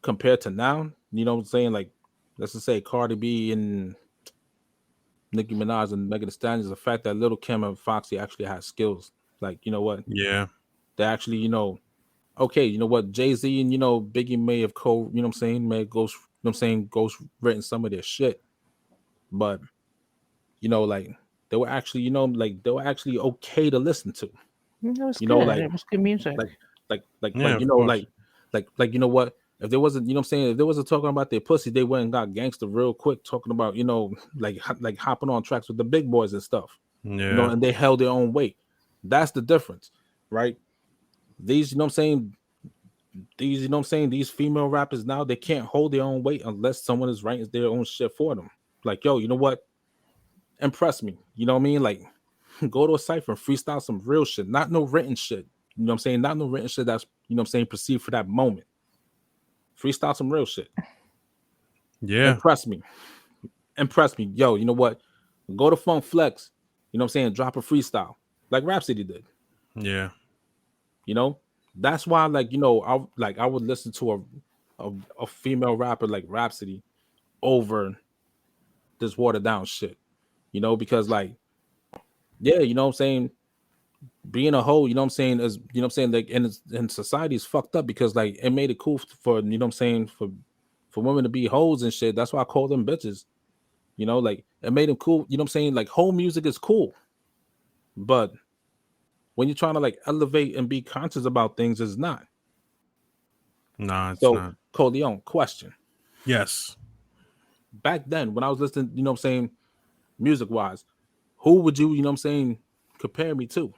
[SPEAKER 2] compared to now, you know what I'm saying? Like, let's just say Cardi B and Nicki Minaj and Megan Thee Stallion is the fact that Little Kim and Foxy actually had skills. Like, you know what?
[SPEAKER 1] Yeah.
[SPEAKER 2] They actually, you know, okay, you know what? Jay-Z and, you know, Biggie may have you know what I'm saying, may have ghost, you know what I'm saying, ghost written some of their shit. But, you know, like they were actually, you know, like they were actually okay to listen to.
[SPEAKER 3] It was
[SPEAKER 2] You
[SPEAKER 3] good.
[SPEAKER 2] know, like
[SPEAKER 3] It was good music.
[SPEAKER 1] Yeah,
[SPEAKER 2] you know,
[SPEAKER 1] of course.
[SPEAKER 2] like you know what? If there wasn't, you know what I'm saying, if there wasn't talking about their pussy, they went and got gangster real quick, talking about, you know, like hopping on tracks with the big boys and stuff.
[SPEAKER 1] Yeah.
[SPEAKER 2] You know, and they held their own weight. That's the difference, right? These, you know what I'm saying, you know what I'm saying, these female rappers now, they can't hold their own weight unless someone is writing their own shit for them. Like, yo, you know what? Impress me. You know what I mean? Like, go to a cipher and freestyle some real shit, not no written shit. You know what I'm saying? Not no written shit that's, you know what I'm saying, perceived for that moment. Freestyle some real shit.
[SPEAKER 1] Yeah.
[SPEAKER 2] Impress me. Yo, you know what? Go to Funk Flex. You know what I'm saying? Drop a freestyle like Rhapsody did.
[SPEAKER 1] Yeah.
[SPEAKER 2] You know? That's why, like, you know, I would listen to a female rapper like Rhapsody over this watered down shit. You know, because like, yeah, you know what I'm saying? Being a hoe, you know what I'm saying, is, you know what I'm saying, like, and society is fucked up because like it made it cool for, you know what I'm saying, for women to be hoes and shit. That's why I call them bitches. You know, like it made them cool. You know what I'm saying? Like whole music is cool. But when you're trying to like elevate and be conscious about things, it's not.
[SPEAKER 1] Nah, it's
[SPEAKER 2] So
[SPEAKER 1] not.
[SPEAKER 2] Corleone, question.
[SPEAKER 1] Yes.
[SPEAKER 2] Back then, when I was listening, you know what I'm saying, music wise, who would you know what I'm saying, compare me to?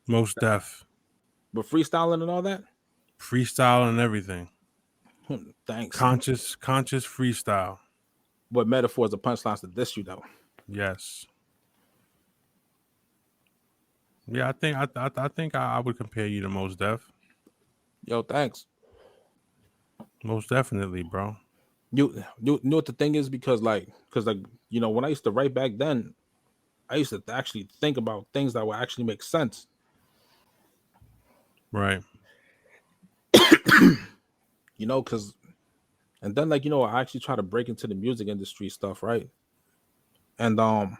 [SPEAKER 1] Most Def.
[SPEAKER 2] But freestyling and all that?
[SPEAKER 1] Freestyle and everything.
[SPEAKER 2] Thanks.
[SPEAKER 1] Conscious freestyle.
[SPEAKER 2] What metaphors or punchlines to diss you though?
[SPEAKER 1] Yes. Yeah, I think I would compare you to Most Def.
[SPEAKER 2] Yo, thanks.
[SPEAKER 1] Most definitely, bro.
[SPEAKER 2] You know what the thing is? Because you know, when I used to write back then, I used to actually think about things that would actually make sense.
[SPEAKER 1] Right.
[SPEAKER 2] You know, and then, like, you know, I actually try to break into the music industry stuff, right? And I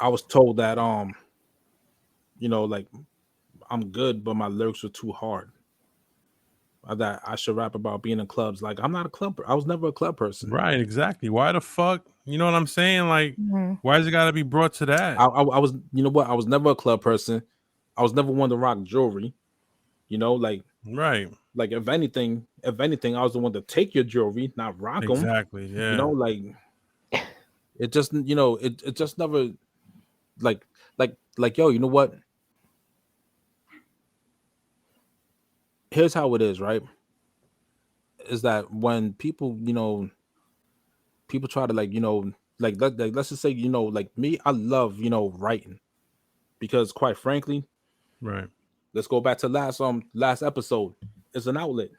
[SPEAKER 2] was told that you know, like, I'm good, but my lyrics were too hard. That I should rap about being in clubs. Like, I'm not a club. I was never a club person.
[SPEAKER 1] Right, exactly. Why the fuck? You know what I'm saying? Like, why does it got to be brought to that?
[SPEAKER 2] I was, you know what? I was never a club person. I was never one to rock jewelry. You know, like,
[SPEAKER 1] right.
[SPEAKER 2] Like, if anything, I was the one to take your jewelry, not rock them.
[SPEAKER 1] Exactly. Yeah.
[SPEAKER 2] You know, like, it just, you know, it just never, like, yo, you know what? Here's how it is, right? Is that when people, you know, people try to, like, you know, like let's just say, you know, like me, I love, you know, writing, because quite frankly,
[SPEAKER 1] right.
[SPEAKER 2] Let's go back to last episode. It's an outlet.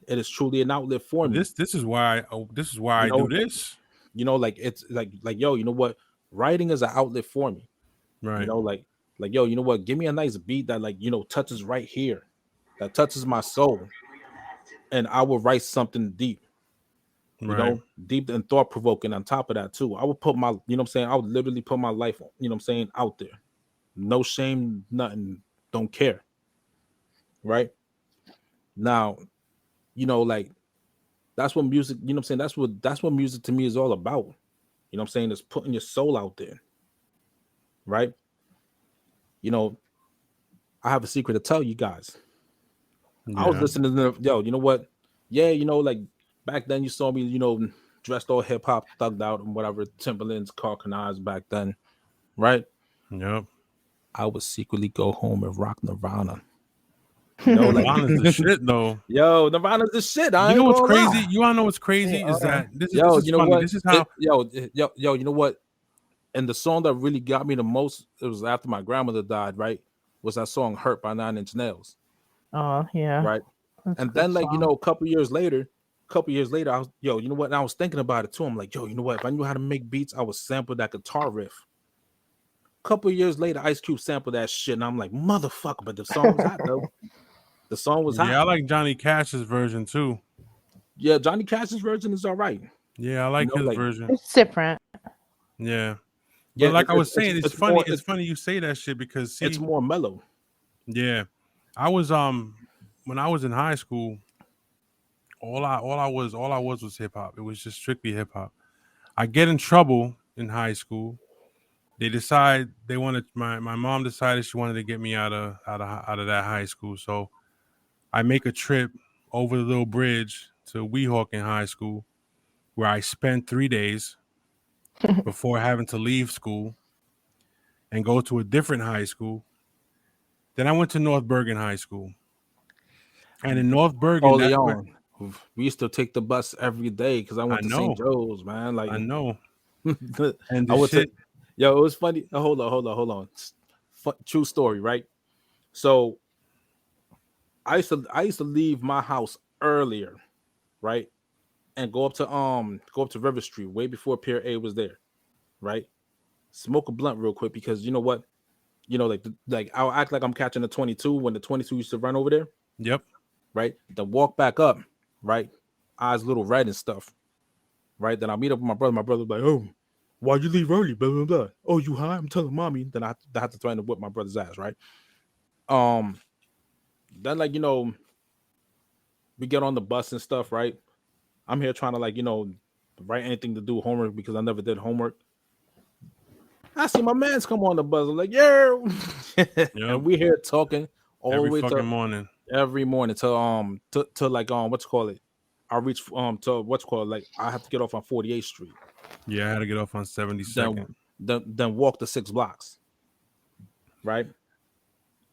[SPEAKER 2] It is truly an outlet for me.
[SPEAKER 1] This is why I do this.
[SPEAKER 2] You know, like, it's like yo, you know what? Writing is an outlet for me.
[SPEAKER 1] Right.
[SPEAKER 2] You know, like yo, you know what? Give me a nice beat that, like, you know, touches right here, that touches my soul, and I will write something deep. You know, deep and thought provoking on top of that too. I would put my, you know what I'm saying, I would literally put my life, you know what I'm saying, out there. No shame, nothing. don't care. Right now, like that's what music. You know what I'm saying? That's what music to me is all about. You know what I'm saying? It's putting your soul out there. Right. I have a secret to tell you guys. I was
[SPEAKER 1] Yeah.
[SPEAKER 2] listening to you know what? Yeah, like back then you saw me, dressed all hip hop, thugged out and whatever, Timberlands, Carcanaz back then, right?
[SPEAKER 1] Yep.
[SPEAKER 2] I would secretly go home and rock Nirvana. Like
[SPEAKER 1] Nirvana's the shit though.
[SPEAKER 2] yo, Nirvana's the shit. I
[SPEAKER 1] You know
[SPEAKER 2] ain't
[SPEAKER 1] what's
[SPEAKER 2] gonna
[SPEAKER 1] crazy?
[SPEAKER 2] lie.
[SPEAKER 1] You wanna know what's crazy
[SPEAKER 3] They
[SPEAKER 1] is
[SPEAKER 3] are.
[SPEAKER 1] that this
[SPEAKER 2] Yo,
[SPEAKER 1] is
[SPEAKER 2] you know
[SPEAKER 1] funny.
[SPEAKER 2] what?
[SPEAKER 1] This is how
[SPEAKER 2] Yo, you know what? And the song that really got me the most, it was after my grandmother died, right? Was that song "Hurt" by 9 Inch Nails,
[SPEAKER 3] Oh yeah.
[SPEAKER 2] right?
[SPEAKER 3] That's a
[SPEAKER 2] And
[SPEAKER 3] good
[SPEAKER 2] then, like,
[SPEAKER 3] song.
[SPEAKER 2] a couple years later, I was, you know what? And I was thinking about it too. I'm like, yo, you know what? If I knew how to make beats, I would sample that guitar riff. Couple years later, Ice Cube sampled that shit, and I'm like, motherfucker! But the song was hot though. The song was hot.
[SPEAKER 1] Yeah, I like Johnny Cash's version too.
[SPEAKER 2] Yeah, Johnny Cash's version is all right.
[SPEAKER 1] Yeah, I like his
[SPEAKER 2] like,
[SPEAKER 1] version.
[SPEAKER 3] It's different.
[SPEAKER 1] Yeah.
[SPEAKER 2] Yeah,
[SPEAKER 1] But like I was saying, it's funny.
[SPEAKER 2] more,
[SPEAKER 1] It's funny you say that shit because see,
[SPEAKER 2] it's more mellow.
[SPEAKER 1] yeah, I was when I was in high school, all I was hip hop. It was just strictly hip hop. I get in trouble in high school. They decide they wanted my mom decided she wanted to get me out of that high school. So I make a trip over the little bridge to Weehawken High School, where I spent 3 days before having to leave school and go to a different high school. Then I went to North Bergen High School. And in North Bergen,
[SPEAKER 2] Early
[SPEAKER 1] that's where,
[SPEAKER 2] on, we used to take the bus every day because I went to
[SPEAKER 1] know.
[SPEAKER 2] St. Joe's, man. Like
[SPEAKER 1] I know.
[SPEAKER 2] I
[SPEAKER 1] And the
[SPEAKER 2] would say,
[SPEAKER 1] shit,
[SPEAKER 2] yo, it was funny. Hold on. True story, right? So I used to leave my house earlier, right, and go up to River Street way before Pier A was there, right? Smoke a blunt real quick because you know what, like I'll act like I'm catching the 22 when the 22 used to run over there,
[SPEAKER 1] yep.
[SPEAKER 2] right? Then walk back up, right? Eyes a little red and stuff, right? Then I'll meet up with my brother. My brother's like, oh, why'd you leave early? Blah blah blah. Oh, you high? I'm telling mommy. Then I have to threaten to whip my brother's ass, right? Then like we get on the bus and stuff, right? I'm here trying to like write anything to do homework because I never did homework. I see my man's come on the bus. I'm like, yeah, and we here talking all the
[SPEAKER 1] Every
[SPEAKER 2] way
[SPEAKER 1] fucking
[SPEAKER 2] to
[SPEAKER 1] morning.
[SPEAKER 2] every morning to like what's it called it? I reach to what's it called like I have to get off on 48th Street.
[SPEAKER 1] Yeah, I had to get off on 72nd.
[SPEAKER 2] Then walk the 6 blocks. Right?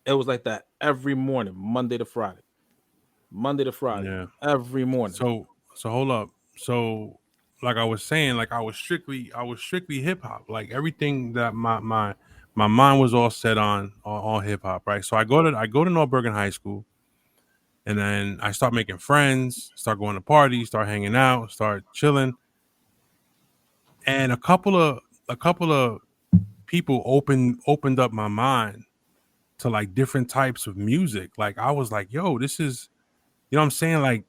[SPEAKER 2] It was like that every morning, Monday to Friday.
[SPEAKER 1] Yeah.
[SPEAKER 2] Every morning.
[SPEAKER 1] So hold up. So like I was saying, like I was strictly hip hop. Like everything that my mind was all set on hip hop, right? So I go to North Bergen High School, and then I start making friends, start going to parties, start hanging out, start chilling. And a couple of people opened up my mind to like different types of music. Like I was like, yo, this is, you know what I'm saying? Like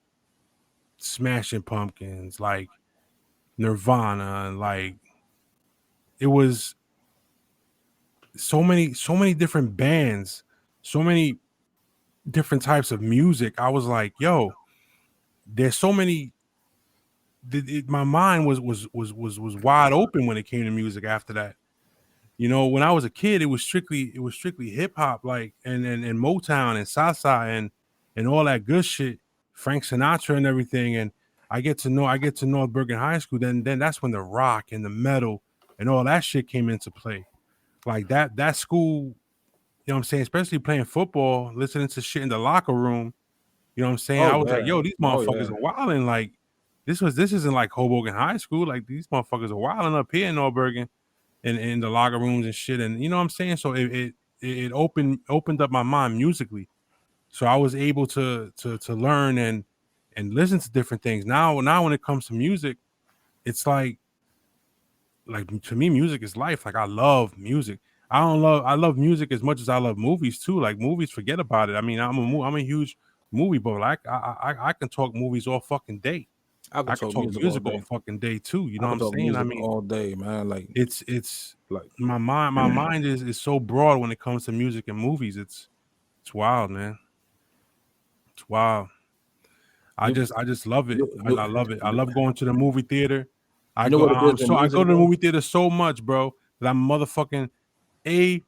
[SPEAKER 1] Smashing Pumpkins, like Nirvana, like it was so many different bands, so many different types of music. I was like, yo, there's so many. My mind was wide open when it came to music after that. You know, when I was a kid, it was strictly hip hop, like and Motown and salsa and all that good shit, Frank Sinatra and everything. And I get to North Bergen High School. Then that's when the rock and the metal and all that shit came into play. Like that school, you know what I'm saying? Especially playing football, listening to shit in the locker room. You know what I'm saying? I was like, yo, these motherfuckers are wilding. Like this isn't like Hoboken High School. Like these motherfuckers are wilding up here in North Bergen. In the locker rooms and shit, and you know what I'm saying. So it opened up my mind musically, so I was able to learn and listen to different things. Now when it comes to music, it's like to me, music is life. Like I love music. I love music as much as I love movies too. Like movies, forget about it. I mean, I'm a huge movie buff. Like I can talk movies all fucking day. I can talk music all fucking day too. You know what I'm saying? I mean,
[SPEAKER 2] all day, man. Like
[SPEAKER 1] it's like my mind is so broad when it comes to music and movies. It's It's wild, man. It's wild. I
[SPEAKER 2] You-
[SPEAKER 1] just love it.
[SPEAKER 2] you-
[SPEAKER 1] I love it. I love going to the movie theater. I
[SPEAKER 2] You know
[SPEAKER 1] go.
[SPEAKER 2] what it is with
[SPEAKER 1] I
[SPEAKER 2] music,
[SPEAKER 1] go to the
[SPEAKER 2] bro?
[SPEAKER 1] movie theater so much, bro, that I'm a motherfucking A+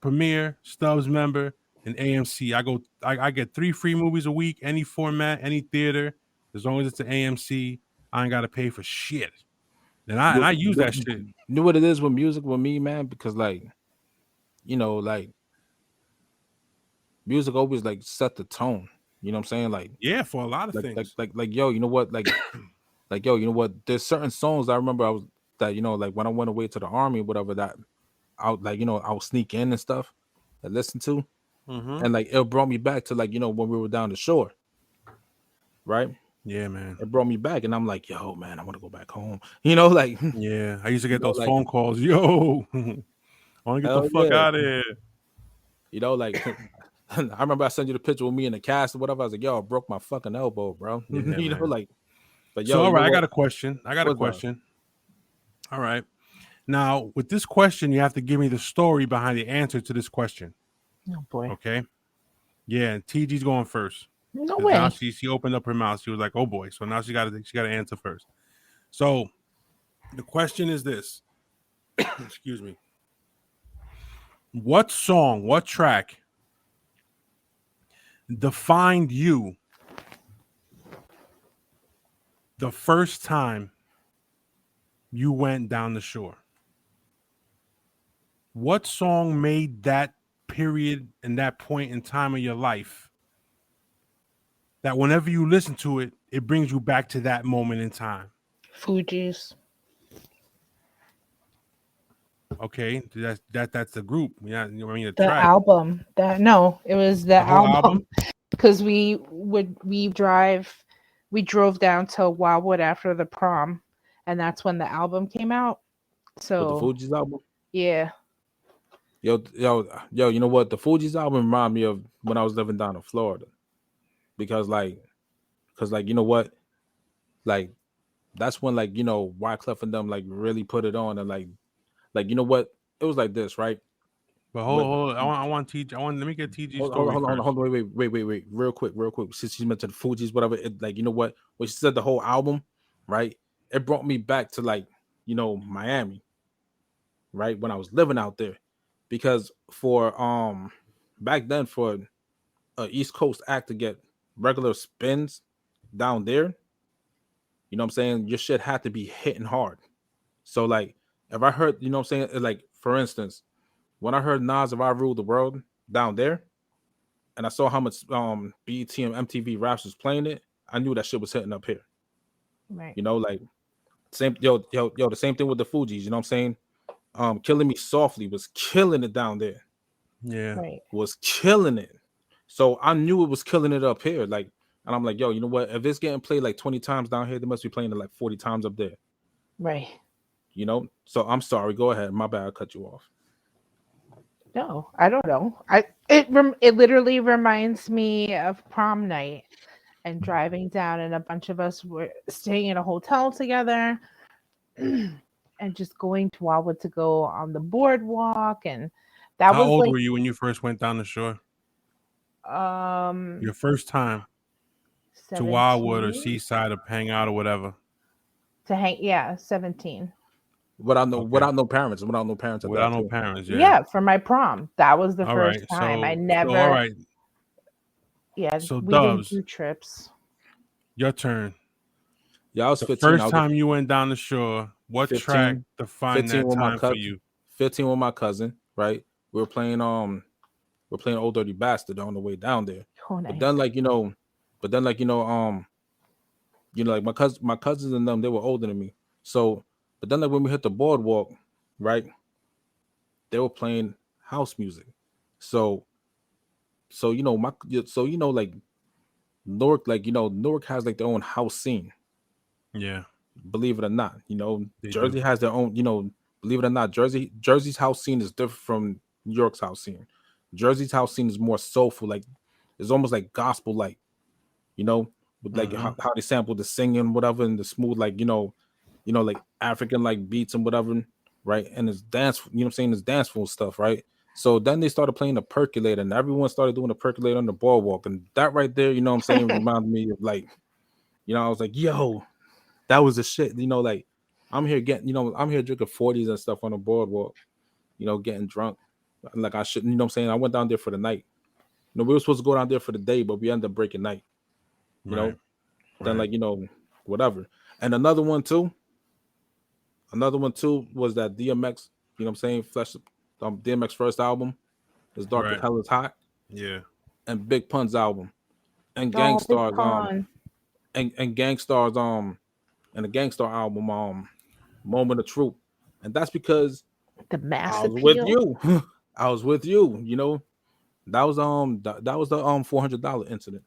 [SPEAKER 1] Premiere Stubs member and AMC. I get 3 free movies a week, any format, any theater, as long as it's an AMC. I ain't got to pay for shit. And I use that shit.
[SPEAKER 2] You know what it is with music with me, man? Because like, you know, like music always like set the tone. You know what I'm saying? Like,
[SPEAKER 1] Yeah, for a lot of things.
[SPEAKER 2] like, yo, you know what? Like, yo, you know what? There's certain songs I remember that, you know, like when I went away to the army, whatever, that I like, you know, I would sneak in and stuff and listen to,
[SPEAKER 1] Mhm.
[SPEAKER 2] and like it brought me back to like, you know, when we were down the shore, right?
[SPEAKER 1] Yeah, man.
[SPEAKER 2] It brought me back, and I'm like, yo, man, I want to go back home. You know, like,
[SPEAKER 1] Yeah, I used to get
[SPEAKER 2] know,
[SPEAKER 1] those
[SPEAKER 2] like-
[SPEAKER 1] phone calls. Yo, I want to get the
[SPEAKER 2] Hell
[SPEAKER 1] fuck
[SPEAKER 2] yeah.
[SPEAKER 1] out of here.
[SPEAKER 2] you know, like. I remember I sent you the picture with me in the cast or whatever. I was like, yo, I broke my fucking elbow, bro.
[SPEAKER 1] Yeah,
[SPEAKER 2] you know,
[SPEAKER 1] man.
[SPEAKER 2] like, but yo,
[SPEAKER 1] So, all
[SPEAKER 2] you know
[SPEAKER 1] right, I got
[SPEAKER 2] what?
[SPEAKER 1] a question.
[SPEAKER 2] What's up?
[SPEAKER 1] All right. Now, with this question, you have to give me the story behind the answer to this question.
[SPEAKER 3] Oh boy.
[SPEAKER 1] Okay. Yeah, and TG's going first.
[SPEAKER 3] No
[SPEAKER 1] 'Cause
[SPEAKER 3] way.
[SPEAKER 1] Now she opened up her mouth. She was like, "Oh boy!" So now she got to answer first. So the question is this. Excuse me. What song? What track defined you the first time you went down the shore? What song made that period and that point in time of your life that whenever you listen to it, it brings you back to that moment in time?
[SPEAKER 3] Fugees.
[SPEAKER 1] Okay, that's the group. Yeah, you know what I mean, the
[SPEAKER 3] The
[SPEAKER 1] track.
[SPEAKER 3] album. It was the
[SPEAKER 1] The whole
[SPEAKER 3] album. Because we drove down to Wildwood after the prom, and that's when the album came out.
[SPEAKER 2] With the
[SPEAKER 3] So
[SPEAKER 2] Fugees album.
[SPEAKER 3] yeah.
[SPEAKER 2] Yo, you know what? The Fugees album remind me of when I was living down in Florida, because you know what, like that's when like, you know, Wyclef and them like really put it on, and like you know what, it was like this, right?
[SPEAKER 1] But hold on. I want TG. Let me get TG's
[SPEAKER 2] Hold
[SPEAKER 1] story
[SPEAKER 2] on,
[SPEAKER 1] first.
[SPEAKER 2] wait, real quick. Since she mentioned the Fugees, whatever, it, like, you know what, when she said the whole album, right? It brought me back to like, you know, Miami, right, when I was living out there, because for back then for a East Coast act to get regular spins down there, you know what I'm saying, your shit had to be hitting hard. So like if I heard, you know what I'm saying, like for instance, when I heard Nas If I Rule the World down there, and I saw how much BET and MTV Raps was playing it, I knew that shit was hitting up here.
[SPEAKER 3] Right.
[SPEAKER 2] You know, like the same thing with the Fugees, you know what I'm saying? Killing Me Softly was killing it down there.
[SPEAKER 1] Yeah.
[SPEAKER 3] Right.
[SPEAKER 2] Was killing it. So I knew it was killing it up here. Like, and I'm like, yo, you know what? If it's getting played like 20 times down here, they must be playing it like 40 times up there.
[SPEAKER 3] Right.
[SPEAKER 2] You know? So I'm sorry. Go ahead. My bad. I cut you off.
[SPEAKER 3] No, I don't know. It literally reminds me of prom night and driving down, and a bunch of us were staying in a hotel together and just going to Wildwood to go on the boardwalk, and that
[SPEAKER 1] How
[SPEAKER 3] was
[SPEAKER 1] old
[SPEAKER 3] like
[SPEAKER 1] were you when you first went down the shore? Your first time to Wildwood or
[SPEAKER 3] 17?
[SPEAKER 1] Seaside or hang out or whatever.
[SPEAKER 3] To hang, yeah, 17.
[SPEAKER 2] Without no parents.
[SPEAKER 1] Without no parents, yeah.
[SPEAKER 3] Yeah, for my prom. That was the
[SPEAKER 1] All
[SPEAKER 3] first
[SPEAKER 1] right.
[SPEAKER 3] time. I
[SPEAKER 1] So
[SPEAKER 3] never.
[SPEAKER 1] all right.
[SPEAKER 3] Yeah,
[SPEAKER 1] So
[SPEAKER 3] we didn't
[SPEAKER 1] Dubs,
[SPEAKER 3] do trips.
[SPEAKER 1] your turn.
[SPEAKER 2] Yeah, I was
[SPEAKER 1] The
[SPEAKER 2] 15.
[SPEAKER 1] first time you went down the shore, what
[SPEAKER 2] 15,
[SPEAKER 1] track defined
[SPEAKER 2] 15
[SPEAKER 1] that
[SPEAKER 2] with my
[SPEAKER 1] time for you?
[SPEAKER 2] 15 with my cousin, right? We're playing Old Dirty Bastard on the way down there.
[SPEAKER 3] Oh, nice.
[SPEAKER 2] But then like like my cousins and them, they were older than me. So but then like when we hit the boardwalk, right, they were playing house music. So you know like Newark, like, you know, Newark has like their own house scene.
[SPEAKER 1] Yeah.
[SPEAKER 2] Believe it or not, you know,
[SPEAKER 1] They
[SPEAKER 2] Jersey
[SPEAKER 1] do.
[SPEAKER 2] has their own, you know, believe it or not, Jersey's house scene is different from New York's house scene. Jersey's house scene is more soulful, like it's almost like gospel, like, you know, with like how they sample the singing, whatever, and the smooth, like, you know, like African like beats and whatever, right? And it's dance, you know what I'm saying, it's danceful stuff, right? So then they started playing the Percolator, and everyone started doing the Percolator on the boardwalk. And that right there, you know what I'm saying, reminded me of like, you know, I was like, yo, that was the shit. You know, like I'm here drinking 40s and stuff on the boardwalk, you know, getting drunk. Like I shouldn't, you know what I'm saying? I went down there for the night. You know, we were supposed to go down there for the day, but we ended up breaking night. You know, then like, you know, whatever. And another one too was that DMX, you know what I'm saying? DMX first album is Dark as Hell is Hot.
[SPEAKER 1] Yeah.
[SPEAKER 2] And Big Pun's album. And
[SPEAKER 3] Oh, Big
[SPEAKER 2] Gangstar's
[SPEAKER 3] Pun.
[SPEAKER 2] and Gangstar's and the Gangstar album, Moment of Truth. And that's because
[SPEAKER 3] The mass
[SPEAKER 2] I was
[SPEAKER 3] appeal.
[SPEAKER 2] with you. I was with you, you know. That was the $400 incident.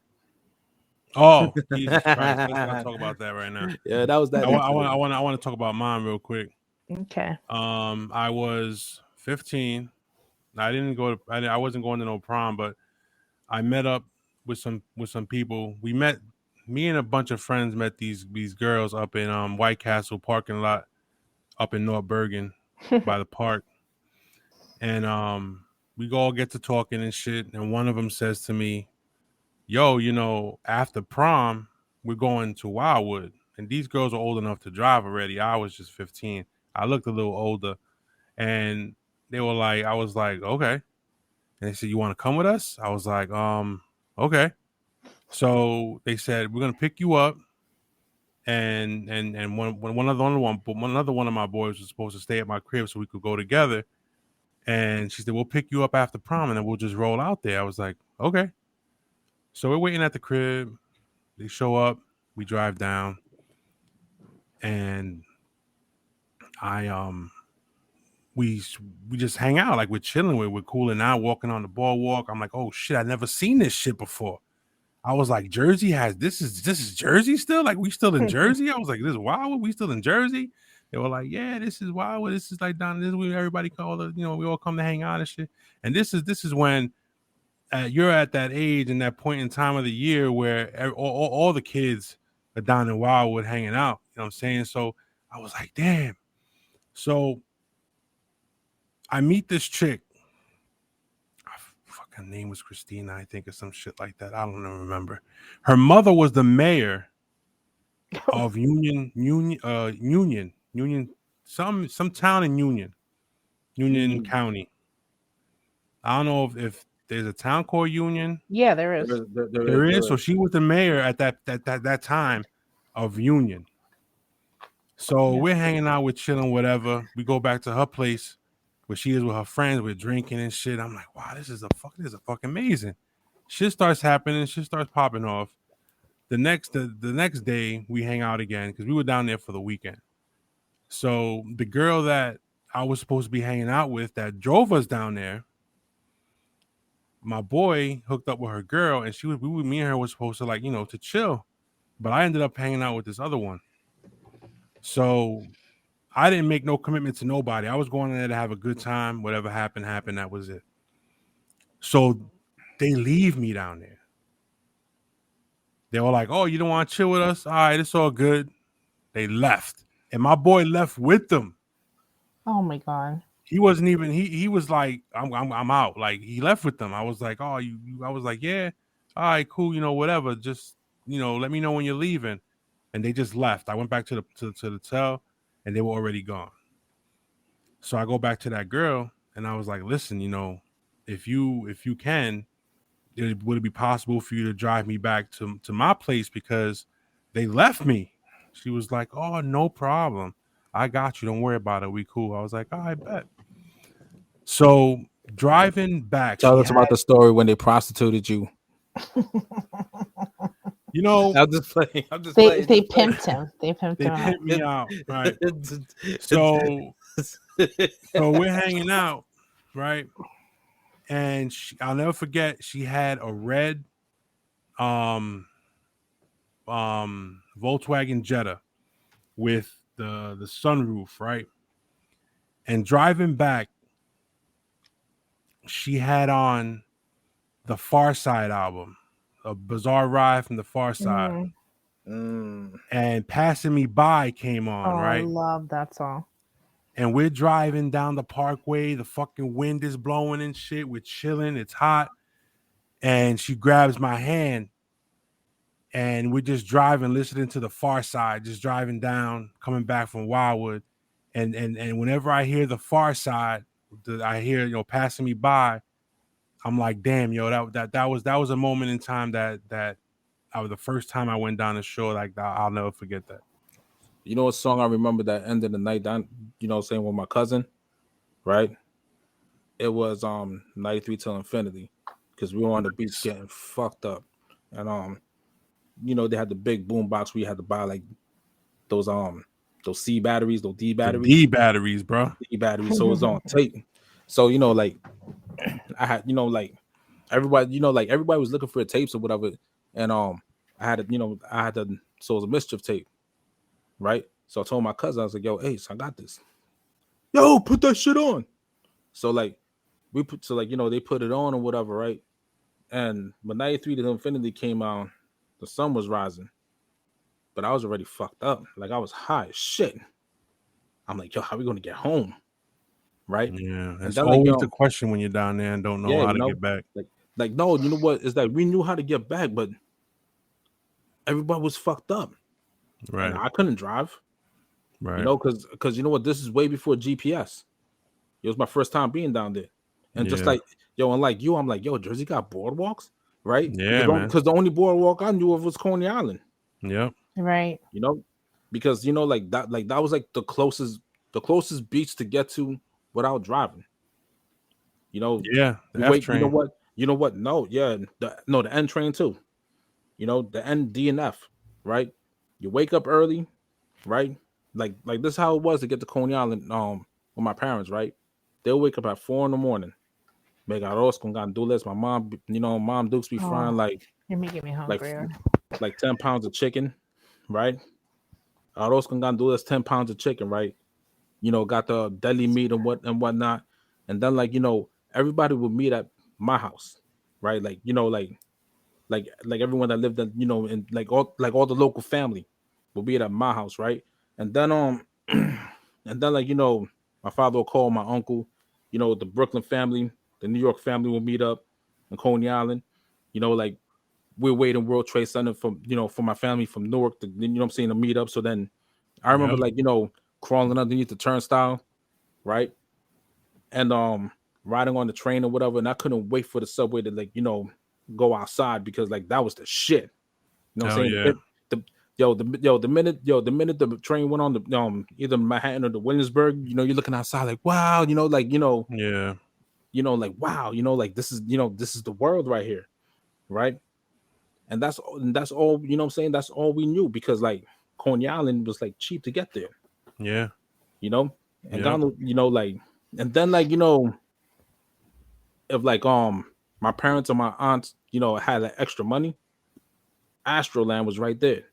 [SPEAKER 1] Oh, Jesus Christ! Let's not talk about that right now.
[SPEAKER 2] Yeah, that was that.
[SPEAKER 1] I want to talk about mine real quick.
[SPEAKER 3] Okay.
[SPEAKER 1] I was 15. I wasn't going to no prom, but I met up with some people. Me and a bunch of friends met these girls up in White Castle parking lot up in North Bergen by the park. And we all get to talking and shit. And one of them says to me, yo, you know, after prom, we're going to Wildwood. And these girls are old enough to drive already. I was just 15. I looked a little older. And they were like, I was like, okay. And they said, you want to come with us? I was like, okay. So they said, we're going to pick you up. And one of my boys was supposed to stay at my crib so we could go together. And she said, we'll pick you up after prom and then we'll just roll out there. I was like, okay. So we're waiting at the crib. They show up. We drive down. And we just hang out. Like we're chilling. We're cooling out, walking on the boardwalk. I'm like, oh shit, I've never seen this shit before. I was like, Jersey has this is Jersey still? Like we still in Jersey? I was like, this is Wildwood? We still in Jersey? They were like, yeah, this is Wildwood. This is like down this is where everybody call it, you know, we all come to hang out and shit. And this is when you're at that age and that point in time of the year where all the kids are down in Wildwood hanging out. You know what I'm saying? So I was like, damn. So I meet this chick. Her name was Christina, I think, or some shit like that. I don't even remember. Her mother was the mayor of Union, some town in Union County. I don't know if there's a town called Union.
[SPEAKER 3] Yeah, there is.
[SPEAKER 1] There is. So she was the mayor at that time of Union. So we're hanging out, we're chilling, whatever. We go back to her place where she is with her friends, we're drinking and shit. I'm like, wow, this is fucking amazing. Shit starts happening, shit starts popping off. The next day we hang out again because we were down there for the weekend. So the girl that I was supposed to be hanging out with that drove us down there, my boy hooked up with her girl, and me and her was supposed to, like, you know, to chill. But I ended up hanging out with this other one. So I didn't make no commitment to nobody. I was going in there to have a good time. Whatever happened. That was it. So they leave me down there. They were like, oh, you don't want to chill with us? All right, it's all good. They left. And my boy left with them.
[SPEAKER 3] Oh my God.
[SPEAKER 1] He wasn't even, he was like, I'm out. Like, he left with them. I was like, oh, I was like, yeah, all right, cool, you know, whatever. Just, you know, let me know when you're leaving. And they just left. I went back to the hotel and they were already gone. So I go back to that girl and I was like, listen, you know, if you can, would it be possible for you to drive me back to my place because they left me? She was like, oh, no problem. I got you. Don't worry about it. We cool. I was like, I bet. So driving back.
[SPEAKER 2] Tell us about the story when they prostituted you.
[SPEAKER 1] You know,
[SPEAKER 2] I'm just playing.
[SPEAKER 3] They pimped him. They pimped him out.
[SPEAKER 1] Me out. Right. So we're hanging out, right? And I'll never forget, she had a red Volkswagen Jetta with the sunroof, right? And driving back, she had on the Far Side album, A Bizarre Ride from the Far Side. And Passing Me By came on, right?
[SPEAKER 3] I love that song.
[SPEAKER 1] and we're driving down the parkway. The fucking wind is blowing and shit. We're chilling. It's hot. And she grabs my hand, and we're just driving, listening to The Far Side, just driving down, coming back from Wildwood. And whenever I hear The Far Side, I hear, passing me by, I'm like, damn, yo, that was a moment in time that I was the first time I went down the shore. Like, I'll never forget that.
[SPEAKER 2] You know what song I remember that ended the night down, saying with my cousin, right? It was 93 Till Infinity, because we were on the beach getting fucked up. And they had the big boom box where you had to buy like those C batteries, those D batteries.
[SPEAKER 1] The D batteries, bro.
[SPEAKER 2] D batteries. So it was on tape. So like I had, everybody, everybody was looking for tapes or whatever. And I had to, so it was a Mischief tape, right? So I told my cousin, I was like, yo, Ace, I got this. Yo, put that shit on. So like they put it on or whatever, right? And when 93 to Infinity came out, the sun was rising, but I was already fucked up. Like, I was high as shit. I'm like, yo, how we gonna get home? Right?
[SPEAKER 1] Yeah, that's always the question when you're down there and don't know how to get back.
[SPEAKER 2] Like, no, you know what? Is that we knew how to get back, but everybody was fucked up.
[SPEAKER 1] Right.
[SPEAKER 2] And I couldn't drive.
[SPEAKER 1] Right.
[SPEAKER 2] Because you know what? This is way before GPS. It was my first time being down there. And just like, and like you, I'm like, yo, Jersey got boardwalks, right?
[SPEAKER 1] Yeah, man.
[SPEAKER 2] Because the only boardwalk I knew of was Coney Island.
[SPEAKER 1] Yep.
[SPEAKER 3] Right.
[SPEAKER 2] Because like that was like the closest beach to get to without driving.
[SPEAKER 1] Yeah.
[SPEAKER 2] The F train. You know what? No, yeah, the N train too. The N, D, and F, right? You wake up early, right? Like this is how it was to get to Coney Island with my parents, right? They'll wake up at 4 a.m. Make arroz con gandules. My mom, Mom Dukes be frying like
[SPEAKER 3] you're making me hungry.
[SPEAKER 2] like 10 pounds of chicken, right? Arroz con gandules, 10 pounds of chicken, right? Got the deli meat and whatnot. And then everybody would meet at my house, right? Like everyone that lived in, in like all the local family would be at my house, right? And then my father would call my uncle, the Brooklyn family, the New York family will meet up in Coney Island. Like we're waiting World Trade Center for my family from Newark to, to meet up. So then I remember crawling underneath the turnstile, right? And riding on the train or whatever, and I couldn't wait for the subway to go outside, because that was the shit. You know what I'm saying?
[SPEAKER 1] Yeah.
[SPEAKER 2] The minute the train went on the either Manhattan or the Williamsburg, you're looking outside like, wow,
[SPEAKER 1] yeah,
[SPEAKER 2] wow, this is the world right here, right? And that's all, that's all we knew, because Coney Island was cheap to get there.
[SPEAKER 1] Yeah.
[SPEAKER 2] And Donald, and then if my parents or my aunts, had extra money, Astroland was right there.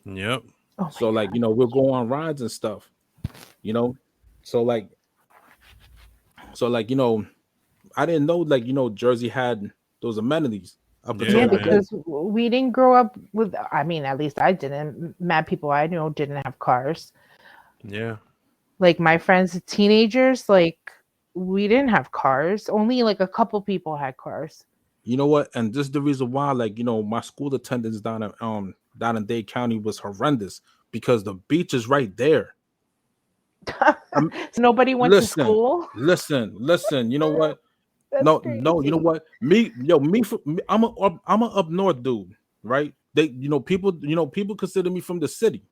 [SPEAKER 1] Yep.
[SPEAKER 3] Oh
[SPEAKER 2] so we'll go on rides and stuff, so I didn't know Jersey had those amenities up
[SPEAKER 3] yeah, because we didn't grow up with, I mean, at least I didn't. Mad people I know didn't have cars.
[SPEAKER 1] Yeah.
[SPEAKER 3] Like my friends, teenagers, we didn't have cars. Only a couple people had cars.
[SPEAKER 2] You know what? And this is the reason why, my school attendance down in Dade County was horrendous, because the beach is right there.
[SPEAKER 3] So nobody went to school.
[SPEAKER 2] Listen. You know what?
[SPEAKER 3] No.
[SPEAKER 2] You know what? I'm a up north dude, right? They, people consider me from the city.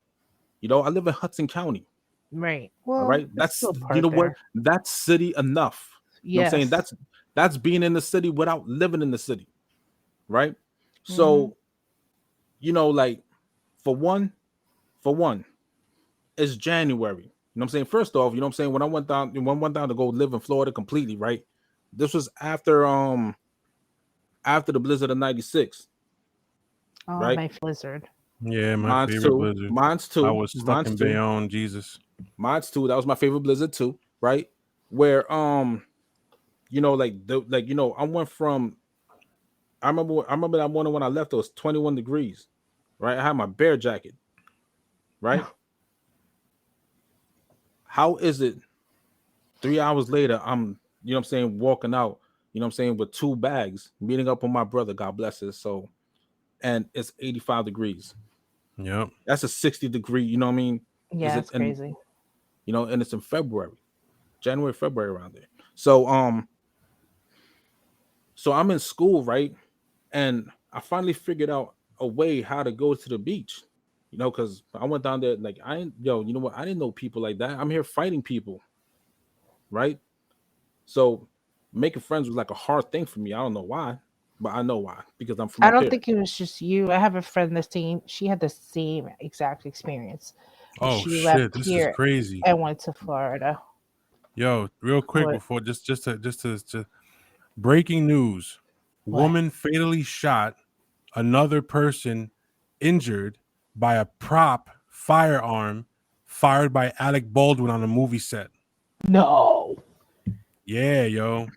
[SPEAKER 2] I live in Hudson County.
[SPEAKER 3] Right. Well,
[SPEAKER 2] right. That's what? That's city enough. You know what I'm saying? That's being in the city without living in the city. Right. So, for one, it's January. You know what I'm saying? First off, you know what I'm saying? When I went down to go live in Florida completely, right? This was after the blizzard of 96.
[SPEAKER 3] Oh,
[SPEAKER 2] right?
[SPEAKER 3] My blizzard.
[SPEAKER 1] Yeah, my favorite blizzard.
[SPEAKER 2] Mine's too.
[SPEAKER 1] I was stuck in Bayonne, Jesus.
[SPEAKER 2] Mine's too. That was my favorite blizzard too, right? Where I went from, I remember that morning when I left, it was 21 degrees, right? I had my bear jacket, right? How is it 3 hours later, I'm, you know what I'm saying, walking out, you know what I'm saying, with 2 bags, meeting up with my brother, God bless his soul, and it's 85 degrees.
[SPEAKER 1] Yep.
[SPEAKER 2] That's a 60-degree, you know what I mean?
[SPEAKER 3] Yeah,
[SPEAKER 2] Is it
[SPEAKER 3] it's crazy.
[SPEAKER 2] you know, and it's in February, January, February, around there. So so I'm in school, right? And I finally figured out a way how to go to the beach. You know, because I went down there, like, you know what? I didn't know people like that. I'm here fighting people, right? So making friends was like a hard thing for me. I don't know why, but I know why, because I'm from
[SPEAKER 3] I
[SPEAKER 2] up
[SPEAKER 3] don't
[SPEAKER 2] here.
[SPEAKER 3] think it was just you. I have a friend she had the same exact experience.
[SPEAKER 1] Oh
[SPEAKER 3] She
[SPEAKER 1] shit,
[SPEAKER 3] left
[SPEAKER 1] this is
[SPEAKER 3] here
[SPEAKER 1] crazy.
[SPEAKER 3] and went to Florida.
[SPEAKER 1] Yo, real quick
[SPEAKER 3] What?
[SPEAKER 1] before just to breaking news.
[SPEAKER 3] What?
[SPEAKER 1] Woman fatally shot, another person injured by a prop firearm fired by Alec Baldwin on a movie set.
[SPEAKER 3] No.
[SPEAKER 1] Yeah, yo.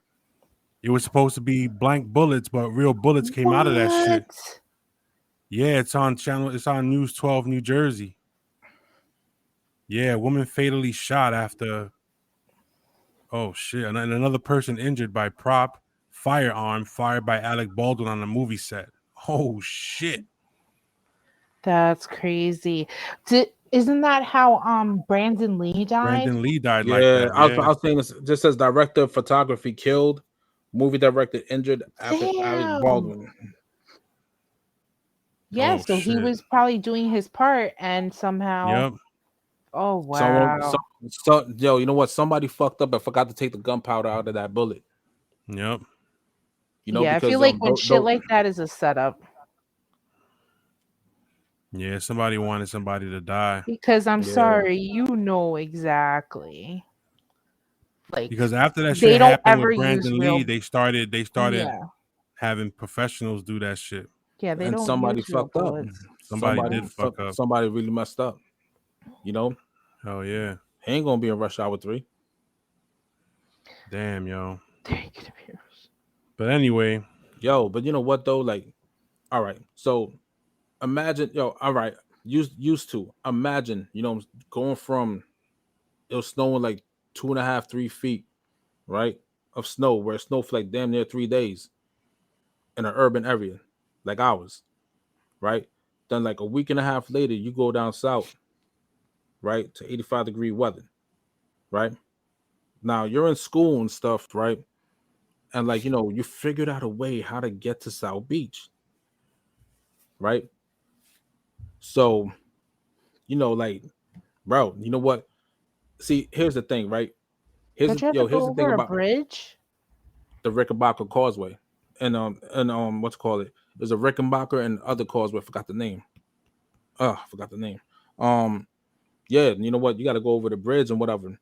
[SPEAKER 1] It was supposed to be blank bullets, but real bullets came out of that shit.
[SPEAKER 3] What?
[SPEAKER 1] Yeah, it's on News 12 New Jersey. Yeah, woman fatally shot after. Oh shit! And another person injured by prop firearm fired by Alec Baldwin on a movie set. Oh shit!
[SPEAKER 3] That's crazy. Isn't that how Brandon Lee died?
[SPEAKER 1] Brandon Lee died like
[SPEAKER 2] Yeah,
[SPEAKER 1] that.
[SPEAKER 2] I
[SPEAKER 1] Yeah,
[SPEAKER 2] was saying this. Just says director of photography killed, movie director injured after Alec
[SPEAKER 3] Damn.
[SPEAKER 2] Baldwin.
[SPEAKER 3] Yeah,
[SPEAKER 1] Oh,
[SPEAKER 3] so he
[SPEAKER 1] shit.
[SPEAKER 3] was probably doing his part and somehow.
[SPEAKER 1] Yep.
[SPEAKER 3] Oh wow.
[SPEAKER 2] Someone, yo, you know what? Somebody fucked up and forgot to take the gunpowder out of that bullet.
[SPEAKER 1] Yep.
[SPEAKER 2] You know,
[SPEAKER 3] yeah, I
[SPEAKER 2] because
[SPEAKER 3] feel like when shit like that is a setup.
[SPEAKER 1] Yeah, somebody wanted somebody to die.
[SPEAKER 3] Because I'm
[SPEAKER 2] Yeah.
[SPEAKER 3] sorry, you know exactly. Like
[SPEAKER 1] Because after that
[SPEAKER 3] they
[SPEAKER 1] shit
[SPEAKER 3] don't
[SPEAKER 1] happened
[SPEAKER 3] ever
[SPEAKER 1] with Brandon
[SPEAKER 3] use
[SPEAKER 1] Lee,
[SPEAKER 3] real.
[SPEAKER 1] they started
[SPEAKER 3] Yeah,
[SPEAKER 1] having professionals do that shit.
[SPEAKER 3] yeah, they
[SPEAKER 2] and
[SPEAKER 3] don't
[SPEAKER 2] somebody
[SPEAKER 3] use real
[SPEAKER 2] fucked up.
[SPEAKER 3] bullets.
[SPEAKER 1] Somebody did fuck up.
[SPEAKER 2] Somebody really messed up. You know,
[SPEAKER 1] Oh yeah.
[SPEAKER 2] he ain't gonna be in Rush Hour 3.
[SPEAKER 1] Damn, yo.
[SPEAKER 3] Take it here.
[SPEAKER 1] But anyway,
[SPEAKER 2] Yo, but you know what though? Like, all right, so imagine, yo, all right, used to imagine, you know, going from it was snowing like 2.5, 3 feet, right, of snow, where it snowed for like damn near 3 days in an urban area like ours, right? Then like a week and a half later, you go down south, right, to 85-degree weather, right? Now you're in school and stuff, right? And like, you know, you figured out a way how to get to South Beach, right? So, you know, like, bro, you know what? See, here's the thing, right?
[SPEAKER 3] Don't you have to
[SPEAKER 2] Here's
[SPEAKER 3] go
[SPEAKER 2] the thing
[SPEAKER 3] over a
[SPEAKER 2] about
[SPEAKER 3] bridge?
[SPEAKER 2] the Rickenbacker Causeway, and what's called it? There's a Rickenbacker and other causeway. Forgot the name. Forgot the name. Yeah, you know what? You got to go over the bridge and whatever.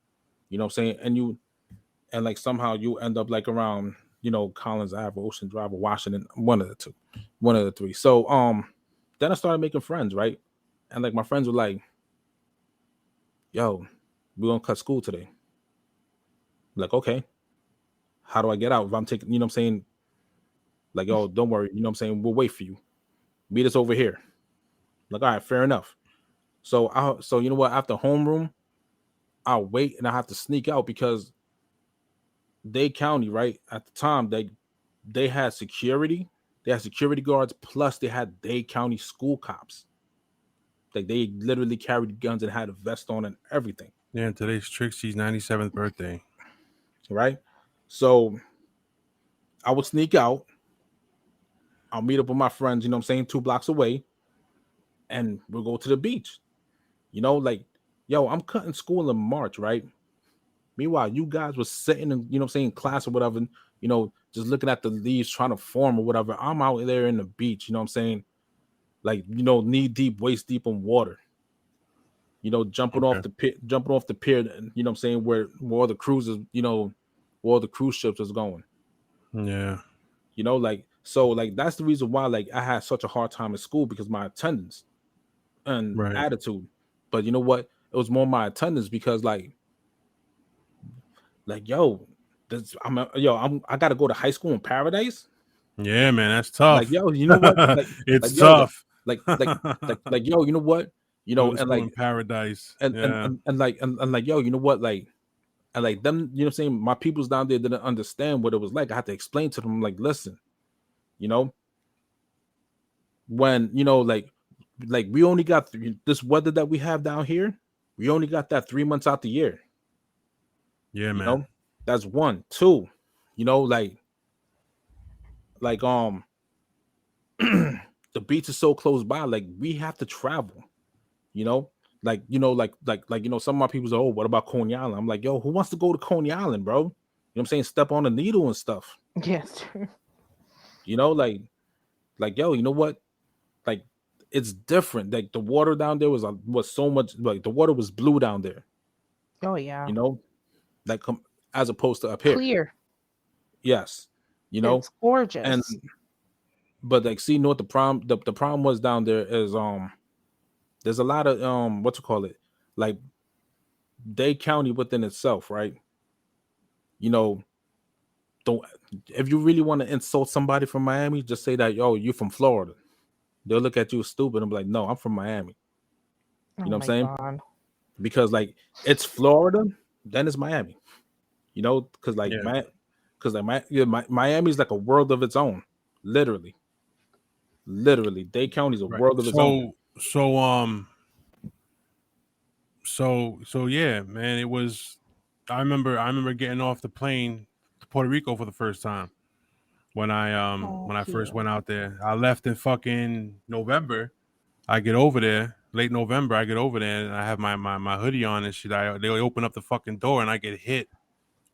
[SPEAKER 2] You know what I'm saying? And like somehow you end up like around, you know, Collins Ave, Ocean Drive, or Washington, one of the three. So then I started making friends, right? And like my friends were like, "Yo, we're gonna cut school today." I'm like, okay, how do I get out? If I'm taking, you know what I'm saying? Like, yo, don't worry, you know what I'm saying? We'll wait for you. Meet us over here. Like, all right, fair enough. So you know what? After homeroom, I'll wait and I have to sneak out because Dade County, right? At the time, they had security. They had security guards, plus they had Dade County school cops. Like they literally carried guns and had a vest on and everything.
[SPEAKER 1] yeah, today's Trixie's 97th birthday.
[SPEAKER 2] Right? So I would sneak out. I'll meet up with my friends, you know what I'm saying, 2 blocks away, and we'll go to the beach. You know, like, yo, I'm cutting school in March, right? Meanwhile, you guys were sitting in, you know what I'm saying, class or whatever, you know, just looking at the leaves trying to form or whatever. I'm out there in the beach, you know what I'm saying? Like, you know, knee deep, waist deep in water. You know, jumping off the pier, you know what I'm saying, where all the cruises, you know, where all the cruise ships is going.
[SPEAKER 1] Yeah.
[SPEAKER 2] You know, like, so like that's the reason why like I had such a hard time at school, because my attendance and attitude. But you know what? It was more my attendance because like yo, I gotta go to high school in Paradise.
[SPEAKER 1] Yeah, man, that's tough.
[SPEAKER 2] Like, yo, you know what? Like,
[SPEAKER 1] it's
[SPEAKER 2] like, yo,
[SPEAKER 1] tough.
[SPEAKER 2] Like, yo, you know what? You know,
[SPEAKER 1] and
[SPEAKER 2] like
[SPEAKER 1] in Paradise.
[SPEAKER 2] and like, yo, you know what? Like, And like them, you know what I'm saying? My peoples down there didn't understand what it was like. I had to explain to them, like, listen, you know, when like we only got this weather that we have down here, we only got that 3 months out the year.
[SPEAKER 1] Yeah,
[SPEAKER 2] You
[SPEAKER 1] man.
[SPEAKER 2] know, that's 1. 2, like the beach is so close by, like we have to travel, like some of my people say, oh, what about Coney Island? I'm like, yo, who wants to go to Coney Island, bro? You know what I'm saying? Step on a needle and stuff.
[SPEAKER 3] Yes.
[SPEAKER 2] Like yo, you know what? Like it's different. Like the water down there was so much, like the water was blue down there.
[SPEAKER 3] Oh yeah.
[SPEAKER 2] Like as opposed to up here.
[SPEAKER 3] Clear.
[SPEAKER 2] Yes.
[SPEAKER 3] It's gorgeous.
[SPEAKER 2] But like, see, what the problem was down there is there's a lot of like Dade County within itself, right? If you really want to insult somebody from Miami, just say that, yo, you're from Florida. They'll look at you stupid and be like, no, I'm from Miami. You know what I'm saying?
[SPEAKER 3] God.
[SPEAKER 2] Because like it's Florida, then it's Miami. Because Miami is like a world of its own, literally. Dade County is a world of its own.
[SPEAKER 1] So yeah, man, it was. I remember getting off the plane to Puerto Rico for the first time when I first went out there. I left in fucking November. I get over there late November. I get over there and I have my hoodie on and shit. They open up the fucking door and I get hit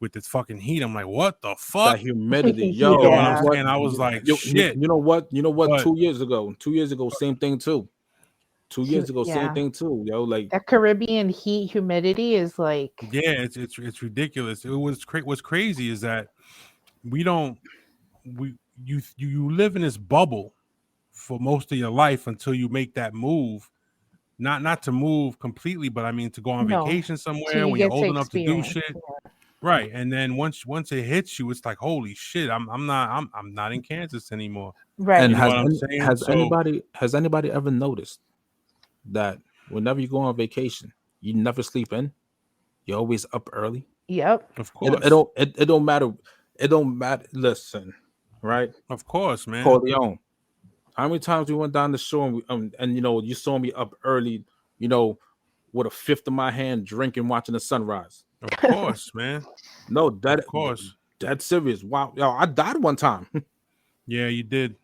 [SPEAKER 1] with this fucking heat. I'm like, what the fuck?
[SPEAKER 2] That humidity,
[SPEAKER 1] yo. You know what I'm saying? I was like, shit.
[SPEAKER 2] You know what? But 2 years ago, same thing too. 2 years ago, same thing too, yo. Like
[SPEAKER 3] that Caribbean heat, humidity is like,
[SPEAKER 1] yeah, it's ridiculous. What's crazy is that you live in this bubble for most of your life until you make that move. Not to move completely, but I mean to go on vacation somewhere when you're old enough to do shit. Yeah. Right. And then once it hits you, it's like, holy shit, I'm not in Kansas anymore.
[SPEAKER 3] Right.
[SPEAKER 2] And has anybody ever noticed that whenever you go on vacation, you never sleep in? You're always up early.
[SPEAKER 3] Yep.
[SPEAKER 1] Of course.
[SPEAKER 2] It don't matter. It don't matter. Listen, right?
[SPEAKER 1] Of course, man.
[SPEAKER 2] Corleone. How many times we went down the shore and you saw me up early, with a fifth of my hand drinking, watching the sunrise.
[SPEAKER 1] Of course, man.
[SPEAKER 2] No,
[SPEAKER 1] of course.
[SPEAKER 2] That's serious. Wow, yo, I died one time.
[SPEAKER 1] Yeah, you did.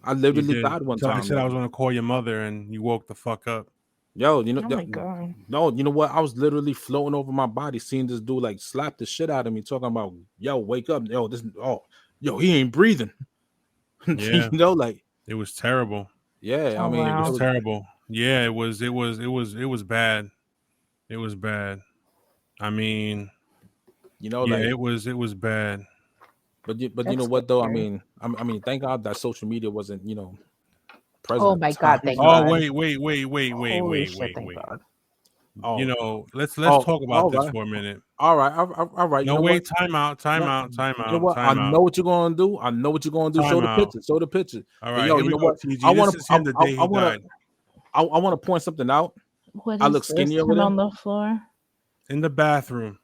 [SPEAKER 2] I literally died one time.
[SPEAKER 1] I said I was gonna call your mother, and you woke the fuck up.
[SPEAKER 2] Yo,
[SPEAKER 3] oh my God.
[SPEAKER 2] No, you know what? I was literally floating over my body, seeing this dude like slap the shit out of me, talking about, yo, wake up, yo, he ain't breathing.
[SPEAKER 1] Yeah,
[SPEAKER 2] like
[SPEAKER 1] it was terrible.
[SPEAKER 2] Yeah, I mean,
[SPEAKER 1] it was terrible. Yeah, it was bad. It was bad. I mean,
[SPEAKER 2] like
[SPEAKER 1] it was bad.
[SPEAKER 2] But you know what though? I mean, thank God that social media wasn't, present.
[SPEAKER 3] Oh my God! Thank God.
[SPEAKER 1] Oh wait. Oh. Let's talk about this for a minute.
[SPEAKER 2] All right.
[SPEAKER 1] No, wait. Time out.
[SPEAKER 2] You know what? I know what you're gonna do. Show the picture.
[SPEAKER 1] All right.
[SPEAKER 2] You know what? I want to point something out.
[SPEAKER 3] What
[SPEAKER 2] I look skinny over there
[SPEAKER 3] on the floor
[SPEAKER 1] in the bathroom.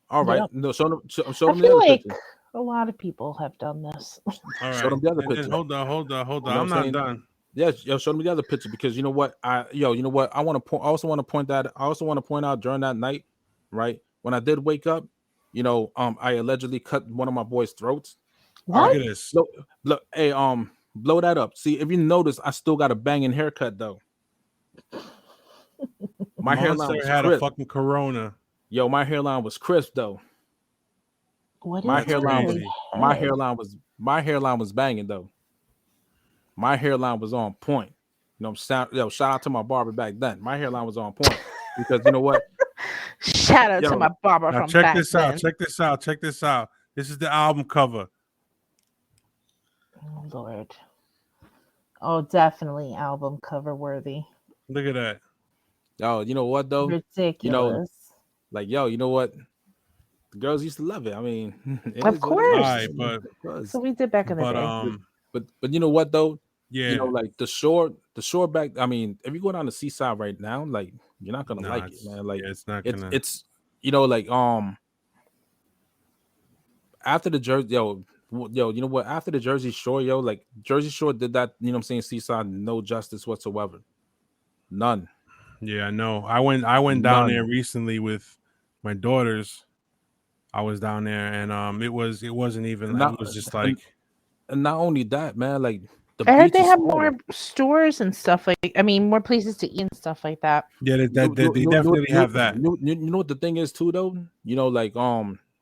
[SPEAKER 2] All right. Yep. No, show them the other picture.
[SPEAKER 3] A lot of people have done this.
[SPEAKER 1] All right.
[SPEAKER 2] Show them the other picture.
[SPEAKER 1] Hold on. I'm not done.
[SPEAKER 2] Yes, show me the other picture because you know what? You know what? I also want to point out during that night, right? When I did wake up, I allegedly cut one of my boys' throats.
[SPEAKER 3] What?
[SPEAKER 1] Look at this.
[SPEAKER 2] Look, hey, blow that up. See, if you notice, I still got a banging haircut though. My hairline had
[SPEAKER 1] a fucking corona.
[SPEAKER 2] Yo, my hairline was crisp though. My hairline was banging though. My hairline was on point. Shout out to my barber back then. My hairline was on point because you know what?
[SPEAKER 3] Shout out to my barber from back then.
[SPEAKER 1] Check this out. This is the album cover.
[SPEAKER 3] Oh Lord. Oh, definitely album cover worthy.
[SPEAKER 1] Look at that.
[SPEAKER 2] Oh, you know what though?
[SPEAKER 3] Ridiculous.
[SPEAKER 2] You know what? The girls used to love it. I mean,
[SPEAKER 3] of course.
[SPEAKER 1] Right,
[SPEAKER 3] so we did back in the day.
[SPEAKER 2] But you know what though?
[SPEAKER 1] Yeah.
[SPEAKER 2] Like the shore back. I mean, if you go down the seaside right now, like you're not gonna like it, man. Like
[SPEAKER 1] it's not gonna.
[SPEAKER 2] It's like after the Jersey, you know what? After the Jersey Shore, like Jersey Shore did that. You know what I'm saying? Seaside, no justice whatsoever. None.
[SPEAKER 1] Yeah, I know. I went down there
[SPEAKER 2] None.
[SPEAKER 1] recently with my daughters. I was down there, and it wasn't even.
[SPEAKER 2] And
[SPEAKER 1] It
[SPEAKER 2] not
[SPEAKER 1] was just
[SPEAKER 2] and,
[SPEAKER 1] like,
[SPEAKER 2] and not only that, man. Like the
[SPEAKER 3] I heard
[SPEAKER 2] beach
[SPEAKER 3] they
[SPEAKER 2] is
[SPEAKER 3] have
[SPEAKER 2] smaller.
[SPEAKER 3] more stores and stuff like. I mean, more places to eat and stuff like that.
[SPEAKER 1] yeah,
[SPEAKER 2] You,
[SPEAKER 1] they definitely have that.
[SPEAKER 2] you know what the thing is too though. You know, like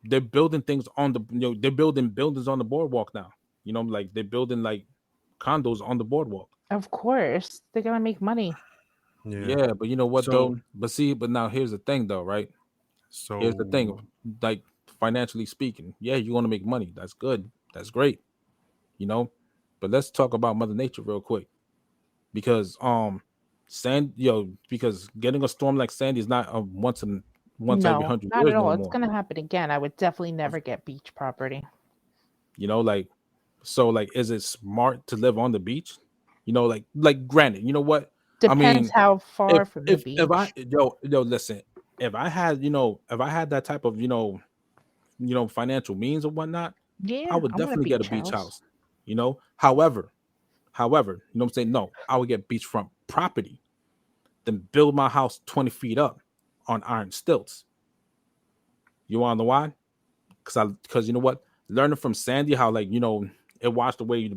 [SPEAKER 2] they're building things on the they're building buildings on the boardwalk now. You know, like they're building like condos on the boardwalk.
[SPEAKER 3] Of course, they're gonna make money.
[SPEAKER 1] Yeah.
[SPEAKER 2] Yeah, but you know what
[SPEAKER 1] So
[SPEAKER 2] though? But now here's the thing though, right? Here's the thing,
[SPEAKER 1] so
[SPEAKER 2] like financially speaking, yeah, you want to make money. That's good. That's great. You know, but let's talk about Mother Nature real quick because because getting a storm like Sandy is not a once every
[SPEAKER 3] No,
[SPEAKER 2] 100
[SPEAKER 3] not
[SPEAKER 2] years
[SPEAKER 3] at
[SPEAKER 2] no
[SPEAKER 3] all. It's
[SPEAKER 2] more.
[SPEAKER 3] gonna happen again. I would definitely never get beach property.
[SPEAKER 2] You know, like so like is it smart to live on the beach? You know, like granted, you know what? I
[SPEAKER 3] Depends
[SPEAKER 2] mean,
[SPEAKER 3] how far from the
[SPEAKER 2] if I
[SPEAKER 3] beach.
[SPEAKER 2] listen, if I had, if I had that type of, financial means or whatnot, I
[SPEAKER 3] Yeah,
[SPEAKER 2] would
[SPEAKER 3] I want a
[SPEAKER 2] definitely get a
[SPEAKER 3] beach
[SPEAKER 2] beach
[SPEAKER 3] house.
[SPEAKER 2] house. You know, however, you know what I'm saying? No, I would get beachfront property, then build my house 20 feet up on iron stilts. You wanna know why? Because you know what? Learning from Sandy, how like, it washed away,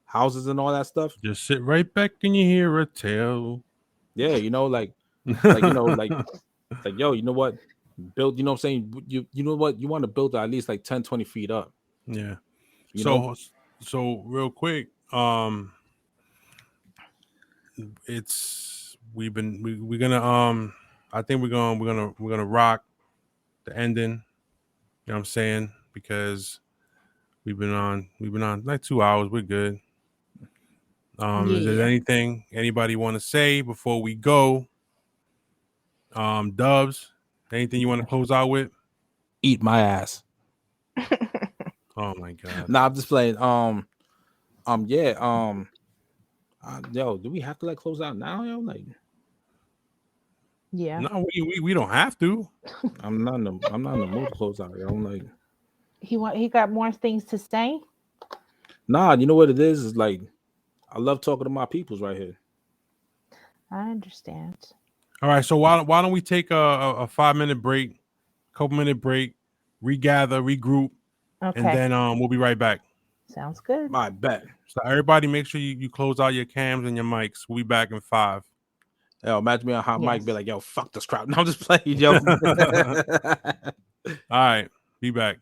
[SPEAKER 2] houses and all that stuff.
[SPEAKER 1] just sit right back and you hear a tale.
[SPEAKER 2] Yeah, like yo, you know what? Build, you know what I'm saying? You know what? You want to build at least like 10, 20 feet up,
[SPEAKER 1] Yeah.
[SPEAKER 2] you know?
[SPEAKER 1] So real quick, it's we're gonna I think we're gonna rock the ending. You know what I'm saying? Because we've been on like 2 hours. We're good. Is there
[SPEAKER 3] Yeah.
[SPEAKER 1] anything anybody want to say before we go? Dubs, anything you want to close out with?
[SPEAKER 2] Eat my ass.
[SPEAKER 1] Oh my god.
[SPEAKER 2] Nah, I'm just playing. Yeah. Yo, do we have to like close out now? Yo, like
[SPEAKER 3] Yeah.
[SPEAKER 1] No, we don't have to.
[SPEAKER 2] I'm not in the mood to close out. Yo. I'm like,
[SPEAKER 3] He got more things to say.
[SPEAKER 2] nah. You know what it is? Is like I love talking to my peoples right here.
[SPEAKER 3] I understand.
[SPEAKER 1] All right, so why don't we take a 5 minute break, couple minute break, regather, regroup, and
[SPEAKER 3] Okay.
[SPEAKER 1] then we'll be right back.
[SPEAKER 3] Sounds good.
[SPEAKER 2] I bet.
[SPEAKER 1] So everybody make sure you close out your cams and your mics. We'll be back in 5.
[SPEAKER 2] Yo, imagine me on hot mic, be
[SPEAKER 3] Yes.
[SPEAKER 2] like, yo, fuck this crowd. No, I'm just playing, yo.
[SPEAKER 1] All right, be back.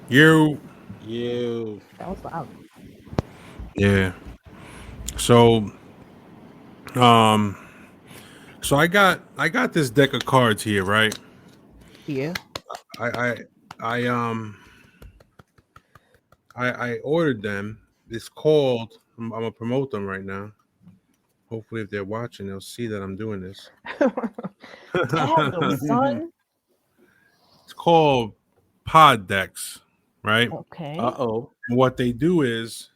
[SPEAKER 1] You,
[SPEAKER 2] You.
[SPEAKER 3] That was loud.
[SPEAKER 1] yeah. So, um, so I got this deck of cards here, right?
[SPEAKER 3] Yeah.
[SPEAKER 1] I I um I ordered them. It's called. I'm gonna promote them right now. Hopefully, if they're watching, they'll see that I'm doing this.
[SPEAKER 3] Tag them, son.
[SPEAKER 1] It's called pod decks, right?
[SPEAKER 3] Okay.
[SPEAKER 2] Uh-oh.
[SPEAKER 1] And what they do is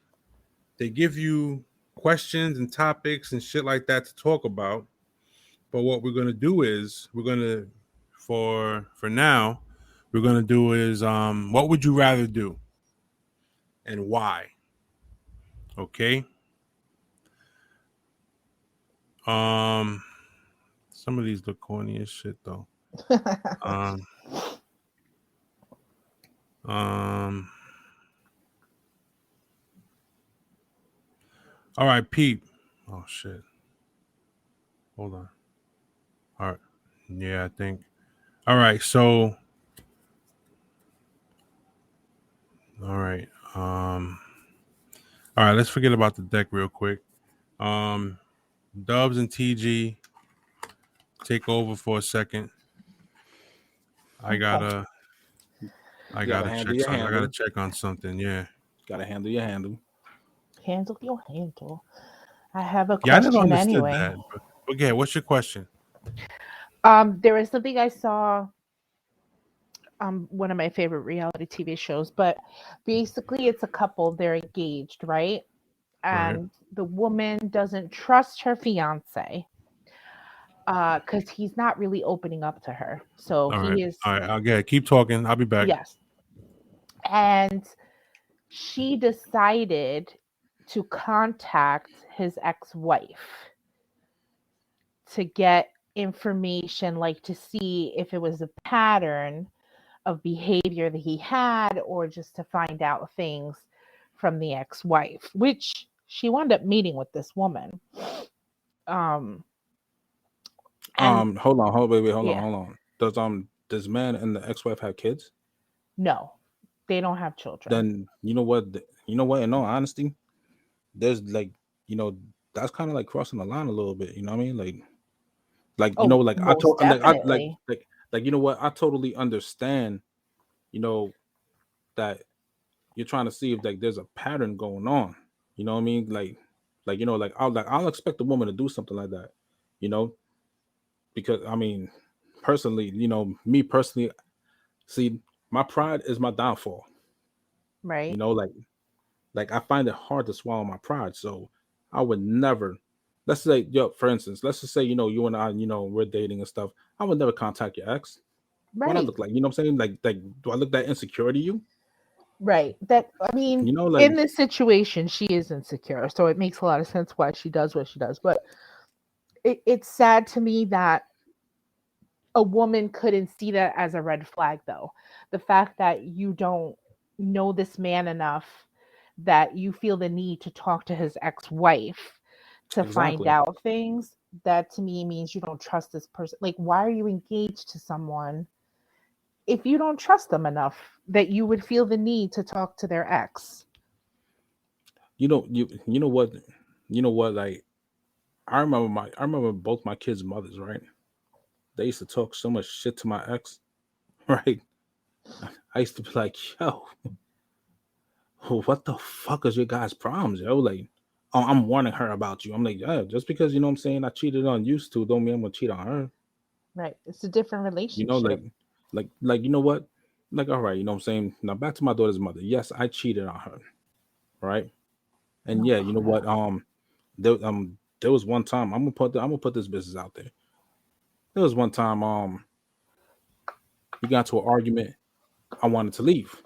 [SPEAKER 1] they give you questions and topics and shit like that to talk about. But what we're gonna do is we're gonna for now we're gonna do is what would you rather do and why? Okay. Some of these look corny as shit though. Um, um. All right, Pete. Oh shit. Hold on. All right. Yeah, I think. All right. So. All right. All right. Let's forget about the deck real quick. Dubs and TG take over for a second. I gotta
[SPEAKER 2] handle
[SPEAKER 1] check
[SPEAKER 2] your
[SPEAKER 1] something. I gotta
[SPEAKER 2] handle.
[SPEAKER 1] check on something. Yeah.
[SPEAKER 2] Gotta handle your handle.
[SPEAKER 3] Handle your handle. I have a
[SPEAKER 1] Yeah, I never
[SPEAKER 3] question
[SPEAKER 1] understood
[SPEAKER 3] anyway.
[SPEAKER 1] that. But yeah, what's your question?
[SPEAKER 3] There was something I saw one of my favorite reality TV shows, but basically it's a couple, they're engaged, right? And the woman doesn't trust her fiance because he's not really opening up to her. So
[SPEAKER 1] All right.
[SPEAKER 3] he is,
[SPEAKER 1] All right. Okay. Keep talking. I'll be back.
[SPEAKER 3] yes. And she decided to contact his ex-wife to get information, like to see if it was a pattern of behavior that he had or just to find out things from the ex-wife, which she wound up meeting with this woman. And
[SPEAKER 2] Hold on, hold
[SPEAKER 3] yeah.
[SPEAKER 2] on. Does man and the ex-wife have kids?
[SPEAKER 3] No, they don't have children.
[SPEAKER 2] Then you know what? In all honesty, there's like, that's kind of like crossing the line a little bit. You know what I mean? Like
[SPEAKER 3] Oh,
[SPEAKER 2] you know, like I
[SPEAKER 3] most
[SPEAKER 2] told, like I
[SPEAKER 3] definitely.
[SPEAKER 2] like you know what? I totally understand. You know that you're trying to see if like there's a pattern going on. You know what I mean? Like I'll expect a woman to do something like that. You know, because I mean, personally, me personally, see, my pride is my downfall.
[SPEAKER 3] Right.
[SPEAKER 2] You know, like I find it hard to swallow my pride. So I would never, let's say, for instance, let's just say, you and I, we're dating and stuff. I would never contact your ex. What I
[SPEAKER 3] Right.
[SPEAKER 2] look like, you know what I'm saying? Like, do I look that insecure to you?
[SPEAKER 3] Right. That, I mean,
[SPEAKER 2] Like,
[SPEAKER 3] in this situation, she is insecure. So it makes a lot of sense why she does what she does. But it's sad to me that a woman couldn't see that as a red flag, though. The fact that you don't know this man enough that you feel the need to talk to his ex-wife to find
[SPEAKER 2] exactly.
[SPEAKER 3] out things, that to me means you don't trust this person. Like, why are you engaged to someone if you don't trust them enough that you would feel the need to talk to their ex?
[SPEAKER 2] You know what, like, I remember both my kids' mothers, right? They used to talk so much shit to my ex, right? I used to be like, yo, what the fuck is your guys' problems, yo? Like, oh, I'm warning her about you. I'm like, yeah, just because, you know what I'm saying, I cheated on you two, don't mean I'm gonna cheat on her.
[SPEAKER 3] Right. It's a different
[SPEAKER 2] You know,
[SPEAKER 3] relationship.
[SPEAKER 2] like you know what? Like, all right, you know what I'm saying? Now back to my daughter's mother. Yes, I cheated on her, right? And yeah, you know what? There was one time, I'm gonna put this business out there. There was one time, we got to an argument. I wanted to leave.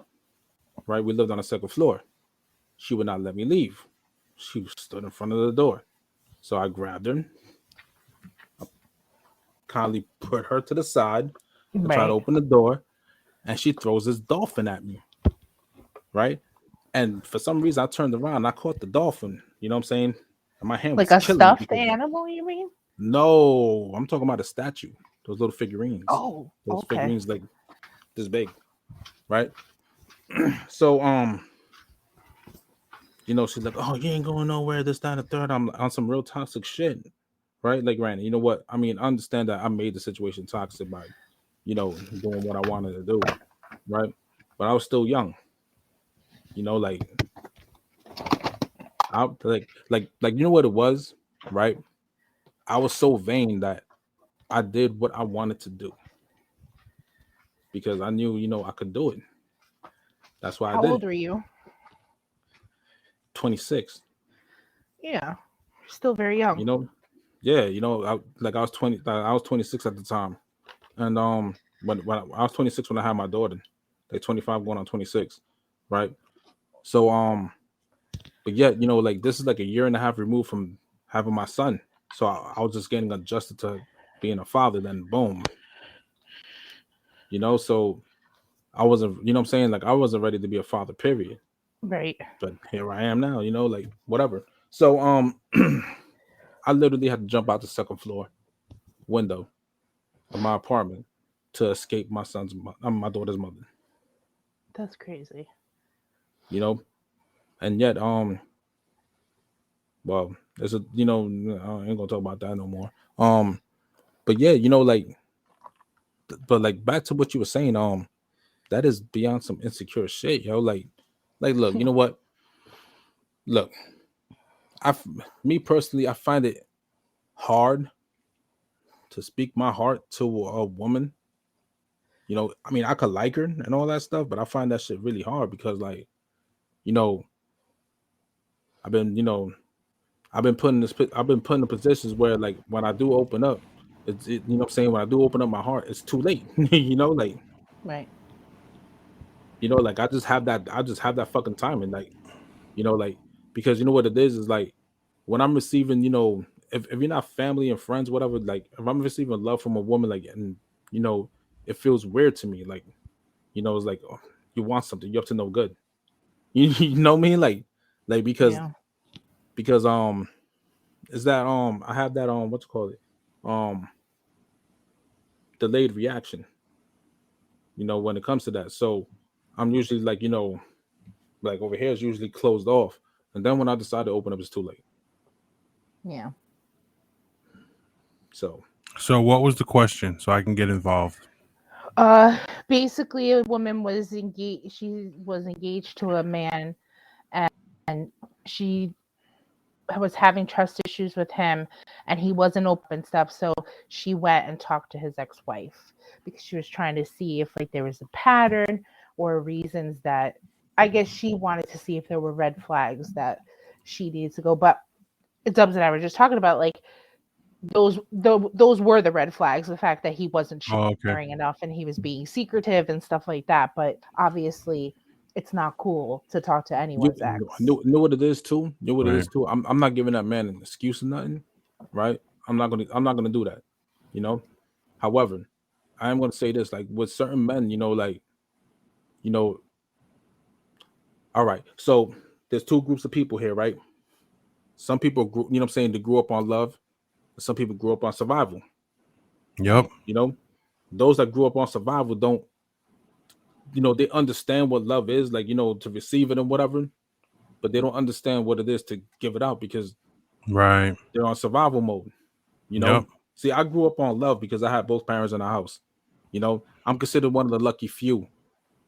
[SPEAKER 2] Right? We lived on the second floor. She would not let me leave. She stood in front of the door. So I grabbed her, kindly put her to the side, and try to
[SPEAKER 3] Right.
[SPEAKER 2] open the door, and she throws this dolphin at me. Right? And for some reason, I turned around and I caught the dolphin. You know what I'm saying? And my hand
[SPEAKER 3] Like
[SPEAKER 2] was
[SPEAKER 3] a
[SPEAKER 2] killing me
[SPEAKER 3] stuffed
[SPEAKER 2] because
[SPEAKER 3] animal, you mean?
[SPEAKER 2] no, I'm talking about a statue. Those little figurines.
[SPEAKER 3] Oh,
[SPEAKER 2] Those
[SPEAKER 3] okay.
[SPEAKER 2] figurines like this big, right? So you know, she's like, "Oh, you ain't going nowhere. This, that, and the third." I'm on some real toxic shit, right? Like, Randy, you know what? I mean, I understand that I made the situation toxic by, you know, doing what I wanted to do, right? But I was still young, you know, like I like you know what it was, right? I was so vain that I did what I wanted to do because I knew, you know, I could do it. That's why I
[SPEAKER 3] How
[SPEAKER 2] did
[SPEAKER 3] old
[SPEAKER 2] it.
[SPEAKER 3] were you?
[SPEAKER 2] 26,
[SPEAKER 3] Yeah, still very young.
[SPEAKER 2] you know, yeah, you know, I was 20, I was 26 at the time, and when I was 26 when I had my daughter, like 25 going on 26, right? So but yet, you know, like this is like a year and a half removed from having my son, so I was just getting adjusted to being a father. Then boom, you know, so I wasn't, you know what I'm saying? Like I wasn't ready to be a father, period.
[SPEAKER 3] Right.
[SPEAKER 2] But here I am now, you know, like whatever. So I literally had to jump out the second floor window of my apartment to escape my my daughter's mother,
[SPEAKER 3] That's crazy.
[SPEAKER 2] you know? And yet, well, there's a, you know, I ain't gonna talk about that no more. But yeah, you know, like, but like back to what you were saying, that is beyond some insecure shit, yo. Like, look, you know what? Look, me personally, I find it hard to speak my heart to a woman. You know, I mean, I could like her and all that stuff, but I find that shit really hard because, like, you know, I've been, you know, I've been put in positions where, like, when I do open up, you know, what I'm saying, when I do open up my heart, it's too late. You know, like,
[SPEAKER 3] Right.
[SPEAKER 2] you know, like I just have that fucking timing, like, you know, like, because you know what it is like when I'm receiving, you know, if you're not family and friends, whatever, like, if I'm receiving love from a woman, like, and you know, it feels weird to me, like, you know, it's like, oh, you want something, you up to no good. You know what I mean? Like
[SPEAKER 3] Yeah.
[SPEAKER 2] because is that I have that what's it called it? Um delayed reaction, you know, when it comes to that. So I'm usually like, you know, like over here is usually closed off. And then when I decide to open up, it's too late.
[SPEAKER 3] Yeah.
[SPEAKER 2] So
[SPEAKER 1] So what was the question so I can get involved?
[SPEAKER 3] Basically, a woman was engaged. She was engaged to a man, and she was having trust issues with him, and he wasn't open stuff. So she went and talked to his ex-wife because she was trying to see if like there was a pattern or reasons that I guess she wanted to see if there were red flags that she needs to go. But Dubs and I were just talking about like those were the red flags, the fact that he wasn't
[SPEAKER 1] Oh, okay.
[SPEAKER 3] sharing enough and he was being secretive and stuff like that. But obviously it's not cool to talk to
[SPEAKER 2] you
[SPEAKER 3] anyone's ex.
[SPEAKER 2] know what it is too. You know what it
[SPEAKER 1] Right.
[SPEAKER 2] is too. I'm not giving that man an excuse or nothing, right? I'm not gonna do that. You know. However, I am gonna say this: like with certain men, you know, like, you know, all right. So there's two groups of people here, right? Some people grew, you know what I'm saying, they grew up on love. Some people grew up on survival.
[SPEAKER 1] Yep.
[SPEAKER 2] You know, those that grew up on survival don't, you know, they understand what love is, like, you know, to receive it and whatever, but they don't understand what it is to give it out because
[SPEAKER 1] Right.
[SPEAKER 2] they're on survival mode. You know,
[SPEAKER 1] Yep.
[SPEAKER 2] see, I grew up on love because I had both parents in the house. You know, I'm considered one of the lucky few.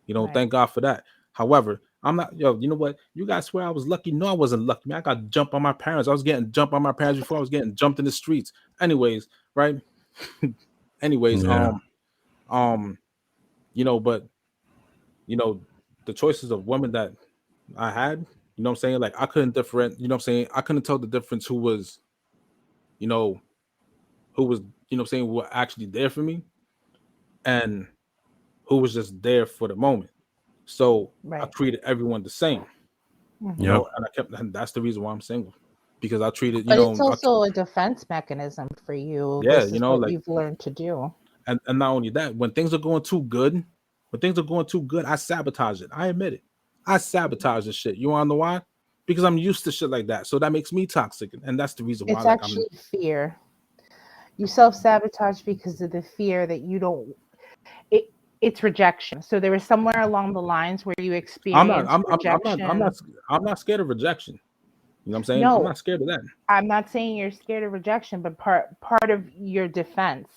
[SPEAKER 2] You know,
[SPEAKER 3] Right.
[SPEAKER 2] thank God for that. However, I'm not, yo, you know what? You guys swear I was lucky. No, I wasn't lucky. Man, I got jumped on my parents. I was getting jumped on my parents before I was getting jumped in the streets. Anyways, right? Anyways,
[SPEAKER 1] Yeah.
[SPEAKER 2] um, you know, but you know, the choices of women that I had, you know what I'm saying? Like I couldn't different, you know what I'm saying? I couldn't tell the difference who was, you know, who was, you know what I'm saying, who were actually there for me and who was just there for the moment. So I
[SPEAKER 3] Right.
[SPEAKER 2] treated everyone the same, you
[SPEAKER 3] Mhm.
[SPEAKER 1] Yep.
[SPEAKER 2] know, and that's the reason why I'm single. Because I treated, you
[SPEAKER 3] But it's
[SPEAKER 2] know,
[SPEAKER 3] also a defense mechanism for you.
[SPEAKER 2] yeah,
[SPEAKER 3] This
[SPEAKER 2] you
[SPEAKER 3] is
[SPEAKER 2] know,
[SPEAKER 3] what
[SPEAKER 2] like,
[SPEAKER 3] you've learned to do.
[SPEAKER 2] and not only that, when things are going too good, I sabotage it. I admit it. I sabotage the shit. You wanna know why? Because I'm used to shit like that. So that makes me toxic. And that's the reason why,
[SPEAKER 3] It's
[SPEAKER 2] like, I'm
[SPEAKER 3] actually fear. You self sabotage because of the fear that you don't. It. it's rejection. So there was somewhere along the lines where you
[SPEAKER 2] I'm
[SPEAKER 3] experienced
[SPEAKER 2] not.
[SPEAKER 3] rejection.
[SPEAKER 2] I'm not scared of rejection. You know what I'm saying? I'm
[SPEAKER 3] No,
[SPEAKER 2] not scared of that.
[SPEAKER 3] I'm not saying you're scared of rejection, but part of your defense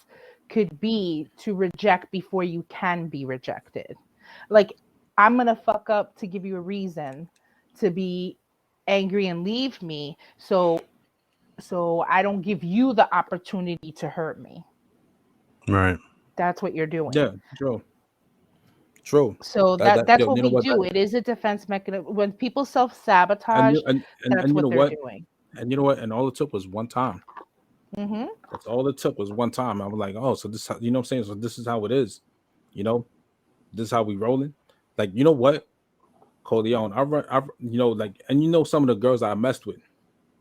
[SPEAKER 3] could be to reject before you can be rejected. Like, I'm gonna fuck up to give you a reason to be angry and leave me, so I don't give you the opportunity to hurt me.
[SPEAKER 1] Right.
[SPEAKER 3] That's what you're doing.
[SPEAKER 2] Yeah, true. True.
[SPEAKER 3] So
[SPEAKER 2] That
[SPEAKER 3] that's
[SPEAKER 2] yo,
[SPEAKER 3] what
[SPEAKER 2] you know
[SPEAKER 3] we
[SPEAKER 2] what?
[SPEAKER 3] do. It is a defense mechanism. When people
[SPEAKER 2] And
[SPEAKER 3] self-sabotage,
[SPEAKER 2] you
[SPEAKER 3] that's
[SPEAKER 2] and you
[SPEAKER 3] what
[SPEAKER 2] know
[SPEAKER 3] they're
[SPEAKER 2] what?
[SPEAKER 3] doing.
[SPEAKER 2] And you know what? And all it took was one time.
[SPEAKER 3] Mm-hmm.
[SPEAKER 2] That's all it took was one time. I was like, oh, so this, you know what I'm saying? So this is how it is. You know, this is how we rolling. Like, you know what, Coleon, you know, like, and you know, some of the girls I messed with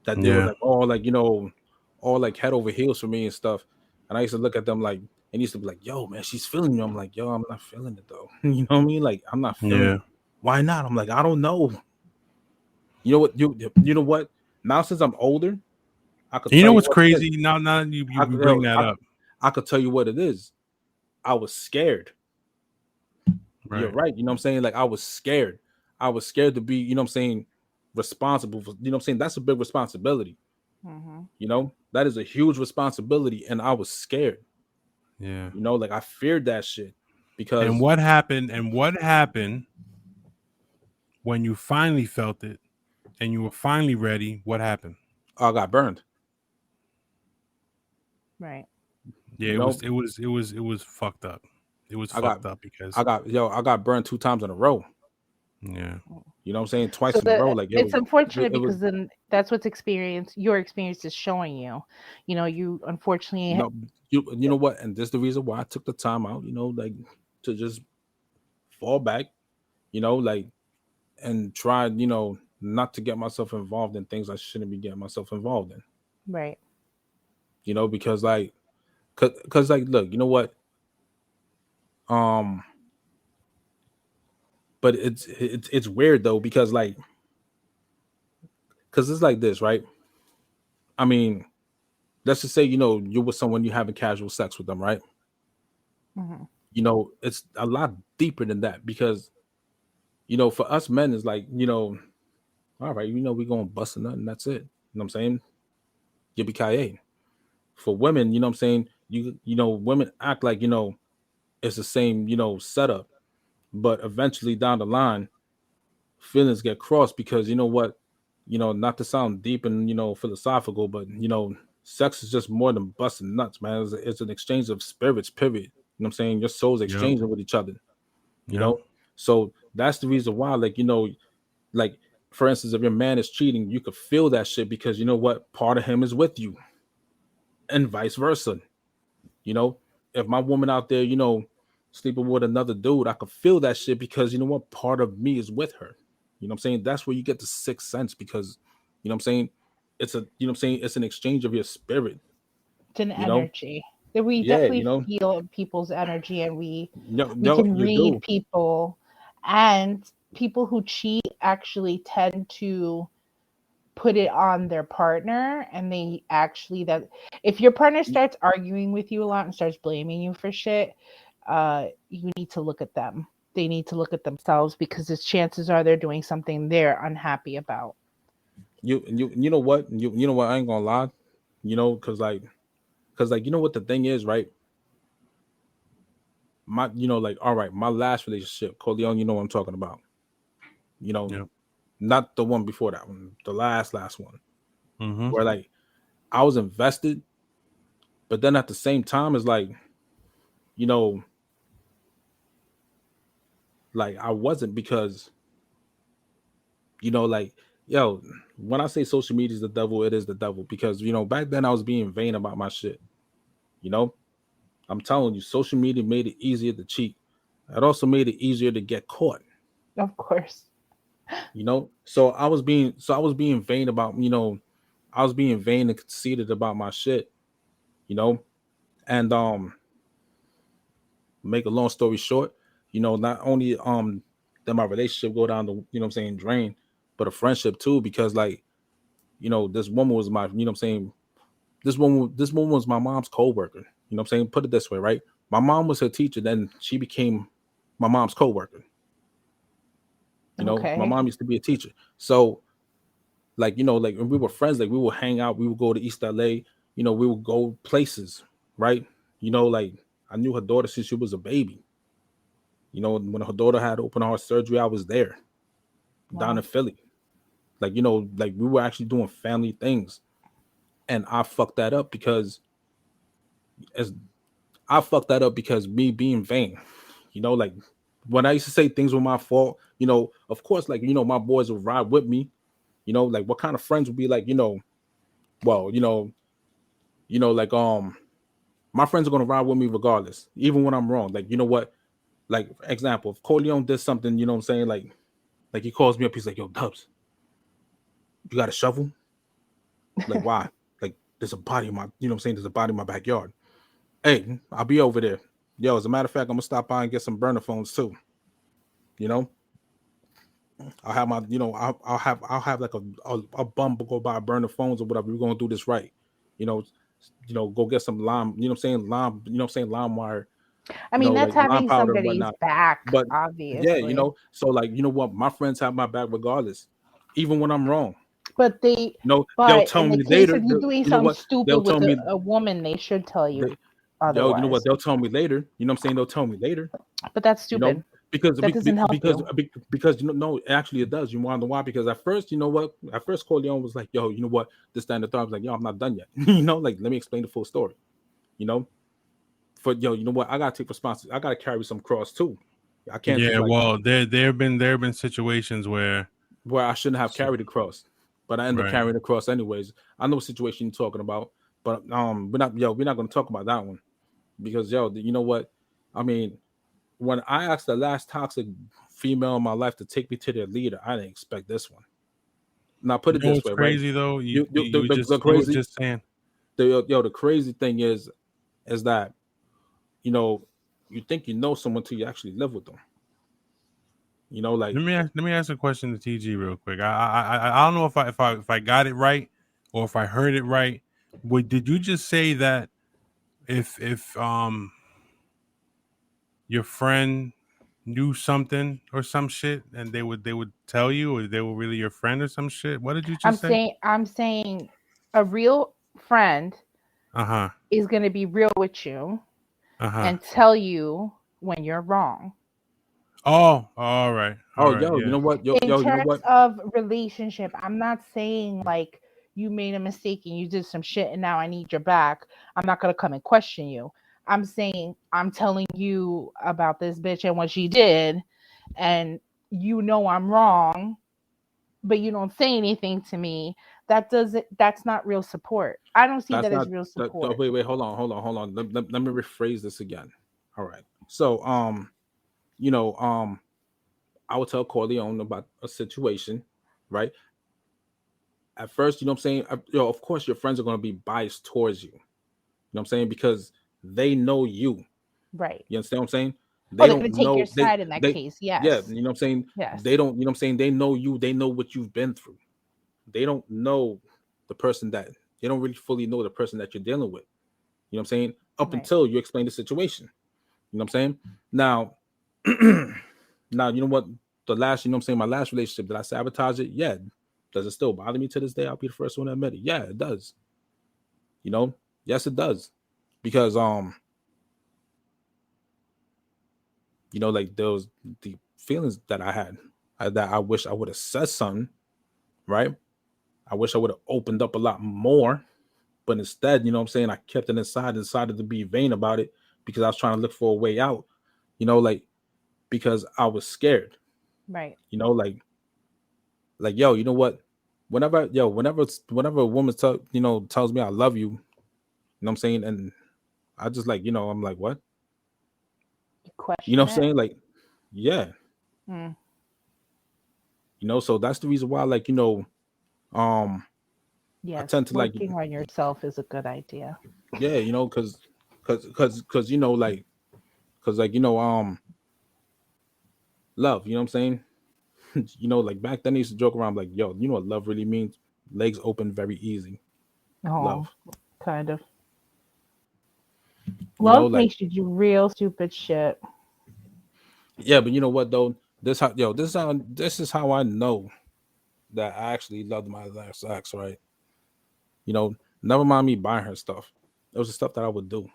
[SPEAKER 2] that they were
[SPEAKER 1] Yeah.
[SPEAKER 2] like, all like, you know, all like head over heels for me and stuff. And I used to look at them like, and used to be like, yo, man, she's feeling you. I'm like, yo, I'm not feeling it though. You know what I mean? Like, I'm not feeling
[SPEAKER 1] Yeah.
[SPEAKER 2] it. Why not? I'm like, I don't know. You know what? You know what? Now since I'm older, I could
[SPEAKER 1] You
[SPEAKER 2] tell
[SPEAKER 1] know
[SPEAKER 2] you
[SPEAKER 1] what's
[SPEAKER 2] what it is.
[SPEAKER 1] crazy? Now you
[SPEAKER 2] I,
[SPEAKER 1] bring that up.
[SPEAKER 2] I could tell you what it is. I was scared. You're
[SPEAKER 1] Right.
[SPEAKER 2] right. You know what I'm saying? Like, I was scared. I was scared to be, you know what I'm saying, responsible for, you know what I'm saying? That's a big responsibility.
[SPEAKER 3] Mm-hmm.
[SPEAKER 2] You know, that is a huge responsibility. And I was scared.
[SPEAKER 1] Yeah.
[SPEAKER 2] You know, like I feared that shit because
[SPEAKER 1] And what happened? And what happened when you finally felt it and you were finally ready? What happened?
[SPEAKER 2] I got burned.
[SPEAKER 3] Right.
[SPEAKER 1] Yeah,
[SPEAKER 2] You know,
[SPEAKER 1] it was fucked up. It was
[SPEAKER 2] I got
[SPEAKER 1] fucked up because
[SPEAKER 2] I got burned 2 times in a row.
[SPEAKER 1] yeah.
[SPEAKER 2] You know what I'm saying?
[SPEAKER 3] So
[SPEAKER 2] Twice in a row. Like
[SPEAKER 3] it's unfortunate
[SPEAKER 2] it was
[SPEAKER 3] because then that's what's your experience is showing you. You know, you unfortunately
[SPEAKER 2] no, you know what? And this is the reason why I took the time out, you know, like to just fall back, you know, like and try, you know, not to get myself involved in things I shouldn't be getting myself involved in.
[SPEAKER 3] right.
[SPEAKER 2] You know, because like cause like look, you know what? Um but it's weird though, because like because it's like this, right? I mean, let's just say, you know, you're with someone, you're having casual sex with them, right?
[SPEAKER 3] Mm-hmm.
[SPEAKER 2] You know, it's a lot deeper than that because, you know, for us men, it's like, you know, all right, you know, we're going to bust a nut and that's it. You know what I'm saying? Yippee-ki-yay. For women, you know what I'm saying? You know, women act like, you know, it's the same, you know, setup. But eventually down the line, feelings get crossed because you know what? You know, not to sound deep and, you know, philosophical, but, you know, sex is just more than busting nuts, man. It's an exchange of spirits, period. You know what I'm saying? Your souls
[SPEAKER 1] Yep.
[SPEAKER 2] exchanging with each other, you
[SPEAKER 1] Yep.
[SPEAKER 2] know? So that's the reason why, like, you know, like, for instance, if your man is cheating, you could feel that shit because you know what? Part of him is with you and vice versa. You know, if my woman out there, you know, sleeping with another dude, I could feel that shit because you know what? Part of me is with her. You know what I'm saying? That's where you get the sixth sense because, you know what I'm saying? It's a, you know what I'm saying? It's an exchange of your spirit,
[SPEAKER 3] It's an
[SPEAKER 2] you know?
[SPEAKER 3] energy that we
[SPEAKER 2] Yeah, you
[SPEAKER 3] definitely
[SPEAKER 2] know?
[SPEAKER 3] feel people's energy, and we
[SPEAKER 2] No,
[SPEAKER 3] can
[SPEAKER 2] you
[SPEAKER 3] read
[SPEAKER 2] do.
[SPEAKER 3] people, and people who cheat actually tend to put it on their partner, and they actually that if your partner starts arguing with you a lot and starts blaming you for shit, you need to look at them. They need to look at themselves because the chances are they're doing something they're unhappy about.
[SPEAKER 2] You know what? You know what? I ain't gonna lie. You know, cause like you know what the thing is, right? My, you know, like, all right, my last relationship, Coleon, you know what I'm talking about. You know,
[SPEAKER 1] Yep.
[SPEAKER 2] not the one before that one, the last one,
[SPEAKER 1] Mm-hmm.
[SPEAKER 2] where like I was invested, but then at the same time, it's like, you know, like I wasn't because, you know, like, yo, when I say social media is the devil, it is the devil because, you know, back then I was being vain about my shit. You know, I'm telling you, social media made it easier to cheat. It also made it easier to get caught.
[SPEAKER 3] Of course.
[SPEAKER 2] You know, so I was being vain about, you know, I was being vain and conceited about my shit, you know, and make a long story short, you know, not only did my relationship go down the, you know what I'm saying, drain, but a friendship too, because like, you know, this woman was my, you know what I'm saying, this woman was my mom's co-worker. You know what I'm saying? Put it this way, right? My mom was her teacher, then she became my mom's co-worker. You know, my
[SPEAKER 3] Okay.
[SPEAKER 2] mom used to be a teacher. So, like, you know, like when we were friends, like we would hang out, we would go to East LA, you know, we would go places, right? You know, like I knew her daughter since she was a baby. You know, when her daughter had open heart surgery, I was there down
[SPEAKER 3] Wow.
[SPEAKER 2] in Philly. Like, you know, like we were actually doing family things. And I fucked that up because me being vain. You know, like when I used to say things were my fault, you know, of course, like, you know, my boys would ride with me. You know, like what kind of friends would be like, you know, well, like my friends are gonna ride with me regardless, even when I'm wrong. Like, you know what? Like, for example, if Corleone did something, you know what I'm saying? Like he calls me up, he's like, yo, Dubs, you got a shovel? Like, why? Like, there's a body in my, you know what I'm saying? There's a body in my backyard. Hey, I'll be over there. Yo, as a matter of fact, I'm gonna stop by and get some burner phones too. You know, I'll have my, you know, I'll have like a bum go buy burner phones or whatever. We're gonna do this right. You know, go get some lime, you know what I'm saying? Lime, you know what I'm saying? Lime wire,
[SPEAKER 3] I
[SPEAKER 2] you
[SPEAKER 3] mean,
[SPEAKER 2] know,
[SPEAKER 3] that's
[SPEAKER 2] like lime
[SPEAKER 3] having
[SPEAKER 2] powder and
[SPEAKER 3] somebody's
[SPEAKER 2] whatnot.
[SPEAKER 3] back,
[SPEAKER 2] But yeah, you
[SPEAKER 3] obviously.
[SPEAKER 2] know, so like, you know what, my friends have my back regardless, even when I'm wrong.
[SPEAKER 3] But
[SPEAKER 2] You know, they'll
[SPEAKER 3] but
[SPEAKER 2] tell
[SPEAKER 3] in the
[SPEAKER 2] me
[SPEAKER 3] case
[SPEAKER 2] later.
[SPEAKER 3] of you doing
[SPEAKER 2] You know
[SPEAKER 3] something
[SPEAKER 2] what?
[SPEAKER 3] stupid
[SPEAKER 2] They'll
[SPEAKER 3] with
[SPEAKER 2] tell me,
[SPEAKER 3] a woman, they should tell you
[SPEAKER 2] they, yo, you know what?
[SPEAKER 3] otherwise.
[SPEAKER 2] They'll tell me later. You know what I'm saying? They'll tell me later.
[SPEAKER 3] But that's
[SPEAKER 2] You know,
[SPEAKER 3] stupid.
[SPEAKER 2] because
[SPEAKER 3] That doesn't help you.
[SPEAKER 2] because you know, no, actually it does. You want to know why? Because at first, you know what? At first, Corleone was like, yo, you know what? This, that, and the third. I was like, yo, I'm not done yet. You know, like, let me explain the full story. You know, for yo, you know what? I gotta take responsibility. I gotta carry some cross too. I can't just
[SPEAKER 1] Yeah,
[SPEAKER 2] like
[SPEAKER 1] well, there have been situations where
[SPEAKER 2] where I shouldn't have carried the cross, but I end up
[SPEAKER 1] right.
[SPEAKER 2] carrying the cross anyways. I know what situation you're talking about, but we're not gonna talk about that one because yo, you know what? I mean, when I asked the last toxic female in my life to take me to their leader, I didn't expect this one. Now put
[SPEAKER 1] You
[SPEAKER 2] it
[SPEAKER 1] know
[SPEAKER 2] this
[SPEAKER 1] what's
[SPEAKER 2] way, right?
[SPEAKER 1] crazy though?
[SPEAKER 2] You the
[SPEAKER 1] You were
[SPEAKER 2] crazy
[SPEAKER 1] just saying.
[SPEAKER 2] the crazy thing is that you know you think you know someone till you actually live with them. You know, like
[SPEAKER 1] Let me ask a question to TG real quick. I don't know if I got it right or if I heard it right. Did you just say that if your friend knew something or some shit and they would tell you or they were really your friend or some shit? What did you just say?
[SPEAKER 3] I'm saying a real friend
[SPEAKER 1] Uh-huh.
[SPEAKER 3] is going to be real with you
[SPEAKER 1] Uh-huh.
[SPEAKER 3] and tell you when you're wrong.
[SPEAKER 1] Oh, all right. All
[SPEAKER 2] oh
[SPEAKER 1] right.
[SPEAKER 2] yo, you
[SPEAKER 1] Yeah.
[SPEAKER 2] know what?
[SPEAKER 3] In
[SPEAKER 2] You know
[SPEAKER 3] terms
[SPEAKER 2] what?
[SPEAKER 3] of relationship, I'm not saying like you made a mistake and you did some shit and now I need your back. I'm not going to come and question you. I'm saying I'm telling you about this bitch and what she did, and you know I'm wrong, but you don't say anything to me. That's not real support. I don't see
[SPEAKER 2] That's
[SPEAKER 3] that as
[SPEAKER 2] not
[SPEAKER 3] real
[SPEAKER 2] oh,
[SPEAKER 3] support.
[SPEAKER 2] wait, hold on. Let me rephrase this again. All right. So you know, I would tell Corleone about a situation, right? At first, you know what I'm saying? You know, of course your friends are gonna be biased towards you. You know what I'm saying? Because they know you.
[SPEAKER 3] Right.
[SPEAKER 2] You understand what I'm saying?
[SPEAKER 3] Oh,
[SPEAKER 2] They
[SPEAKER 3] they're
[SPEAKER 2] don't
[SPEAKER 3] going to take your
[SPEAKER 2] know
[SPEAKER 3] side in that
[SPEAKER 2] they
[SPEAKER 3] case.
[SPEAKER 2] yeah,
[SPEAKER 3] Yes.
[SPEAKER 2] you know what I'm saying?
[SPEAKER 3] Yes.
[SPEAKER 2] They don't, you know what I'm saying? They know you, they know what you've been through. They don't know the person that they don't really fully know the person that you're dealing with. You know what I'm saying? Up
[SPEAKER 3] Right.
[SPEAKER 2] until you explain the situation. You know what I'm saying? Now, now you know what? The last, you know what I'm saying, my last relationship, did I sabotage it? Yeah. Does it still bother me to this day? I'll be the first one to admit it. Yeah, it does. You know, yes, it does. Because you know, like those the feelings that I had that I wish I would have said something, right? I wish I would have opened up a lot more, but instead, you know what I'm saying, I kept it inside and decided to be vain about it because I was trying to look for a way out, you know, like because I was scared,
[SPEAKER 3] Right.
[SPEAKER 2] you know, like yo, you know what? Whenever a woman tells me I love you, you know what I'm saying, and I just like, you know, I'm like, what?
[SPEAKER 3] You
[SPEAKER 2] You know
[SPEAKER 3] question
[SPEAKER 2] what I'm
[SPEAKER 3] it.
[SPEAKER 2] saying? Like, yeah,
[SPEAKER 3] Mm.
[SPEAKER 2] you know, so that's the reason why, like, you know, um, I
[SPEAKER 3] Yes.
[SPEAKER 2] tend to like,
[SPEAKER 3] Working on yourself is a good idea.
[SPEAKER 2] yeah, you know, cause you know, like, cause like, you know, love, you know what I'm saying? You know, like back then I used to joke around like, yo, you know what love really means? Legs open very easy.
[SPEAKER 3] Oh,
[SPEAKER 2] Love.
[SPEAKER 3] kind of. Love
[SPEAKER 2] like,
[SPEAKER 3] makes you do real stupid shit.
[SPEAKER 2] yeah, but you know what though? This is how I know that I actually loved my last ex, right? You know, never mind me buying her stuff. It was the stuff that I would do.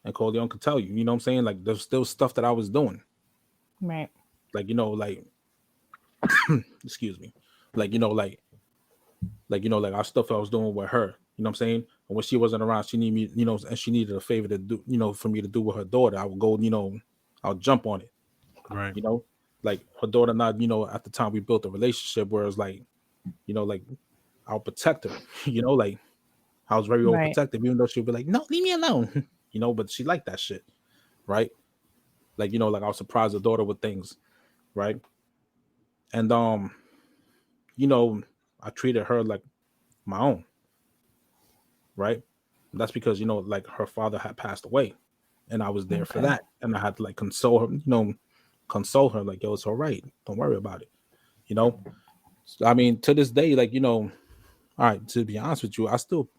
[SPEAKER 2] And Corleone could tell you, you know what I'm saying? Like there's still stuff that I was doing.
[SPEAKER 3] Right.
[SPEAKER 2] Like, like excuse me. Like, our stuff I was doing with her. You know what I'm saying? And when she wasn't around, she needed me, and she needed a favor to do, for me to do with her daughter. I would go, I'll jump on it.
[SPEAKER 1] Right.
[SPEAKER 2] Like her daughter and I, at the time we built a relationship where it's like, like I'll protect her, like I was very
[SPEAKER 3] Right.
[SPEAKER 2] overprotective, even though she'd be like, no, leave me alone, but she liked that shit, right? Like, like I'll surprise the daughter with things, right? And I treated her like my own, right? That's because, like her father had passed away and I was there for
[SPEAKER 3] Okay.
[SPEAKER 2] that. And I had to like console her, like, yo, it's all right. Don't worry about it. So, I mean, to this day, like, all right, to be honest with you, I still,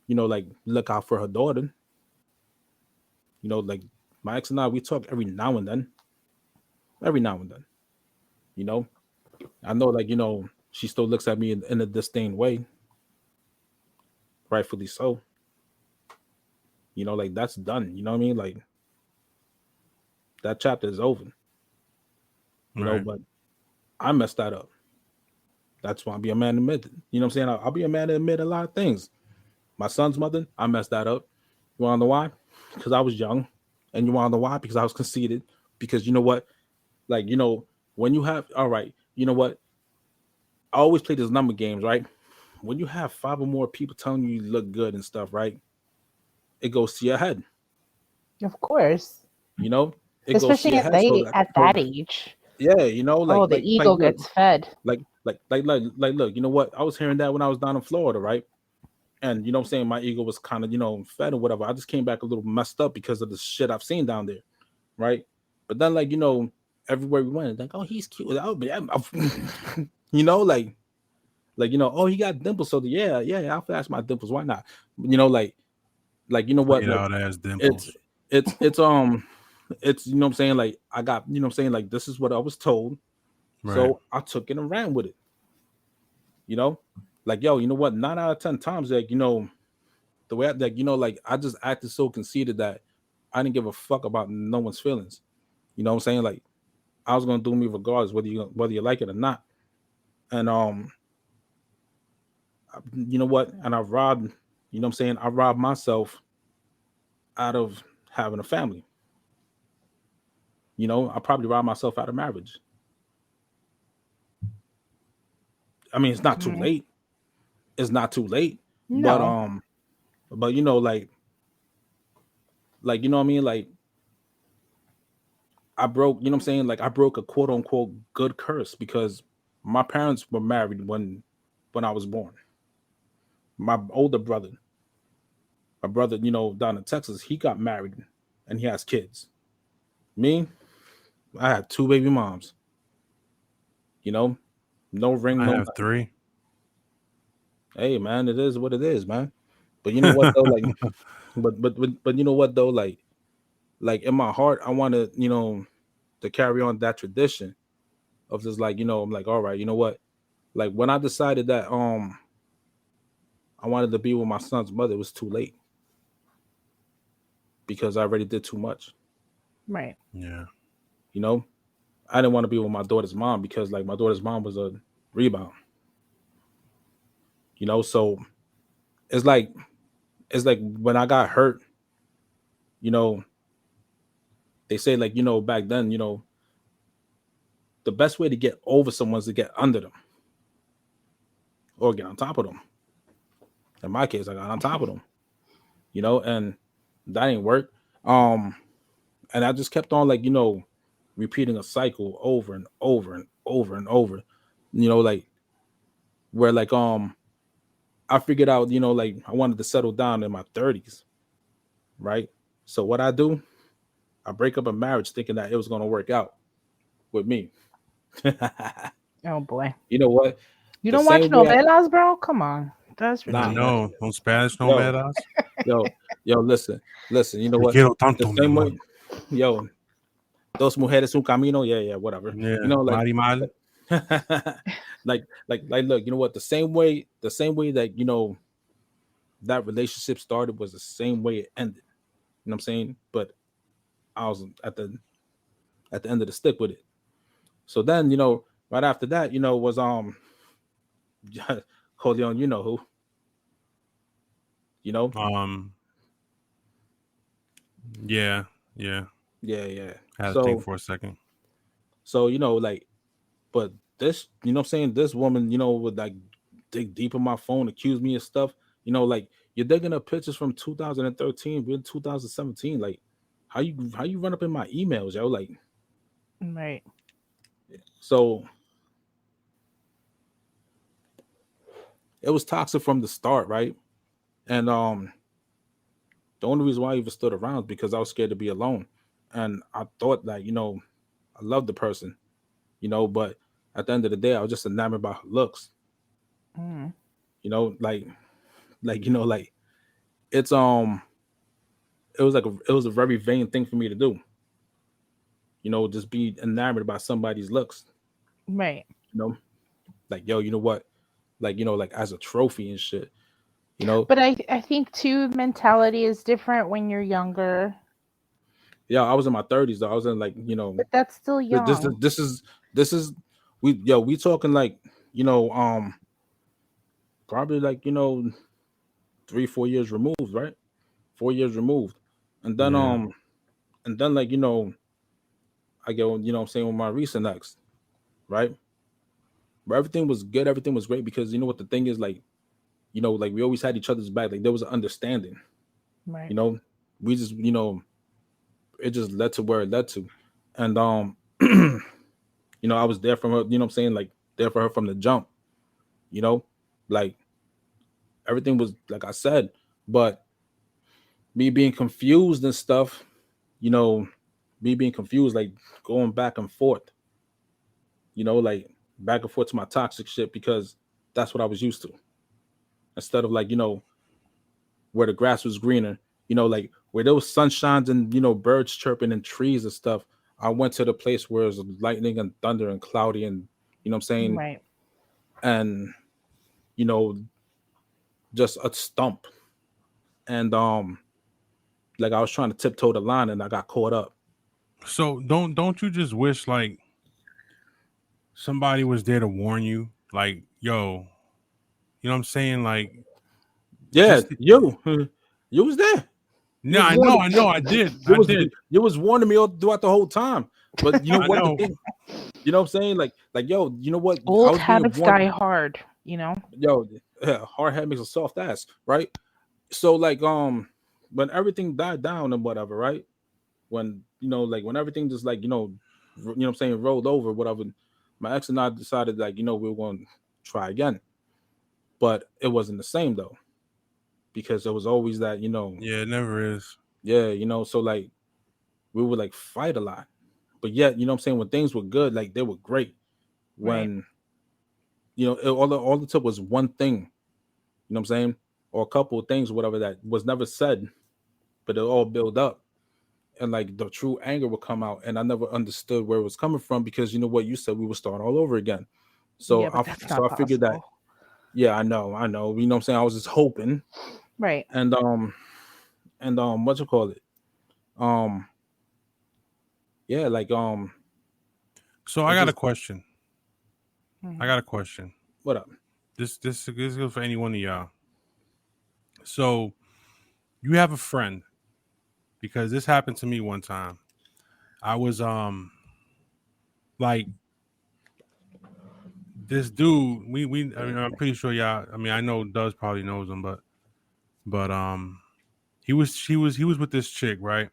[SPEAKER 2] like look out for her daughter. Like my ex and I, we talk every now and then. I know, like, she still looks at me in a disdain way. Rightfully so. Like that's done. You know what I mean? Like that chapter is over. But I messed that up. That's why I'll be a man to admit it. You know what I'm saying? I'll be a man to admit a lot of things. My son's mother, I messed that up. You want to know why? Because I was young. And you want to know why? Because I was conceited. Because you know what? Like, when you have, all right, you know what? I always play these number games, right? When you have 5 or more people telling you look good and stuff, right? It goes to your head.
[SPEAKER 3] Of course.
[SPEAKER 2] It
[SPEAKER 3] Especially
[SPEAKER 2] goes to your head.
[SPEAKER 3] at that age.
[SPEAKER 2] Yeah,
[SPEAKER 3] like the ego gets fed.
[SPEAKER 2] Look, you know what? I was hearing that when I was down in Florida, right? And you know what I'm saying? My ego was kind of, fed or whatever. I just came back a little messed up because of the shit I've seen down there, right? But then, like, everywhere we went, like, oh, he's cute. Oh, oh, he got dimples. So yeah, I'll flash my dimples. Why not? Like, you know what?
[SPEAKER 1] Like, ass dimples.
[SPEAKER 2] It's you know what I'm saying? Like, I got, you know what I'm saying? Like, this is what I was told. Right. So I took it and ran with it. Like, yo, you know what? 9 out of 10 times, like, the way like I just acted so conceited that I didn't give a fuck about no one's feelings. You know what I'm saying? Like, I was gonna do me regardless, whether you like it or not. And you know what? And I robbed, you know what I'm saying? I robbed myself out of having a family. I probably robbed myself out of marriage. I mean, it's not too late. It's not too late. No. But like, you know what I mean? Like, I broke, you know what I'm saying? Like, I broke a quote unquote good curse because my parents were married when I was born. My older brother, down in Texas, he got married and he has kids. Me, I had 2 baby moms. No ring.
[SPEAKER 1] I have 3.
[SPEAKER 2] Hey man, it is what it is, man. But you know what though, like, but you know what though, like in my heart, I want to, to carry on that tradition of just like, I'm like, all right, you know what, like when I decided that I wanted to be with my son's mother, it was too late because I already did too much.
[SPEAKER 3] Right.
[SPEAKER 1] Yeah.
[SPEAKER 2] I didn't want to be with my daughter's mom because like my daughter's mom was a rebound. So it's like when I got hurt, they say like, back then, the best way to get over someone is to get under them or get on top of them. In my case, I got on top of them, and that ain't work. And I just kept on like, repeating a cycle over and over and over and over, like where like, I figured out, like I wanted to settle down in my 30s. Right. So what I do, I break up a marriage thinking that it was going to work out with me.
[SPEAKER 3] Oh boy.
[SPEAKER 2] You know what?
[SPEAKER 3] You don't watch novelas, bro? Come on. That's
[SPEAKER 2] Nah,
[SPEAKER 3] ridiculous.
[SPEAKER 2] man.
[SPEAKER 1] No Spanish, no
[SPEAKER 2] Yo,
[SPEAKER 1] badass.
[SPEAKER 2] yo, listen. You know
[SPEAKER 1] Te
[SPEAKER 2] what?
[SPEAKER 1] quiero
[SPEAKER 2] The
[SPEAKER 1] tanto, mi
[SPEAKER 2] same
[SPEAKER 1] amor.
[SPEAKER 2] way, yo, dos mujeres un camino. Yeah, whatever.
[SPEAKER 1] Yeah,
[SPEAKER 2] You know, like,
[SPEAKER 1] Marimal.
[SPEAKER 2] like, look. You know what? The same way that you know that relationship started was the same way it ended. You know what I'm saying? But I was at the end of the stick with it. So then, you know, right after that, you know, was Corleone, you know who, you know?
[SPEAKER 1] Yeah.
[SPEAKER 2] Yeah.
[SPEAKER 1] Had to think for a second.
[SPEAKER 2] So, you know, like, but this, you know what I'm saying? This woman, you know, would like dig deep in my phone, accuse me of stuff, you know, like you're digging up pictures from 2013, we're in 2017. Like, how you run up in my emails, yo? Like,
[SPEAKER 3] Right.
[SPEAKER 2] so it was toxic from the start, right? And the only reason why I even stood around is because I was scared to be alone. And I thought that, you know, I loved the person, you know, but at the end of the day, I was just enamored by her looks.
[SPEAKER 3] Mm.
[SPEAKER 2] You know, like you know, like it's it was a very vain thing for me to do. You know, just be enamored by somebody's looks.
[SPEAKER 3] Right.
[SPEAKER 2] You know, like yo, you know what? Like, you know, like as a trophy and shit. You know,
[SPEAKER 3] But I think too, mentality is different when you're younger.
[SPEAKER 2] yeah, I was in my 30s though. I was in like, you know,
[SPEAKER 3] But that's still young.
[SPEAKER 2] this is we talking like, you know, probably like, you know, 3-4 years removed, right? 4 years removed. And then
[SPEAKER 1] Yeah.
[SPEAKER 2] and then like, you know, I go, you know what I'm saying, with my recent ex, right? But everything was good, everything was great because you know what the thing is, like, you know, like we always had each other's back. Like there was an understanding.
[SPEAKER 3] Right.
[SPEAKER 2] You know, we just, you know, it just led to where it led to. And you know, I was there from her, you know what I'm saying, like there for her from the jump, you know, like everything was like I said, but me being confused and stuff, you know, me being confused, like going back and forth, you know, like back and forth to my toxic shit because that's what I was used to. Instead of like, you know, where the grass was greener, you know, like where there was sunshines and, you know, birds chirping and trees and stuff. I went to the place where it was lightning and thunder and cloudy and, you know what I'm saying?
[SPEAKER 3] Right.
[SPEAKER 2] And, you know, just a stump. And like I was trying to tiptoe the line and I got caught up.
[SPEAKER 1] So don't you just wish like somebody was there to warn you? Like, yo, you know what I'm saying? Like,
[SPEAKER 2] Yeah,
[SPEAKER 1] just
[SPEAKER 2] you was there. You
[SPEAKER 1] no,
[SPEAKER 2] was
[SPEAKER 1] I
[SPEAKER 2] warning.
[SPEAKER 1] know, I did.
[SPEAKER 2] You was warning me all throughout the whole time. But you know
[SPEAKER 1] I
[SPEAKER 2] what
[SPEAKER 1] know.
[SPEAKER 2] the thing, you know what I'm saying? Like yo, you know what? I
[SPEAKER 3] Old
[SPEAKER 2] was being
[SPEAKER 3] habits
[SPEAKER 2] warned.
[SPEAKER 3] die hard, you know?
[SPEAKER 2] Yo, hard head makes a soft ass, right? So like when everything died down and whatever, right? When you know, like when everything just like, you know what I'm saying, rolled over, whatever, my ex and I decided like, you know, we were going to try again. But it wasn't the same though. Because there was always that, you know,
[SPEAKER 1] Yeah, it never is.
[SPEAKER 2] yeah, you know, so like we would like fight a lot. But yet, you know what I'm saying, when things were good, like they were great.
[SPEAKER 3] Right.
[SPEAKER 2] When, you know, all it took was one thing, you know what I'm saying? Or a couple of things, whatever, that was never said, but it all built up. And like the true anger would come out. And I never understood where it was coming from because you know what, you said we would start all over again. So
[SPEAKER 3] Yeah, but that's not
[SPEAKER 2] I figured that,
[SPEAKER 3] possible.
[SPEAKER 2] yeah, I know. You know what I'm saying? I was just hoping.
[SPEAKER 3] Right.
[SPEAKER 2] And what you call it? Um yeah, like
[SPEAKER 1] So
[SPEAKER 2] I
[SPEAKER 1] I got a
[SPEAKER 2] just
[SPEAKER 1] question. I got a question.
[SPEAKER 2] what up?
[SPEAKER 1] This goes for any one of y'all. So you have a friend, because this happened to me one time. I was like this dude. I mean, I'm pretty sure y'all. I mean, I know Does probably knows him, but he was with this chick, right?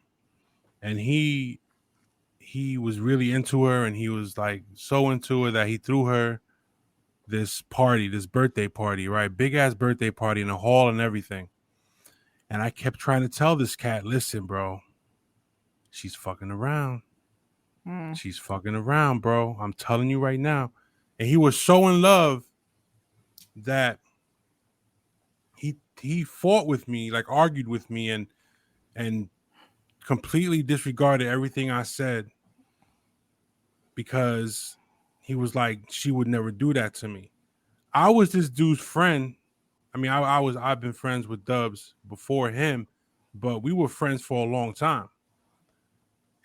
[SPEAKER 1] And he was really into her, and he was like so into her that he threw her this birthday party, right? Big ass birthday party in a hall and everything. And I kept trying to tell this cat, listen, bro, she's fucking around.
[SPEAKER 3] Mm.
[SPEAKER 1] She's fucking around, bro. I'm telling you right now. And he was so in love that he fought with me, like argued with me, and completely disregarded everything I said because he was like, she would never do that to me. I was this dude's friend. I mean, I've been friends with Dubs before him, but we were friends for a long time.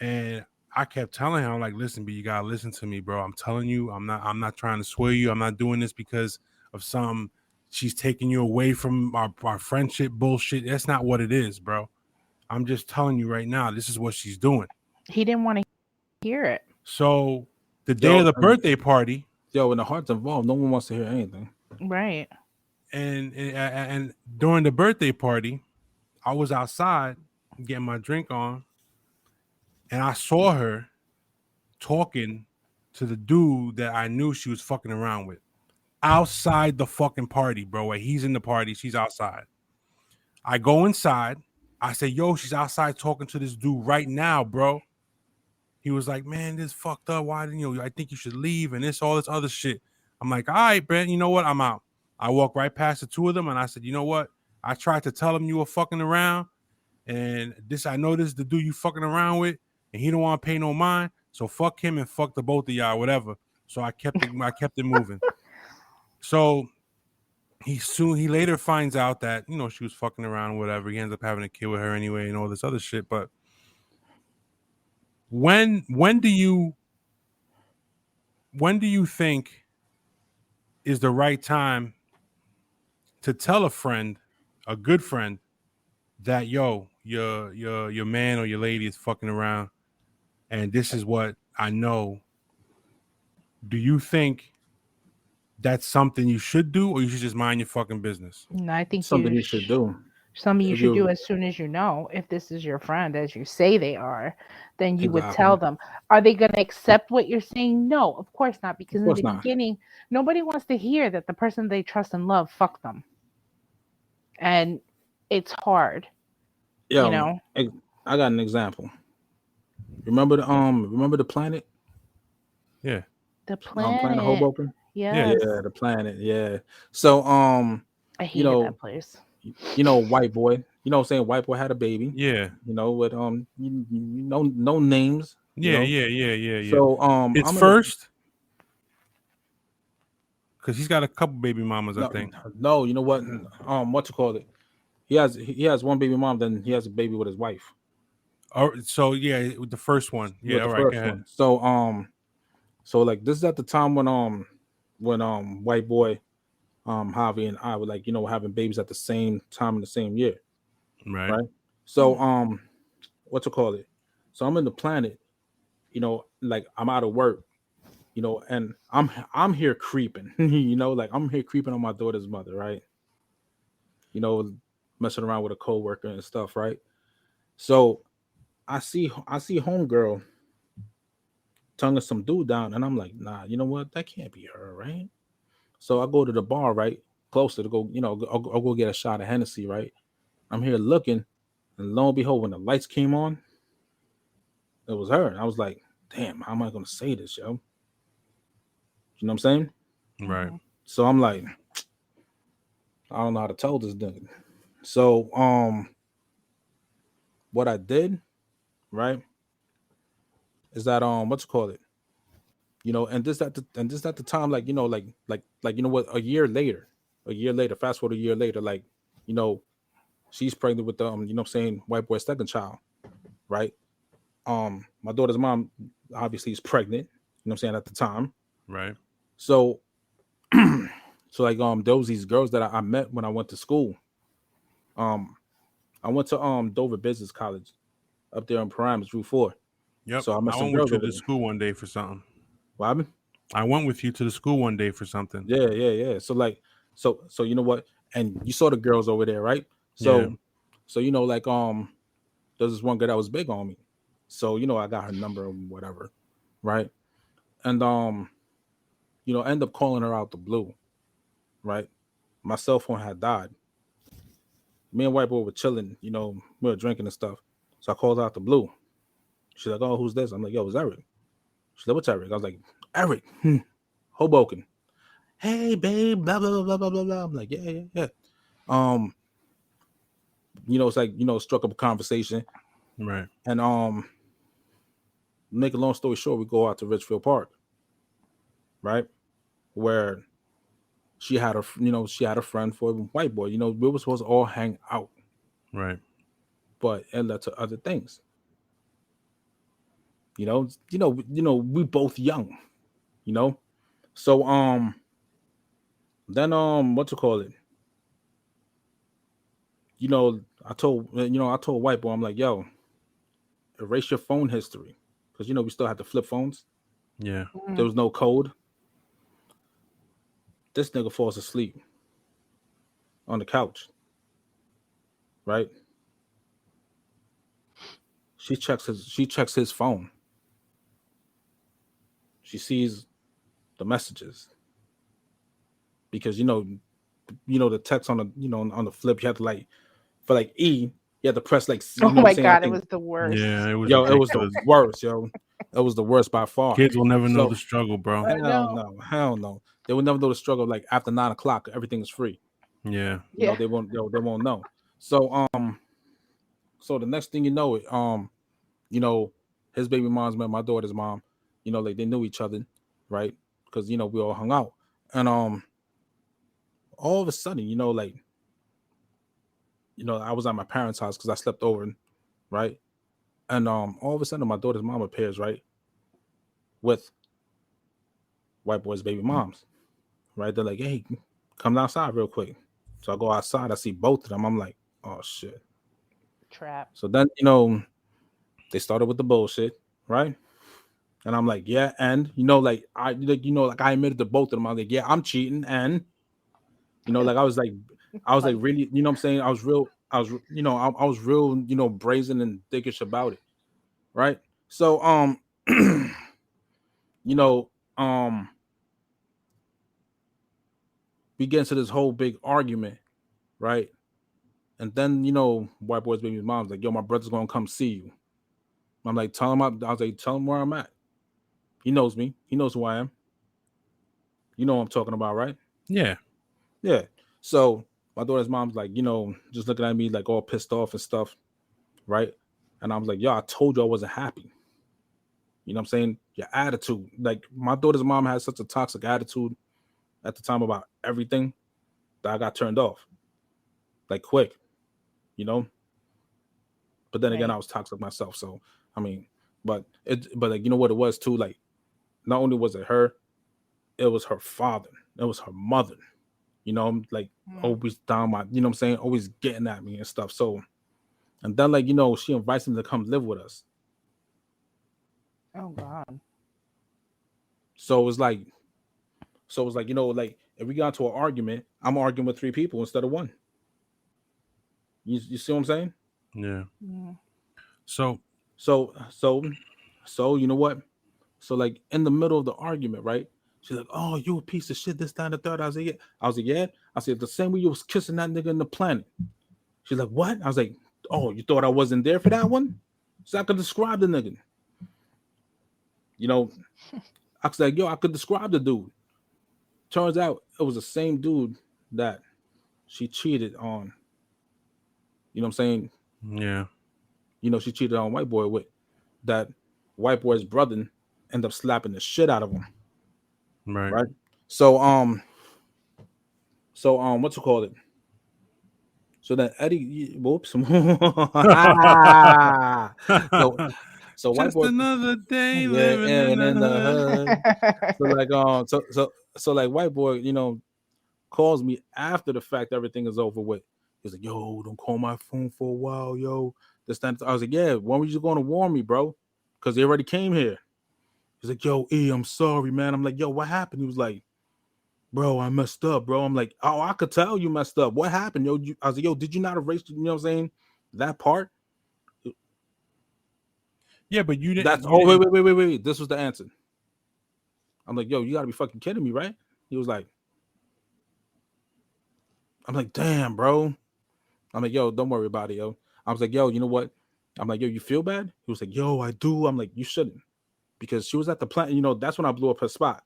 [SPEAKER 1] And I kept telling him, like, listen, B, you gotta listen to me, bro. I'm telling you, I'm not trying to sway you. I'm not doing this because of some she's taking you away from our friendship bullshit. That's not what it is, bro. I'm just telling you right now, this is what she's doing.
[SPEAKER 3] He didn't want to hear it.
[SPEAKER 1] So the day of the birthday party,
[SPEAKER 2] when the heart's involved, no one wants to hear anything.
[SPEAKER 3] Right.
[SPEAKER 1] And during the birthday party, I was outside getting my drink on, and I saw her talking to the dude that I knew she was fucking around with outside the fucking party, bro. Where he's in the party, she's outside. I go inside. I say, yo, she's outside talking to this dude right now, bro. He was like, man, this fucked up. Why didn't you? I think you should leave and all this other shit. I'm like, all right, Brent, you know what? I'm out. I walked right past the two of them and I said, you know what? I tried to tell him you were fucking around, and I know this is the dude you fucking around with, and he don't want to pay no mind. So fuck him and fuck the both of y'all, whatever. So I kept it moving. So he later finds out that, you know, she was fucking around, whatever. He ends up having a kid with her anyway and all this other shit. But when do you think is the right time to tell a friend, a good friend, that yo, your man or your lady is fucking around, and this is what I know? Do you think that's something you should do, or you should just mind your fucking business?
[SPEAKER 3] No, I think
[SPEAKER 2] Something you should do.
[SPEAKER 3] Something you should do as soon as you know. If this is your friend, as you say they are, then you would tell them. Are they going to accept what you're saying? No, of course not. Because in the beginning, nobody wants to hear that the person they trust and love fucked them. And it's hard.
[SPEAKER 2] Yeah,
[SPEAKER 3] you know?
[SPEAKER 2] I got an example. Remember the planet?
[SPEAKER 1] Yeah.
[SPEAKER 3] The planet.
[SPEAKER 2] Planet Hoboken?
[SPEAKER 3] Yeah.
[SPEAKER 2] Yeah, the planet. Yeah. So
[SPEAKER 3] I hated that place.
[SPEAKER 2] You know, white boy. You know what I'm saying? White boy had a baby.
[SPEAKER 1] Yeah.
[SPEAKER 2] You know, with no names.
[SPEAKER 1] Yeah,
[SPEAKER 2] yeah. So
[SPEAKER 1] it's first. Because he's got a couple baby mamas, I think.
[SPEAKER 2] No, you know what? What you call it? He has one baby mom, then he has a baby with his wife.
[SPEAKER 1] Oh, so yeah, the first one. Yeah, all right, go ahead.
[SPEAKER 2] So like this is at the time when white boy Javi and I were like, you know, having babies at the same time in the same year. Right. So what you call it? So I'm in the planet, you know, like I'm out of work, you know, and I'm here creeping, you know, like I'm here creeping on my daughter's mother, right? You know, messing around with a coworker and stuff, right? So I see homegirl tonguing some dude down, and I'm like, nah, you know what? That can't be her, right? So I go to the bar, right, closer to go, you know, I'll go get a shot of Hennessy, right? I'm here looking, and lo and behold, when the lights came on, it was her. And I was like, damn, how am I gonna say this, yo? You know what I'm saying?
[SPEAKER 1] Right.
[SPEAKER 2] So I'm like, I don't know how to tell this nigga. So what I did, right, is that what you call it? You know, and this at the time, like, you know, like you know what, a year later, fast forward a year later, like, you know, she's pregnant with the you know what I'm saying, white boy's second child, right? My daughter's mom obviously is pregnant, you know what I'm saying, at the time.
[SPEAKER 1] Right.
[SPEAKER 2] So like there was these girls that I met when I went to school. I went to Dover Business College up there in Paramus, Route 4.
[SPEAKER 1] Yep.
[SPEAKER 2] So I met some
[SPEAKER 1] went
[SPEAKER 2] girls
[SPEAKER 1] with you to
[SPEAKER 2] there.
[SPEAKER 1] school one day for something.
[SPEAKER 2] What happened?
[SPEAKER 1] I went with you to the school one day for something.
[SPEAKER 2] Yeah. So like, so you know what? And you saw the girls over there, right? So you know, like there's this one girl that was big on me. So you know, I got her number or whatever, right? And you know, I end up calling her out the blue, right? My cell phone had died. Me and white boy were chilling, you know, we were drinking and stuff. So I called out the blue. She's like, "Oh, who's this?" I'm like, "Yo, it's Eric." She's like, "What's Eric?" I was like, "Eric, Hoboken." "Hey, babe, blah, blah, blah, blah, blah, blah. I'm like, yeah. It's like, struck up a conversation,
[SPEAKER 1] Right.
[SPEAKER 2] and make a long story short, we go out to Richfield Park, right, where she had a friend for a white boy. We were supposed to all hang out,
[SPEAKER 1] Right.
[SPEAKER 2] but it led to other things. We both young, So then what to call it? I told white boy, I'm like, yo, erase your phone history, because we still had to flip phones.
[SPEAKER 1] Yeah.
[SPEAKER 2] There was no code. This nigga falls asleep on the couch, right? She checks his phone. She sees the messages, because the text on the flip, you have to, like, for like E, you have to press, like,
[SPEAKER 3] Oh
[SPEAKER 2] what I'm
[SPEAKER 3] my
[SPEAKER 2] saying? I
[SPEAKER 3] God, it
[SPEAKER 2] think,
[SPEAKER 3] was the worst.
[SPEAKER 1] Yeah. It was.
[SPEAKER 2] yo, it was the
[SPEAKER 1] ridiculous.
[SPEAKER 2] worst, yo. It was the worst by far.
[SPEAKER 1] Kids will never know
[SPEAKER 2] So-
[SPEAKER 1] the struggle, bro.
[SPEAKER 3] I know.
[SPEAKER 2] Hell no. They would never know the struggle. Like, after 9:00, everything is free.
[SPEAKER 1] Yeah.
[SPEAKER 3] Yeah.
[SPEAKER 2] They won't know. So so the next thing you know, his baby moms met my daughter's mom. Like, they knew each other, right? Because we all hung out, and all of a sudden, I was at my parents' house because I slept over, right? And all of a sudden, my daughter's mom appears, right, with white boy's baby moms, right? They're like, hey, come outside real quick. So I go outside, I see both of them. I'm like, oh shit.
[SPEAKER 3] Trap.
[SPEAKER 2] So then, they started with the bullshit, right? And I'm like, yeah, and I admitted to both of them. I was like, yeah, I'm cheating, and I was like really, what I'm saying, I was real, I was real, brazen and dickish about it, right? So we get into this whole big argument, right? And then white boy's baby mom's like, yo, my brother's gonna come see you. I'm like, tell him I was like, tell him where I'm at. He knows me. He knows who I am. You know what I'm talking about, right?
[SPEAKER 1] Yeah.
[SPEAKER 2] Yeah. So my daughter's mom's like, just looking at me like all pissed off and stuff, right? And I was like, yo, I told you I wasn't happy. You know what I'm saying? Your attitude. Like, my daughter's mom had such a toxic attitude at the time about everything that I got turned off. Like, quick, But then again,
[SPEAKER 3] Right.
[SPEAKER 2] I was toxic myself. So, I mean, but like, what it was too, like, not only was it her, it was her father, it was her mother, like, always down my, what I'm saying, always getting at me and stuff. So, and then, like, she invites me to come live with us.
[SPEAKER 3] Oh God.
[SPEAKER 2] So it was like, like, if we got into an argument, I'm arguing with 3 people instead of 1. You see what I'm saying?
[SPEAKER 1] Yeah.
[SPEAKER 3] Yeah.
[SPEAKER 1] So
[SPEAKER 2] So you know what? So, like, in the middle of the argument, right? She's like, "Oh, you a piece of shit, this, that, and the third." I was like, "Yeah." Yeah. I said, "The same way you was kissing that nigga in the planet." She's like, "What?" I was like, "Oh, you thought I wasn't there for that one?" So I could describe the nigga. I was like, "Yo, I could describe the dude." Turns out it was the same dude that she cheated on. You know what I'm saying?
[SPEAKER 1] yeah.
[SPEAKER 2] She cheated on white boy with. That white boy's brother ended up slapping the shit out of him.
[SPEAKER 1] Right.
[SPEAKER 2] So what you call it? So then Eddie, whoops. so white
[SPEAKER 1] Just
[SPEAKER 2] boy,
[SPEAKER 1] another day
[SPEAKER 2] yeah,
[SPEAKER 1] living
[SPEAKER 2] and
[SPEAKER 1] in
[SPEAKER 2] in
[SPEAKER 1] the
[SPEAKER 2] the
[SPEAKER 1] hood.
[SPEAKER 2] hood. So like so like white boy, calls me after the fact everything is over with. He's like, yo, don't call my phone for a while, yo. This time I was like, yeah, when were you going to warn me, bro? Because they already came here. He's like, yo, E, I'm sorry, man. I'm like, yo, what happened? He was like, bro, I messed up, bro. I'm like, oh, I could tell you messed up. What happened, yo? I was like, yo, did you not erase, you know what I'm saying? That part?
[SPEAKER 1] Yeah, but you didn't.
[SPEAKER 2] That's,
[SPEAKER 1] You didn't-
[SPEAKER 2] wait. This was the answer. I'm like, yo, you gotta be fucking kidding me, right? He was like, I'm like, damn, bro. I'm like, yo, don't worry about it, yo. I was like, yo, you know what? I'm like, yo, you feel bad? He was like, yo, I do. I'm like, you shouldn't. Because she was at the planet, that's when I blew up her spot.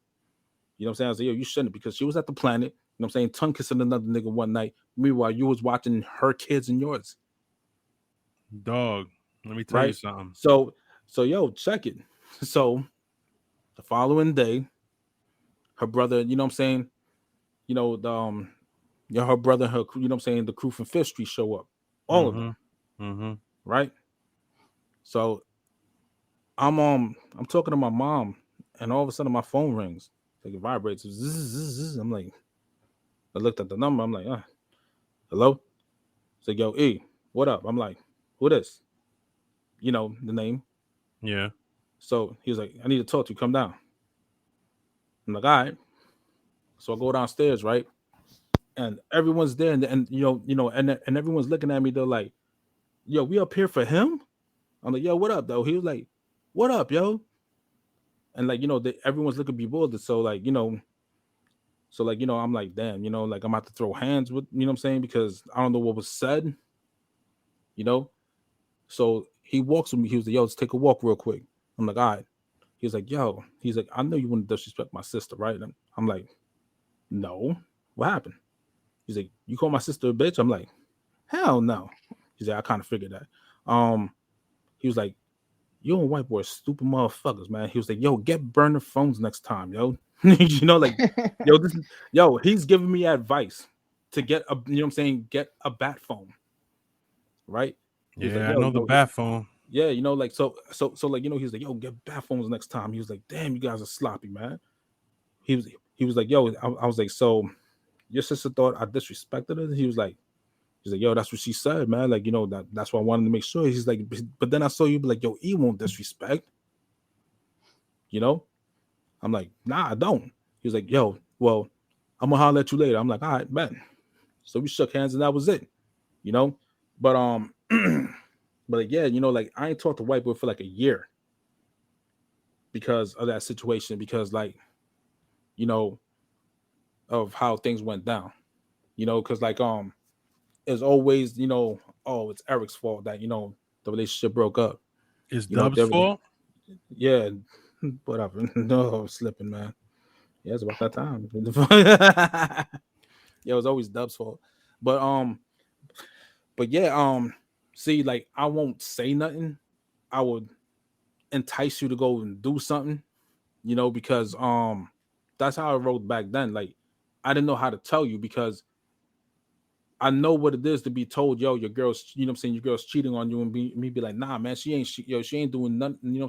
[SPEAKER 2] You know what I'm saying? I was like, yo, you shouldn't, because she was at the planet what I'm saying, tongue kissing another nigga one night. Meanwhile, you was watching her kids and yours.
[SPEAKER 1] Dog, let me tell you
[SPEAKER 2] Right?
[SPEAKER 1] something.
[SPEAKER 2] So yo, check it. So the following day, her brother, you know what I'm saying, you know, her brother, her, you know what I'm saying, the crew from Fifth Street show up. All of them.
[SPEAKER 1] Mm-hmm.
[SPEAKER 2] Right? So I'm talking to my mom, and all of a sudden my phone rings. Like it vibrates. I'm like, I looked at the number. I'm like, hello? So yo, E, what up? I'm like, who this? You know, the name.
[SPEAKER 1] Yeah.
[SPEAKER 2] So he was like, I need to talk to you. Come down. I'm like, all right. So I go downstairs, right? And everyone's there, and everyone's looking at me. They're like, yo, we up here for him? I'm like, yo, what up, though? He was like, what up, yo? And like, everyone's looking bewildered. So like, I'm like, damn, like I'm about to throw hands with, you know what I'm saying? Because I don't know what was said, So he walks with me. He was like, yo, let's take a walk real quick. I'm like, all right. He was like, yo, he's like, I know you want to disrespect my sister, right? And I'm like, no, what happened? He's like, you call my sister a bitch? I'm like, hell no. He's like, I kind of figured that. He was like, you and white boys stupid motherfuckers, man. He was like, yo, get burner phones next time, yo. He's giving me advice to get a, get a bat phone, right?
[SPEAKER 1] Yeah, like, I know the bat phone.
[SPEAKER 2] Yeah, so like, he's like, yo, get bat phones next time. He was like, damn, you guys are sloppy, man. He was like, yo, I was like, so your sister thought I disrespected her? He's like, yo, that's what she said, man. Like, that's why I wanted to make sure. He's like, but then I saw you be like, yo, E won't disrespect. I'm like, nah, I don't. He was like, yo, well, I'm gonna holler at you later. I'm like, all right, bet. So we shook hands and that was it. But but yeah, like I ain't talked to white boy for like a year because of that situation, because like, of how things went down. Because like it's always, oh, it's Eric's fault that the relationship broke up.
[SPEAKER 1] It's Dub's fault?
[SPEAKER 2] Yeah, whatever. No, slipping, man. Yeah, it's about that time. Yeah, it was always Dub's fault. But yeah, see, like I won't say nothing. I would entice you to go and do something, because that's how I wrote back then. Like I didn't know how to tell you because I know what it is to be told, yo, your girl's, your girl's cheating on you, and me be like, nah, man, she ain't doing nothing, no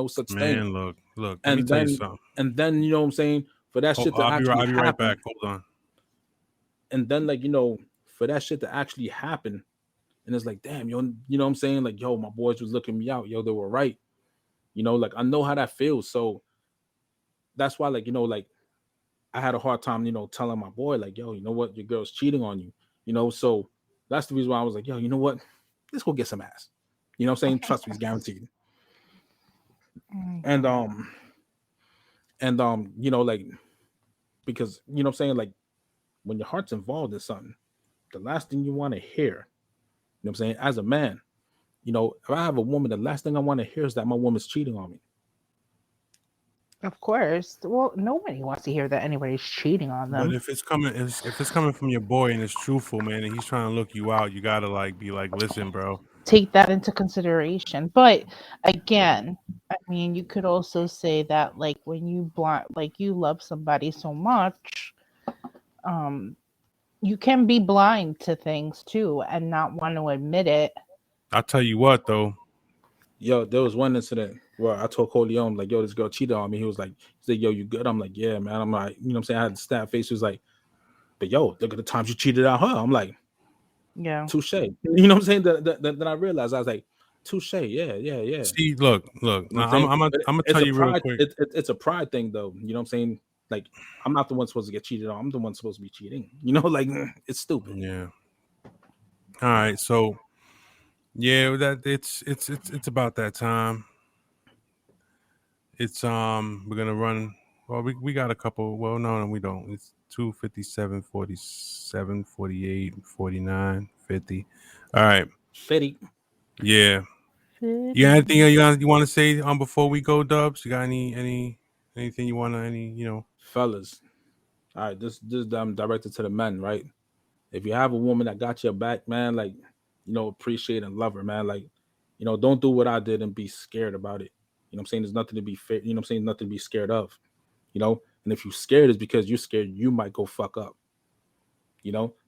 [SPEAKER 2] such thing.
[SPEAKER 1] Man, look, let me tell you something.
[SPEAKER 2] And then, for that shit to actually happen. I'll be right back. Hold on. And then, like, for that shit to actually happen, and it's like, damn, yo, like, yo, my boys was looking me out, yo, they were right. Like I know how that feels. So that's why, like, like I had a hard time, telling my boy, like, yo, you know what, your girl's cheating on you. So that's the reason why I was like, yo, you know what? Let's go get some ass. Trust me, it's guaranteed. And like, because like when your heart's involved in something, the last thing you want to hear, as a man, if I have a woman, the last thing I want to hear is that my woman's cheating on me.
[SPEAKER 3] Of course. Well, nobody wants to hear that anybody's cheating on them.
[SPEAKER 1] But if it's coming from your boy and it's truthful, man, and he's trying to look you out, you gotta like be like, listen, bro.
[SPEAKER 3] Take that into consideration. But again, I mean, you could also say that like when you you love somebody so much, you can be blind to things too and not want to admit it.
[SPEAKER 1] I'll tell you what though.
[SPEAKER 2] Yo, there was one incident where I told Corleone, like, yo, this girl cheated on me. He said, yo, you good? I'm like, yeah, man. I'm like, I had the stab face. He was like, but yo, look at the times you cheated on her. I'm like,
[SPEAKER 3] yeah,
[SPEAKER 2] touche. Then I realized, I was like, touche. Yeah.
[SPEAKER 1] See, look. I'm gonna tell you real quick.
[SPEAKER 2] It's a pride thing, though. You know what I'm saying? Like, I'm not the one supposed to get cheated on. I'm the one supposed to be cheating. Like, it's stupid.
[SPEAKER 1] Yeah. All right, so. Yeah, that it's about that time. It's we're gonna run. Well, we got a couple. Well, no, we don't. It's 2:57, 47, 48, 49, 50. All right.
[SPEAKER 2] 50.
[SPEAKER 1] Yeah. 50. You got anything you want to say before we go, Dubs? You got anything you want to fellas?
[SPEAKER 2] All right, this directed to the men, right? If you have a woman that got your back, man, like, appreciate and love her, man. Like, don't do what I did and be scared about it. You know what I'm saying? There's nothing to be fair, nothing to be scared of. And if you're scared, it's because you're scared you might go fuck up.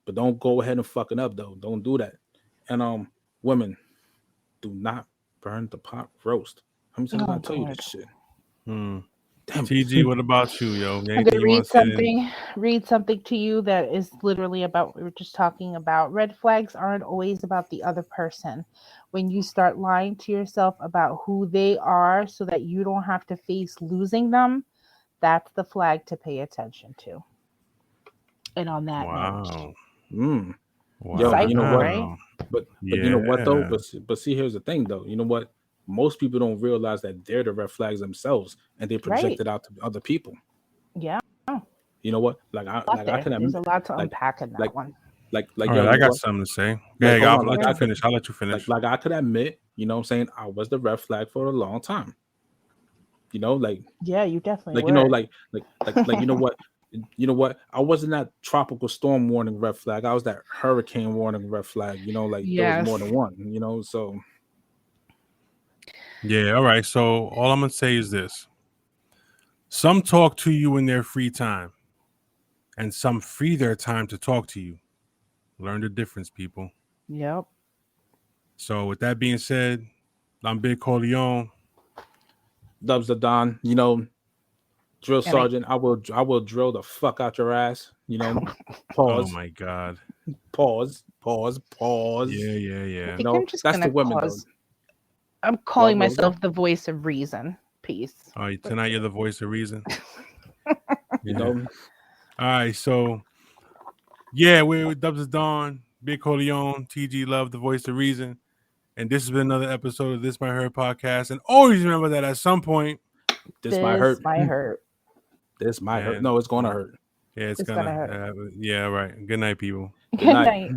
[SPEAKER 2] But don't go ahead and fucking up though. Don't do that. And women, do not burn the pot roast. How many times I tell you this shit?
[SPEAKER 1] Hmm.
[SPEAKER 2] Damn.
[SPEAKER 1] TG, what about you, yo?
[SPEAKER 3] I'm
[SPEAKER 1] Anything
[SPEAKER 3] gonna
[SPEAKER 1] you want to say?
[SPEAKER 3] read something to you that is literally about what we were just talking about. Red flags aren't always about the other person. When you start lying to yourself about who they are so that you don't have to face losing them, that's the flag to pay attention to. And on that note,
[SPEAKER 1] Wow.
[SPEAKER 2] Yo,
[SPEAKER 3] Psycho,
[SPEAKER 2] you know what?
[SPEAKER 3] right?
[SPEAKER 2] But you know what though?
[SPEAKER 1] Yeah.
[SPEAKER 2] But see, here's the thing though. You know what? Most people don't realize that they're the red flags themselves, and they project it out to other people.
[SPEAKER 3] Yeah.
[SPEAKER 2] You know what? Like I can
[SPEAKER 3] There's a
[SPEAKER 2] admit,
[SPEAKER 3] lot to unpack in that one.
[SPEAKER 2] like
[SPEAKER 1] All
[SPEAKER 2] yo,
[SPEAKER 1] right, I
[SPEAKER 2] you know
[SPEAKER 1] got
[SPEAKER 2] what?
[SPEAKER 1] something to say.
[SPEAKER 2] Like,
[SPEAKER 1] Yeah,
[SPEAKER 2] hold
[SPEAKER 1] I'll
[SPEAKER 2] on,
[SPEAKER 1] let
[SPEAKER 2] like,
[SPEAKER 1] you finish. I'll let you finish.
[SPEAKER 2] Like I could admit, you know what I'm saying? I was the red flag for a long time. Like
[SPEAKER 3] Yeah, you definitely
[SPEAKER 2] like
[SPEAKER 3] were.
[SPEAKER 2] like you know what? You know what? I wasn't that tropical storm warning red flag. I was that hurricane warning red flag. Like there was more than one. So
[SPEAKER 1] Yeah, all right. So all I'm gonna say is this: some talk to you in their free time, and some free their time to talk to you. Learn the difference, people.
[SPEAKER 3] Yep.
[SPEAKER 1] So with that being said, I'm Big Corleone.
[SPEAKER 2] Dubs the Don, drill sergeant. I will drill the fuck out your ass. Pause.
[SPEAKER 1] Oh my god.
[SPEAKER 2] Pause.
[SPEAKER 1] Yeah.
[SPEAKER 3] I think I'm just
[SPEAKER 2] that's
[SPEAKER 3] gonna
[SPEAKER 2] the women
[SPEAKER 3] pause.
[SPEAKER 2] though.
[SPEAKER 3] I'm calling
[SPEAKER 2] Well,
[SPEAKER 3] myself the voice of reason. Peace.
[SPEAKER 1] All right, tonight you're the voice of reason.
[SPEAKER 2] All
[SPEAKER 1] right, so yeah, we're with Dubs the Dawn, Big Corleone, TG Love, the voice of reason. And this has been another episode of This Might Hurt podcast. And always remember that at some point,
[SPEAKER 2] this might hurt.
[SPEAKER 3] This might hurt.
[SPEAKER 2] No, it's gonna hurt.
[SPEAKER 1] Yeah, it's
[SPEAKER 3] gonna
[SPEAKER 1] hurt. Yeah, right. Good night, people.
[SPEAKER 3] Good night.